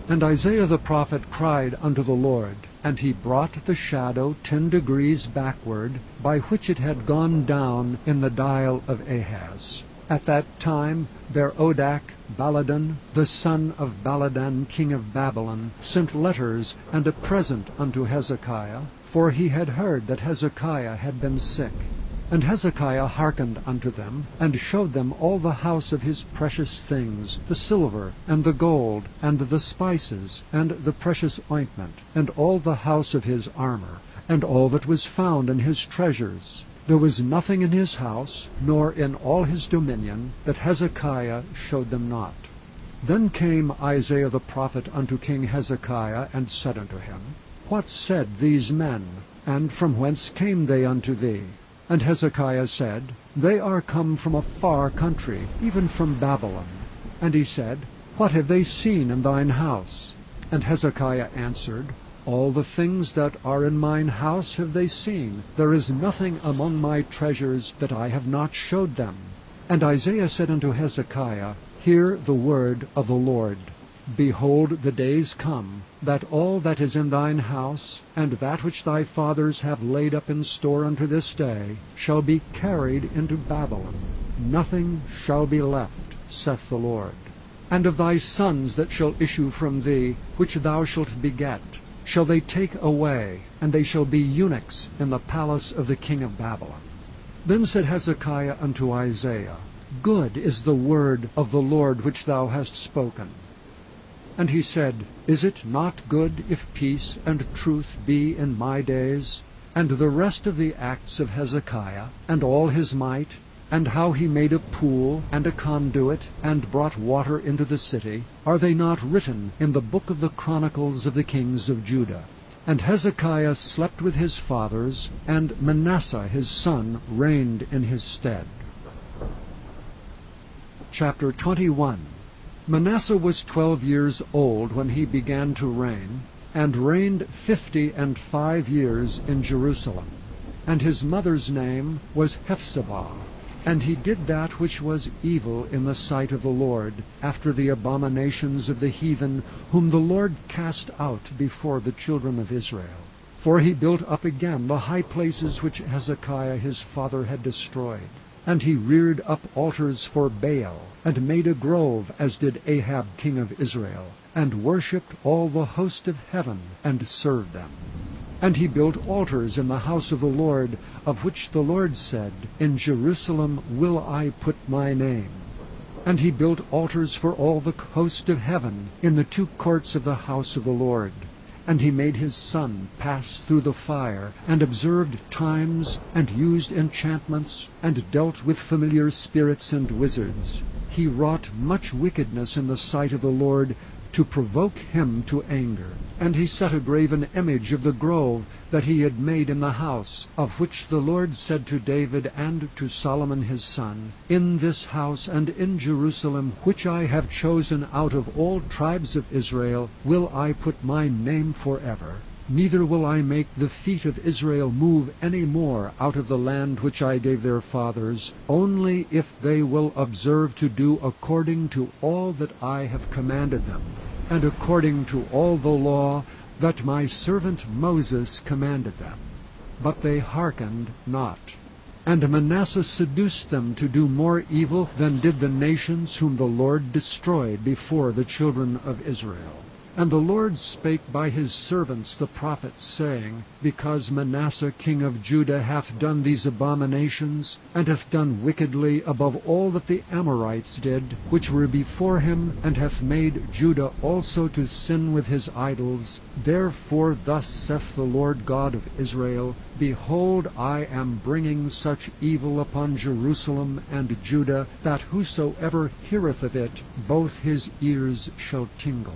And Isaiah the prophet cried unto the Lord, and he brought the shadow 10 degrees backward, by which it had gone down in the dial of Ahaz. At that time Berodach Baladan, the son of Baladan king of Babylon, sent letters and a present unto Hezekiah, for he had heard that Hezekiah had been sick. And Hezekiah hearkened unto them, and showed them all the house of his precious things, the silver, and the gold, and the spices, and the precious ointment, and all the house of his armor, and all that was found in his treasures. There was nothing in his house, nor in all his dominion, that Hezekiah showed them not. Then came Isaiah the prophet unto King Hezekiah, and said unto him, What said these men, and from whence came they unto thee? And Hezekiah said, They are come from a far country, even from Babylon. And he said, What have they seen in thine house? And Hezekiah answered, All the things that are in mine house have they seen. There is nothing among my treasures that I have not showed them. And Isaiah said unto Hezekiah, Hear the word of the Lord. Behold, the days come, that all that is in thine house, and that which thy fathers have laid up in store unto this day, shall be carried into Babylon. Nothing shall be left, saith the Lord. And of thy sons that shall issue from thee, which thou shalt beget, shall they take away, and they shall be eunuchs in the palace of the king of Babylon. Then said Hezekiah unto Isaiah, Good is the word of the Lord which thou hast spoken. And he said, Is it not good if peace and truth be in my days? And the rest of the acts of Hezekiah, and all his might, and how he made a pool and a conduit, and brought water into the city, are they not written in the book of the chronicles of the kings of Judah? And Hezekiah slept with his fathers, and Manasseh his son reigned in his stead. Chapter 21. Manasseh was 12 years old when he began to reign, and reigned 55 years in Jerusalem. And his mother's name was Hephzibah. And he did that which was evil in the sight of the Lord, after the abominations of the heathen, whom the Lord cast out before the children of Israel. For he built up again the high places which Hezekiah his father had destroyed. And he reared up altars for Baal, and made a grove, as did Ahab king of Israel, and worshipped all the host of heaven, and served them. And he built altars in the house of the Lord, of which the Lord said, In Jerusalem will I put my name. And he built altars for all the host of heaven in the 2 courts of the house of the Lord. And he made his son pass through the fire, and observed times, and used enchantments, and dealt with familiar spirits and wizards. He wrought much wickedness in the sight of the Lord, to provoke him to anger. And he set a graven image of the grove that he had made in the house, of which the Lord said to David and to Solomon his son, In this house and in Jerusalem, which I have chosen out of all tribes of Israel, will I put my name forever. Neither will I make the feet of Israel move any more out of the land which I gave their fathers, only if they will observe to do according to all that I have commanded them, and according to all the law that my servant Moses commanded them. But they hearkened not. And Manasseh seduced them to do more evil than did the nations whom the Lord destroyed before the children of Israel. And the Lord spake by his servants the prophets, saying, Because Manasseh king of Judah hath done these abominations, and hath done wickedly above all that the Amorites did, which were before him, and hath made Judah also to sin with his idols, therefore thus saith the Lord God of Israel, Behold, I am bringing such evil upon Jerusalem and Judah, that whosoever heareth of it, both his ears shall tingle.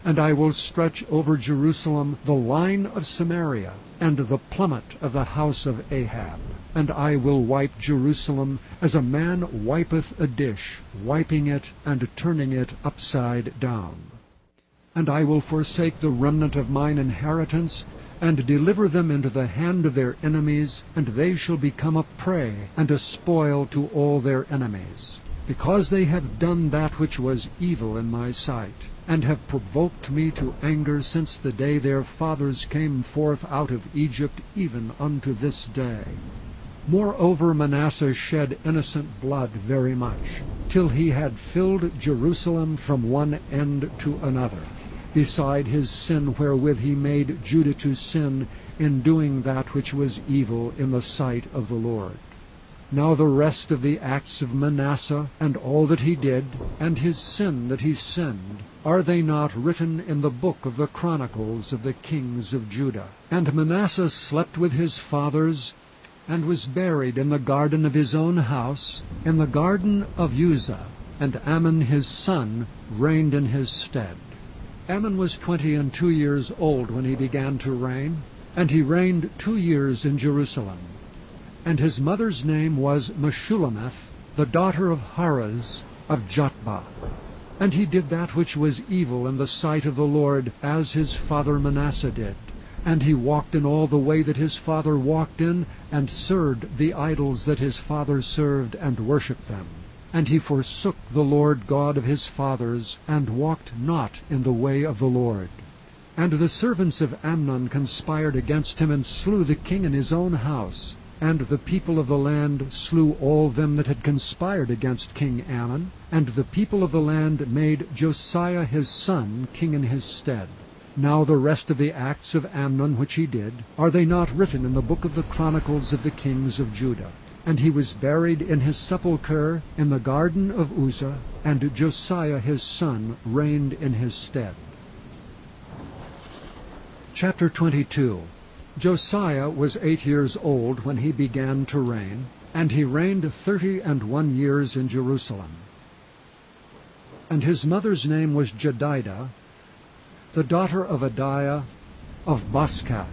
And I will stretch over Jerusalem the line of Samaria, and the plummet of the house of Ahab. And I will wipe Jerusalem as a man wipeth a dish, wiping it and turning it upside down. And I will forsake the remnant of mine inheritance, and deliver them into the hand of their enemies, and they shall become a prey and a spoil to all their enemies, because they have done that which was evil in my sight, and have provoked me to anger since the day their fathers came forth out of Egypt, even unto this day. Moreover, Manasseh shed innocent blood very much, till he had filled Jerusalem from one end to another, beside his sin wherewith he made Judah to sin, in doing that which was evil in the sight of the Lord. Now the rest of the acts of Manasseh, and all that he did, and his sin that he sinned, are they not written in the book of the chronicles of the kings of Judah? And Manasseh slept with his fathers, and was buried in the garden of his own house, in the garden of Uzzah, and Amon his son reigned in his stead. Amon was 22 years old when he began to reign, and he reigned 2 years in Jerusalem. And his mother's name was Meshullemeth, the daughter of Haraz of Jotbah. And he did that which was evil in the sight of the Lord, as his father Manasseh did. And he walked in all the way that his father walked in, and served the idols that his father served, and worshipped them. And he forsook the Lord God of his fathers, and walked not in the way of the Lord. And the servants of Amnon conspired against him, and slew the king in his own house. And the people of the land slew all them that had conspired against King Amon, and the people of the land made Josiah his son king in his stead. Now the rest of the acts of Amnon which he did, are they not written in the book of the chronicles of the kings of Judah? And he was buried in his sepulchre in the garden of Uzzah, and Josiah his son reigned in his stead. Chapter 22. Josiah was 8 years old when he began to reign, and he reigned 31 years in Jerusalem. And his mother's name was Jedidah, the daughter of Adiah of Boskath.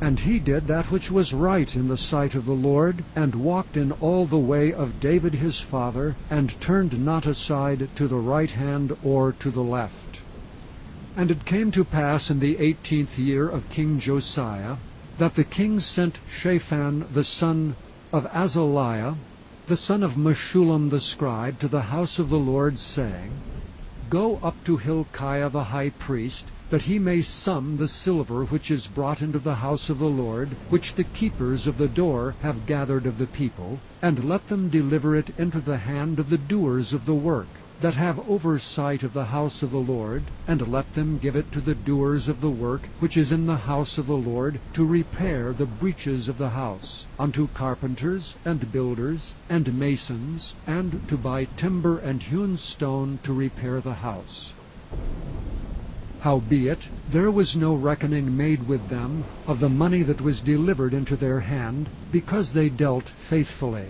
And he did that which was right in the sight of the Lord, and walked in all the way of David his father, and turned not aside to the right hand or to the left. And it came to pass in the 18th year of King Josiah, that the king sent Shaphan the son of Azaliah, the son of Meshullam the scribe, to the house of the Lord, saying, Go up to Hilkiah the high priest, that he may sum the silver which is brought into the house of the Lord, which the keepers of the door have gathered of the people, and let them deliver it into the hand of the doers of the work, that have oversight of the house of the Lord, and let them give it to the doers of the work which is in the house of the Lord, to repair the breaches of the house, unto carpenters, and builders, and masons, and to buy timber and hewn stone to repair the house. Howbeit, there was no reckoning made with them of the money that was delivered into their hand, because they dealt faithfully.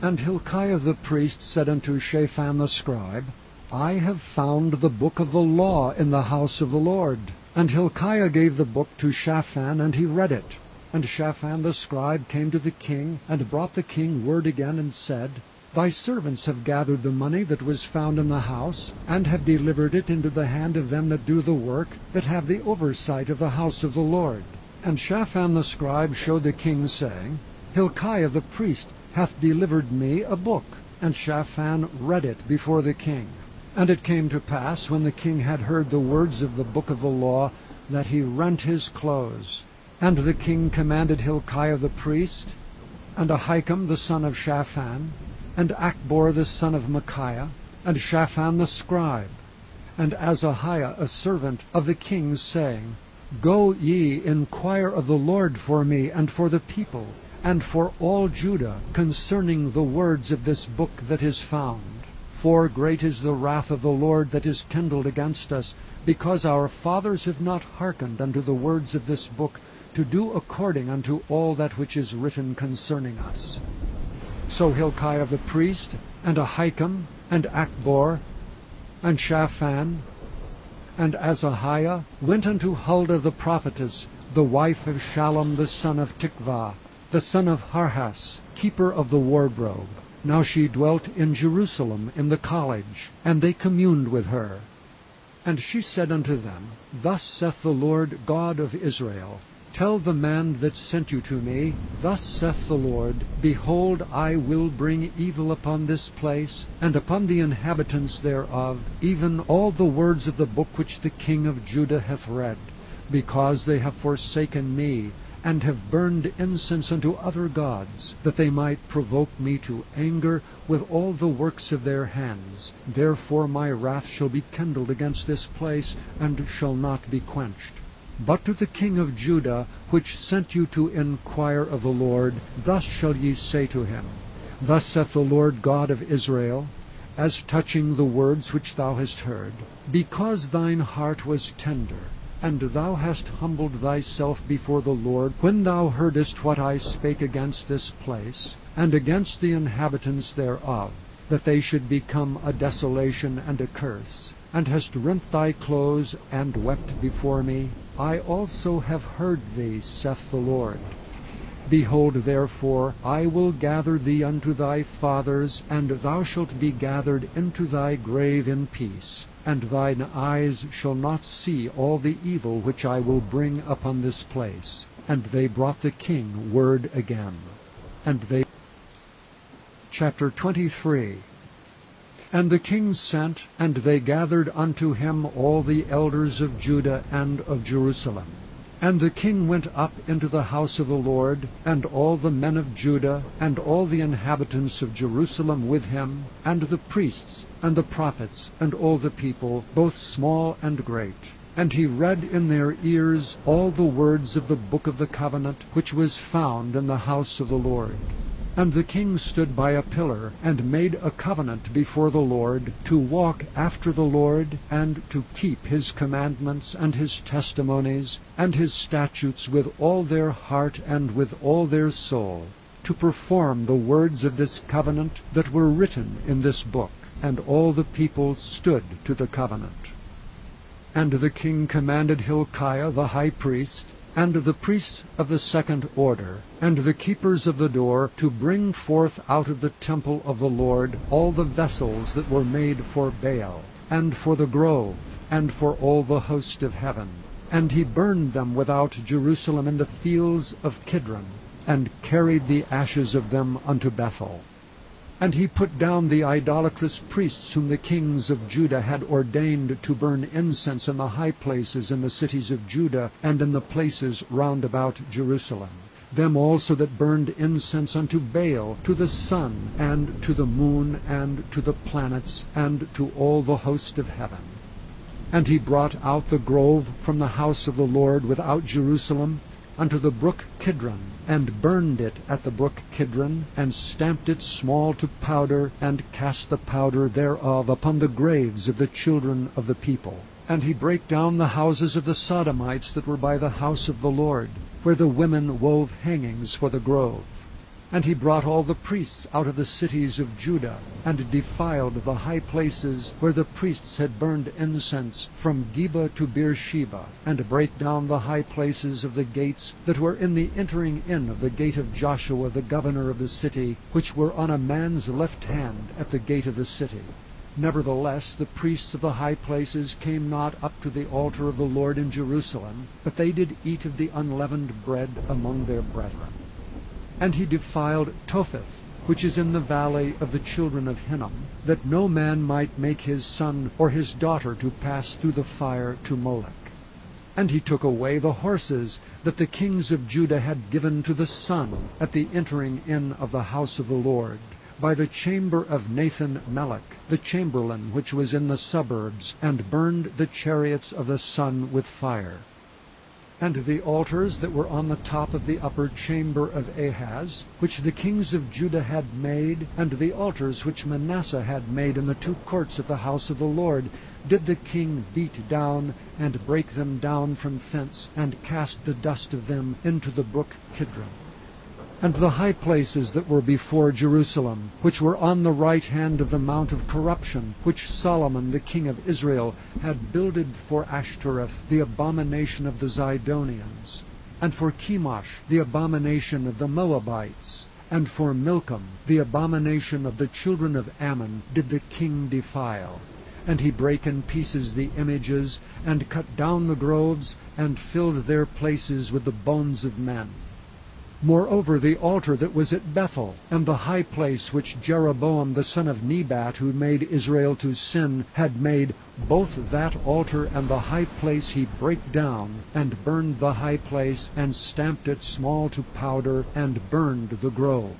And Hilkiah the priest said unto Shaphan the scribe, I have found the book of the law in the house of the Lord. And Hilkiah gave the book to Shaphan, and he read it. And Shaphan the scribe came to the king, and brought the king word again, and said, Thy servants have gathered the money that was found in the house, and have delivered it into the hand of them that do the work, that have the oversight of the house of the Lord. And Shaphan the scribe showed the king, saying, Hilkiah the priest hath delivered me a book. And Shaphan read it before the king. And it came to pass, when the king had heard the words of the book of the law, that he rent his clothes. And the king commanded Hilkiah the priest, and Ahikam the son of Shaphan, and Achbor the son of Micaiah, and Shaphan the scribe, and Azahiah a servant of the king, saying, Go ye, inquire of the Lord for me, and for the people, and for all Judah, concerning the words of this book that is found. For great is the wrath of the Lord that is kindled against us, because our fathers have not hearkened unto the words of this book, to do according unto all that which is written concerning us. So Hilkiah the priest, and Ahikam, and Achbor, and Shaphan, and Azahiah went unto Huldah the prophetess, the wife of Shallum the son of Tikvah, the son of Harhas, keeper of the wardrobe. Now she dwelt in Jerusalem in the college, and they communed with her. And she said unto them, Thus saith the Lord God of Israel, Tell the man that sent you to me, Thus saith the Lord, Behold, I will bring evil upon this place, and upon the inhabitants thereof, even all the words of the book which the king of Judah hath read, because they have forsaken me, and have burned incense unto other gods, that they might provoke me to anger with all the works of their hands. Therefore my wrath shall be kindled against this place, and shall not be quenched. But to the king of Judah, which sent you to inquire of the Lord, thus shall ye say to him, Thus saith the Lord God of Israel, as touching the words which thou hast heard, because thine heart was tender, and thou hast humbled thyself before the Lord, when thou heardest what I spake against this place, and against the inhabitants thereof, that they should become a desolation and a curse, and hast rent thy clothes, and wept before me, I also have heard thee, saith the Lord. Behold, therefore, I will gather thee unto thy fathers, and thou shalt be gathered into thy grave in peace, and thine eyes shall not see all the evil which I will bring upon this place. And they brought the king word again. Chapter 23. And the king sent, and they gathered unto him all the elders of Judah and of Jerusalem. And the king went up into the house of the Lord, and all the men of Judah, and all the inhabitants of Jerusalem with him, and the priests, and the prophets, and all the people, both small and great. And he read in their ears all the words of the book of the covenant, which was found in the house of the Lord. And the king stood by a pillar, and made a covenant before the Lord, to walk after the Lord, and to keep his commandments, and his testimonies, and his statutes with all their heart and with all their soul, to perform the words of this covenant that were written in this book. And all the people stood to the covenant. And the king commanded Hilkiah the high priest, and the priests of the second order, and the keepers of the door, to bring forth out of the temple of the Lord all the vessels that were made for Baal, and for the grove, and for all the host of heaven. And he burned them without Jerusalem in the fields of Kidron, and carried the ashes of them unto Bethel. And he put down the idolatrous priests whom the kings of Judah had ordained to burn incense in the high places in the cities of Judah, and in the places round about Jerusalem. Them also that burned incense unto Baal, to the sun, and to the moon, and to the planets, and to all the host of heaven. And he brought out the grove from the house of the Lord without Jerusalem, unto the brook Kidron, and burned it at the brook Kidron, and stamped it small to powder, and cast the powder thereof upon the graves of the children of the people. And he brake down the houses of the Sodomites that were by the house of the Lord, where the women wove hangings for the grove. And he brought all the priests out of the cities of Judah, and defiled the high places where the priests had burned incense, from Geba to Beersheba, and brake down the high places of the gates that were in the entering in of the gate of Joshua the governor of the city, which were on a man's left hand at the gate of the city. Nevertheless the priests of the high places came not up to the altar of the Lord in Jerusalem, but they did eat of the unleavened bread among their brethren. And he defiled Topheth, which is in the valley of the children of Hinnom, that no man might make his son or his daughter to pass through the fire to Molech. And he took away the horses that the kings of Judah had given to the sun at the entering in of the house of the Lord, by the chamber of Nathan-Melech, the chamberlain which was in the suburbs, and burned the chariots of the sun with fire. And the altars that were on the top of the upper chamber of Ahaz, which the kings of Judah had made, and the altars which Manasseh had made in the two courts of the house of the Lord, did the king beat down, and break them down from thence, and cast the dust of them into the brook Kidron. And the high places that were before Jerusalem, which were on the right hand of the mount of corruption, which Solomon the king of Israel had builded for Ashtoreth, the abomination of the Zidonians, and for Chemosh, the abomination of the Moabites, and for Milcom, the abomination of the children of Ammon, did the king defile. And he brake in pieces the images, and cut down the groves, and filled their places with the bones of men. Moreover, the altar that was at Bethel, and the high place which Jeroboam the son of Nebat, who made Israel to sin, had made, both that altar and the high place he brake down, and burned the high place, and stamped it small to powder, and burned the grove.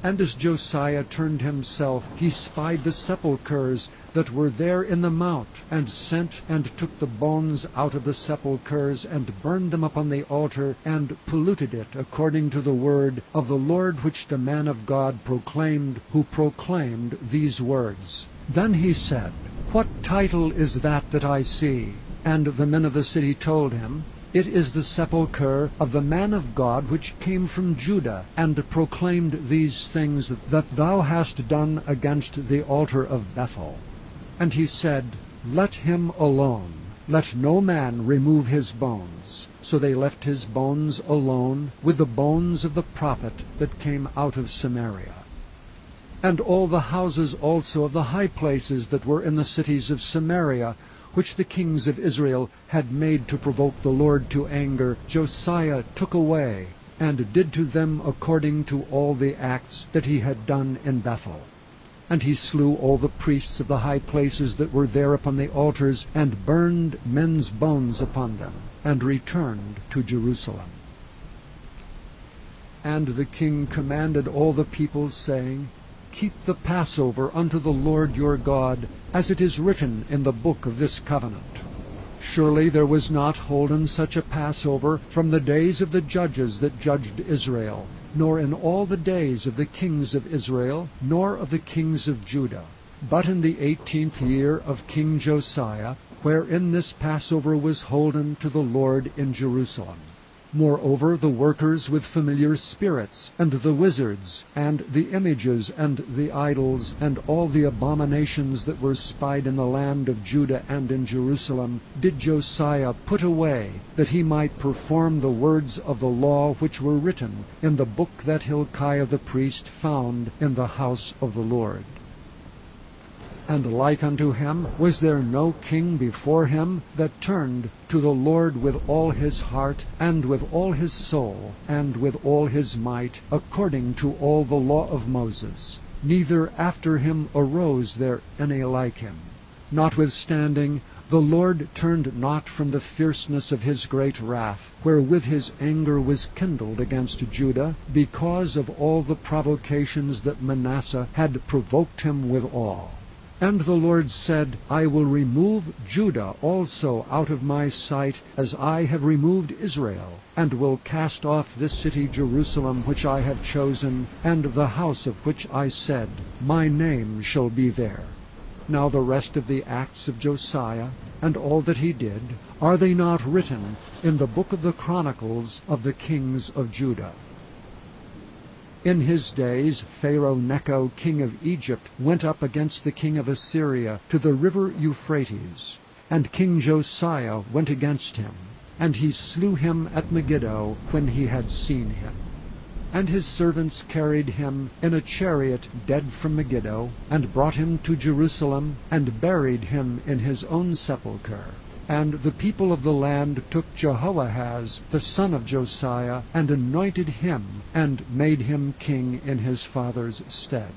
And as Josiah turned himself, he spied the sepulchres that were there in the mount, and sent and took the bones out of the sepulchres, and burned them upon the altar, and polluted it according to the word of the Lord which the man of God proclaimed, who proclaimed these words. Then he said, What title is that I see? And the men of the city told him, It is the sepulchre of the man of God which came from Judah, and proclaimed these things that thou hast done against the altar of Bethel. And he said, Let him alone, let no man remove his bones. So they left his bones alone, with the bones of the prophet that came out of Samaria. And all the houses also of the high places that were in the cities of Samaria, which the kings of Israel had made to provoke the Lord to anger, Josiah took away, and did to them according to all the acts that he had done in Bethel. And he slew all the priests of the high places that were there upon the altars, and burned men's bones upon them, and returned to Jerusalem. And the king commanded all the people, saying, Keep the Passover unto the Lord your God, as it is written in the book of this covenant. Surely there was not holden such a Passover from the days of the judges that judged Israel, nor in all the days of the kings of Israel, nor of the kings of Judah, but in the 18th year of King Josiah, wherein this Passover was holden to the Lord in Jerusalem. Moreover, the workers with familiar spirits, and the wizards, and the images, and the idols, and all the abominations that were spied in the land of Judah and in Jerusalem, did Josiah put away, that he might perform the words of the law which were written in the book that Hilkiah the priest found in the house of the Lord. And like unto him was there no king before him that turned to the Lord with all his heart, and with all his soul, and with all his might, according to all the law of Moses. Neither after him arose there any like him. Notwithstanding, the Lord turned not from the fierceness of his great wrath, wherewith his anger was kindled against Judah, because of all the provocations that Manasseh had provoked him withal. And the Lord said, I will remove Judah also out of my sight, as I have removed Israel, and will cast off this city Jerusalem which I have chosen, and the house of which I said, My name shall be there. Now the rest of the acts of Josiah, and all that he did, are they not written in the book of the Chronicles of the kings of Judah? In his days Pharaoh Necho, king of Egypt, went up against the king of Assyria to the river Euphrates. And King Josiah went against him, and he slew him at Megiddo when he had seen him. And his servants carried him in a chariot dead from Megiddo, and brought him to Jerusalem, and buried him in his own sepulchre. And the people of the land took Jehoahaz, the son of Josiah, and anointed him, and made him king in his father's stead.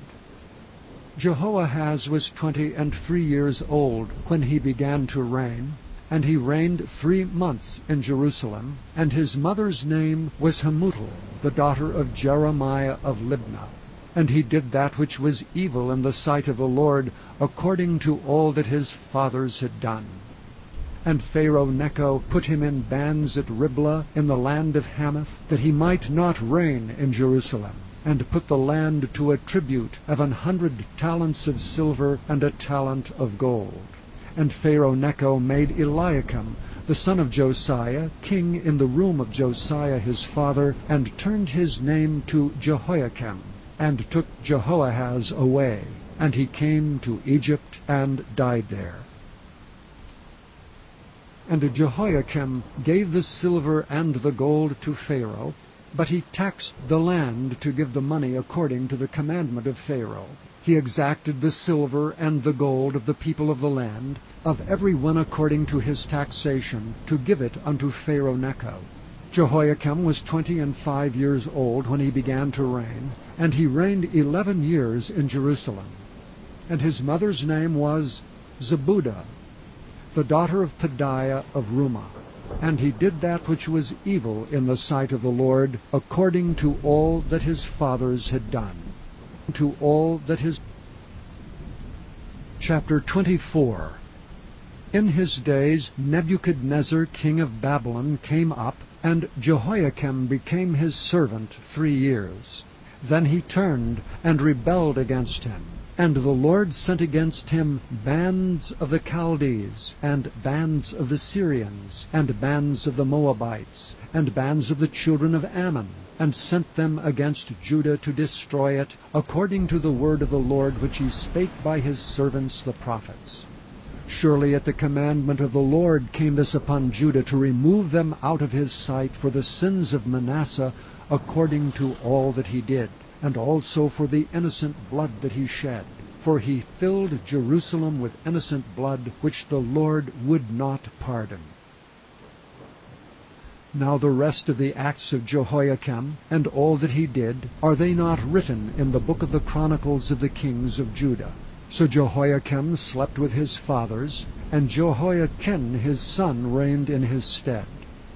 Jehoahaz was 23 years old when he began to reign, and he reigned 3 months in Jerusalem, and his mother's name was Hamutal, the daughter of Jeremiah of Libnah. And he did that which was evil in the sight of the Lord, according to all that his fathers had done. And Pharaoh Necho put him in bands at Riblah in the land of Hamath, that he might not reign in Jerusalem, and put the land to a tribute of 100 talents of silver and a talent of gold. And Pharaoh Necho made Eliakim, the son of Josiah, king in the room of Josiah his father, and turned his name to Jehoiakim, and took Jehoahaz away. And he came to Egypt and died there. And Jehoiakim gave the silver and the gold to Pharaoh, but he taxed the land to give the money according to the commandment of Pharaoh. He exacted the silver and the gold of the people of the land, of every one according to his taxation, to give it unto Pharaoh Necho. Jehoiakim was 25 years old when he began to reign, and he reigned 11 years in Jerusalem. And his mother's name was Zebudah, the daughter of Pedaiah of Rumah. And he did that which was evil in the sight of the Lord, according to all that his fathers had done. To all that his... Chapter 24. In his days Nebuchadnezzar king of Babylon came up, and Jehoiakim became his servant 3 years. Then he turned and rebelled against him. And the Lord sent against him bands of the Chaldees, and bands of the Syrians, and bands of the Moabites, and bands of the children of Ammon, and sent them against Judah to destroy it, according to the word of the Lord which he spake by his servants the prophets. Surely at the commandment of the Lord came this upon Judah, to remove them out of his sight for the sins of Manasseh, according to all that he did, and also for the innocent blood that he shed. For he filled Jerusalem with innocent blood, which the Lord would not pardon. Now the rest of the acts of Jehoiakim, and all that he did, are they not written in the book of the Chronicles of the kings of Judah? So Jehoiakim slept with his fathers, and Jehoiachin his son reigned in his stead.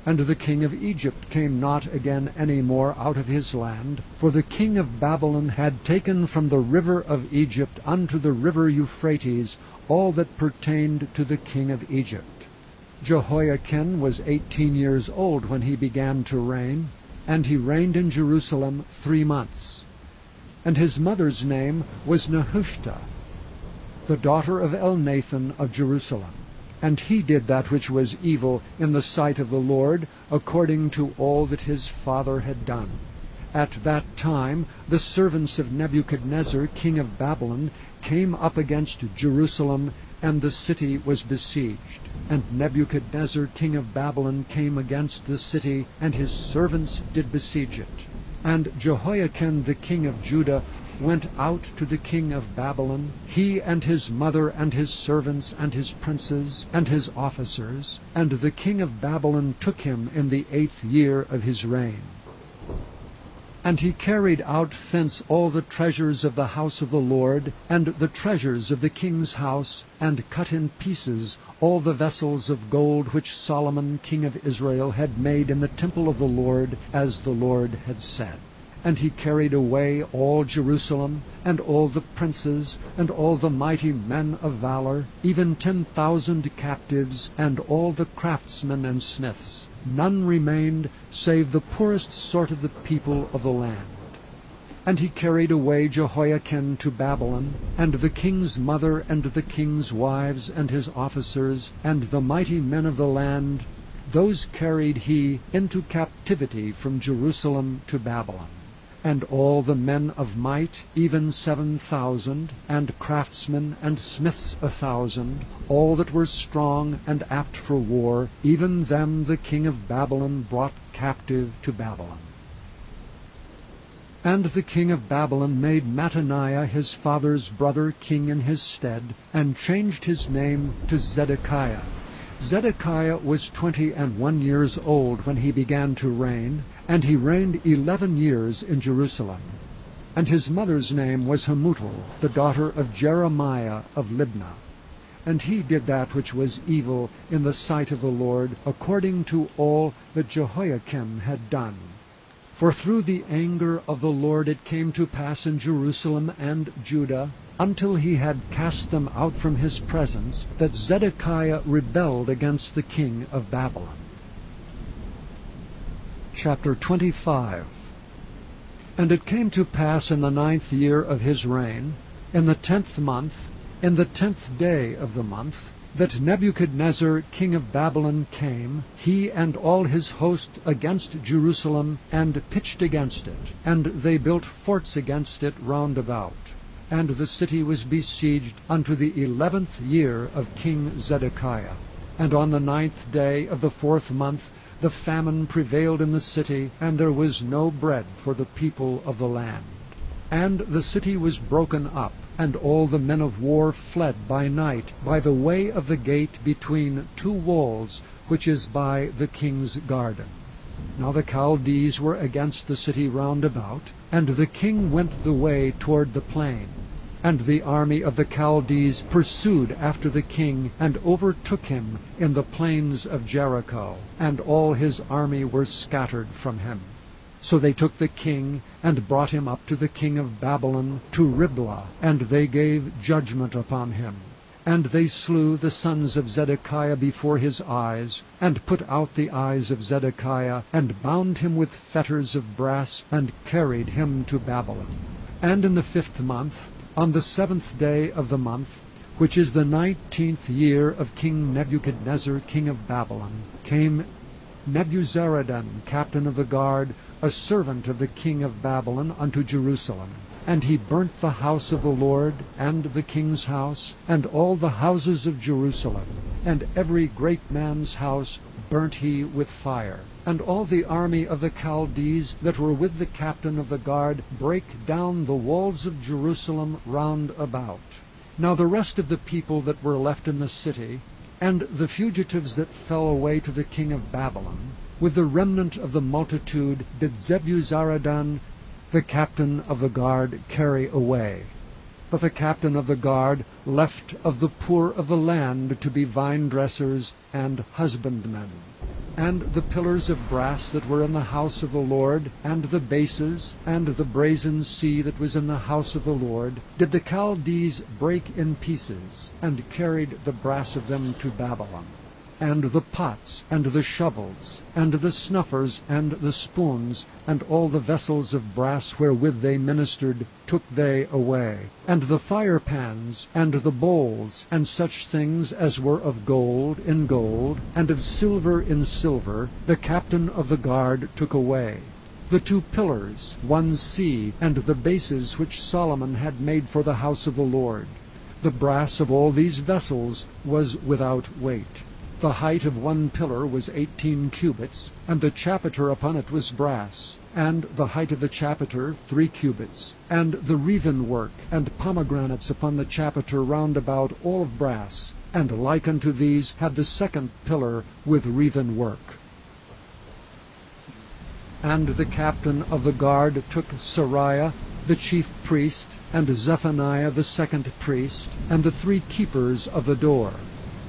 And the king of Egypt came not again any more out of his land, for the king of Babylon had taken from the river of Egypt unto the river Euphrates all that pertained to the king of Egypt. Jehoiachin was 18 years old when he began to reign, and he reigned in Jerusalem 3 months. And his mother's name was Nehushta, the daughter of Elnathan of Jerusalem. And he did that which was evil in the sight of the Lord, according to all that his father had done. At that time the servants of Nebuchadnezzar king of Babylon came up against Jerusalem, and the city was besieged. And Nebuchadnezzar king of Babylon came against the city, and his servants did besiege it. And Jehoiachin the king of Judah went out to the king of Babylon, he and his mother and his servants and his princes and his officers, and the king of Babylon took him in the 8th year of his reign. And he carried out thence all the treasures of the house of the Lord, and the treasures of the king's house, and cut in pieces all the vessels of gold which Solomon king of Israel had made in the temple of the Lord, as the Lord had said. And he carried away all Jerusalem, and all the princes, and all the mighty men of valor, even 10,000 captives, and all the craftsmen and smiths. None remained, save the poorest sort of the people of the land. And he carried away Jehoiachin to Babylon, and the king's mother, and the king's wives, and his officers, and the mighty men of the land. Those carried he into captivity from Jerusalem to Babylon. And all the men of might, even 7,000, and craftsmen and smiths 1,000, all that were strong and apt for war, even them the king of Babylon brought captive to Babylon. And the king of Babylon made Mattaniah his father's brother king in his stead, and changed his name to Zedekiah. Zedekiah was 21 years old when he began to reign, and he reigned 11 years in Jerusalem. And his mother's name was Hamutal, the daughter of Jeremiah of Libnah. And he did that which was evil in the sight of the Lord, according to all that Jehoiakim had done. For through the anger of the Lord it came to pass in Jerusalem and Judah, until he had cast them out from his presence, that Zedekiah rebelled against the king of Babylon. Chapter 25. And it came to pass in the 9th year of his reign, in the 10th month, in the 10th day of the month, that Nebuchadnezzar king of Babylon came, he and all his host, against Jerusalem, and pitched against it, and they built forts against it round about. And the city was besieged unto the 11th year of King Zedekiah. And on the 9th day of the 4th month the famine prevailed in the city, and there was no bread for the people of the land. And the city was broken up, and all the men of war fled by night by the way of the gate between 2 walls, which is by the king's garden. Now the Chaldees were against the city round about, and the king went the way toward the plain. And the army of the Chaldees pursued after the king, and overtook him in the plains of Jericho, and all his army were scattered from him. So they took the king, and brought him up to the king of Babylon, to Riblah, and they gave judgment upon him. And they slew the sons of Zedekiah before his eyes, and put out the eyes of Zedekiah, and bound him with fetters of brass, and carried him to Babylon. And in the 5th month, on the 7th day of the month, which is the 19th year of King Nebuchadnezzar king of Babylon, came Nebuzaradan, captain of the guard, a servant of the king of Babylon, unto Jerusalem. And he burnt the house of the Lord, and the king's house, and all the houses of Jerusalem, and every great man's house burnt he with fire. And all the army of the Chaldees that were with the captain of the guard brake down the walls of Jerusalem round about. Now the rest of the people that were left in the city, and the fugitives that fell away to the king of Babylon, with the remnant of the multitude did Zebuzaradan, the captain of the guard, carry away. But the captain of the guard left of the poor of the land to be vine-dressers and husbandmen. And the pillars of brass that were in the house of the Lord, and the bases, and the brazen sea that was in the house of the Lord, did the Chaldees break in pieces, and carried the brass of them to Babylon. And the pots, and the shovels, and the snuffers, and the spoons, and all the vessels of brass wherewith they ministered, took they away. And the firepans, and the bowls, and such things as were of gold in gold, and of silver in silver, the captain of the guard took away. The 2 pillars, 1 sea, and the bases which Solomon had made for the house of the Lord. The brass of all these vessels was without weight. The height of 1 pillar was 18 cubits, and the chapiter upon it was brass, and the height of the chapiter 3 cubits, and the wreathen work and pomegranates upon the chapiter round about all of brass, and like unto these had the 2nd pillar with wreathen work. And the captain of the guard took Sariah, the chief priest, and Zephaniah the 2nd priest, and the 3 keepers of the door.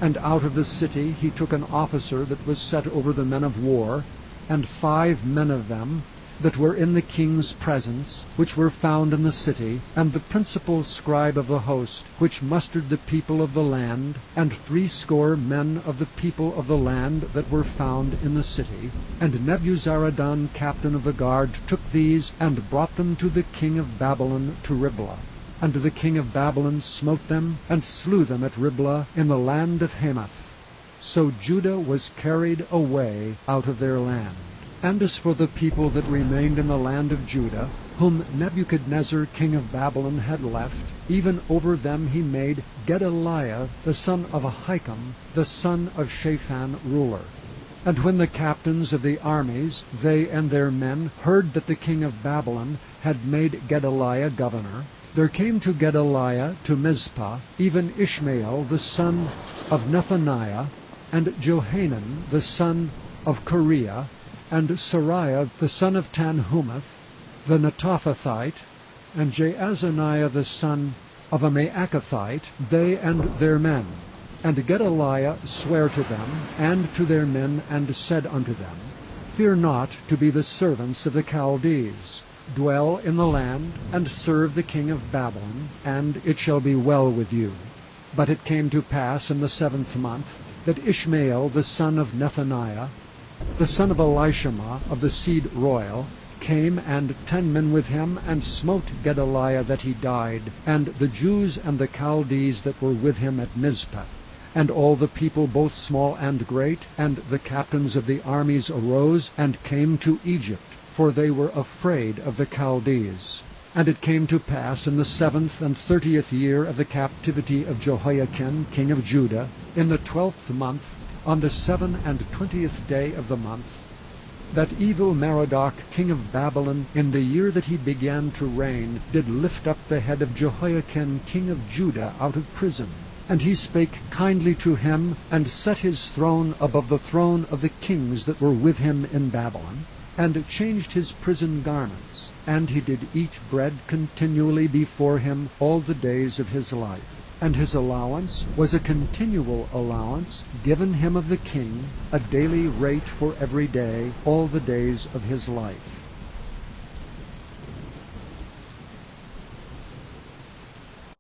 And out of the city he took an officer that was set over the men of war, and 5 men of them that were in the king's presence, which were found in the city, and the principal scribe of the host, which mustered the people of the land, and 60 men of the people of the land that were found in the city. And Nebuzaradan, captain of the guard, took these, and brought them to the king of Babylon to Riblah. And the king of Babylon smote them, and slew them at Riblah in the land of Hamath. So Judah was carried away out of their land. And as for the people that remained in the land of Judah, whom Nebuchadnezzar king of Babylon had left, even over them he made Gedaliah the son of Ahikam, the son of Shaphan, ruler. And when the captains of the armies, they and their men, heard that the king of Babylon had made Gedaliah governor, there came to Gedaliah to Mizpah even Ishmael the son of Nethaniah, and Johanan the son of Kareah, and Sariah the son of Tanhumeth, the Netophathite, and Jaazaniah the son of a Maacathite, they and their men. And Gedaliah sware to them, and to their men, and said unto them, Fear not to be the servants of the Chaldees. Dwell in the land, and serve the king of Babylon, and it shall be well with you. But it came to pass in the 7th month, that Ishmael the son of Nethaniah, the son of Elishama of the seed royal, came, and 10 men with him, and smote Gedaliah that he died, and the Jews and the Chaldees that were with him at Mizpah. And all the people, both small and great, and the captains of the armies arose, and came to Egypt, for they were afraid of the Chaldees. And it came to pass in the 7th and 30th year of the captivity of Jehoiakim king of Judah, in the 12th month, on the 27th day of the month, that evil Merodach king of Babylon, in the year that he began to reign, did lift up the head of Jehoiakim king of Judah out of prison. And he spake kindly to him, and set his throne above the throne of the kings that were with him in Babylon, and changed his prison garments, and he did eat bread continually before him all the days of his life. And his allowance was a continual allowance given him of the king, a daily rate for every day, all the days of his life.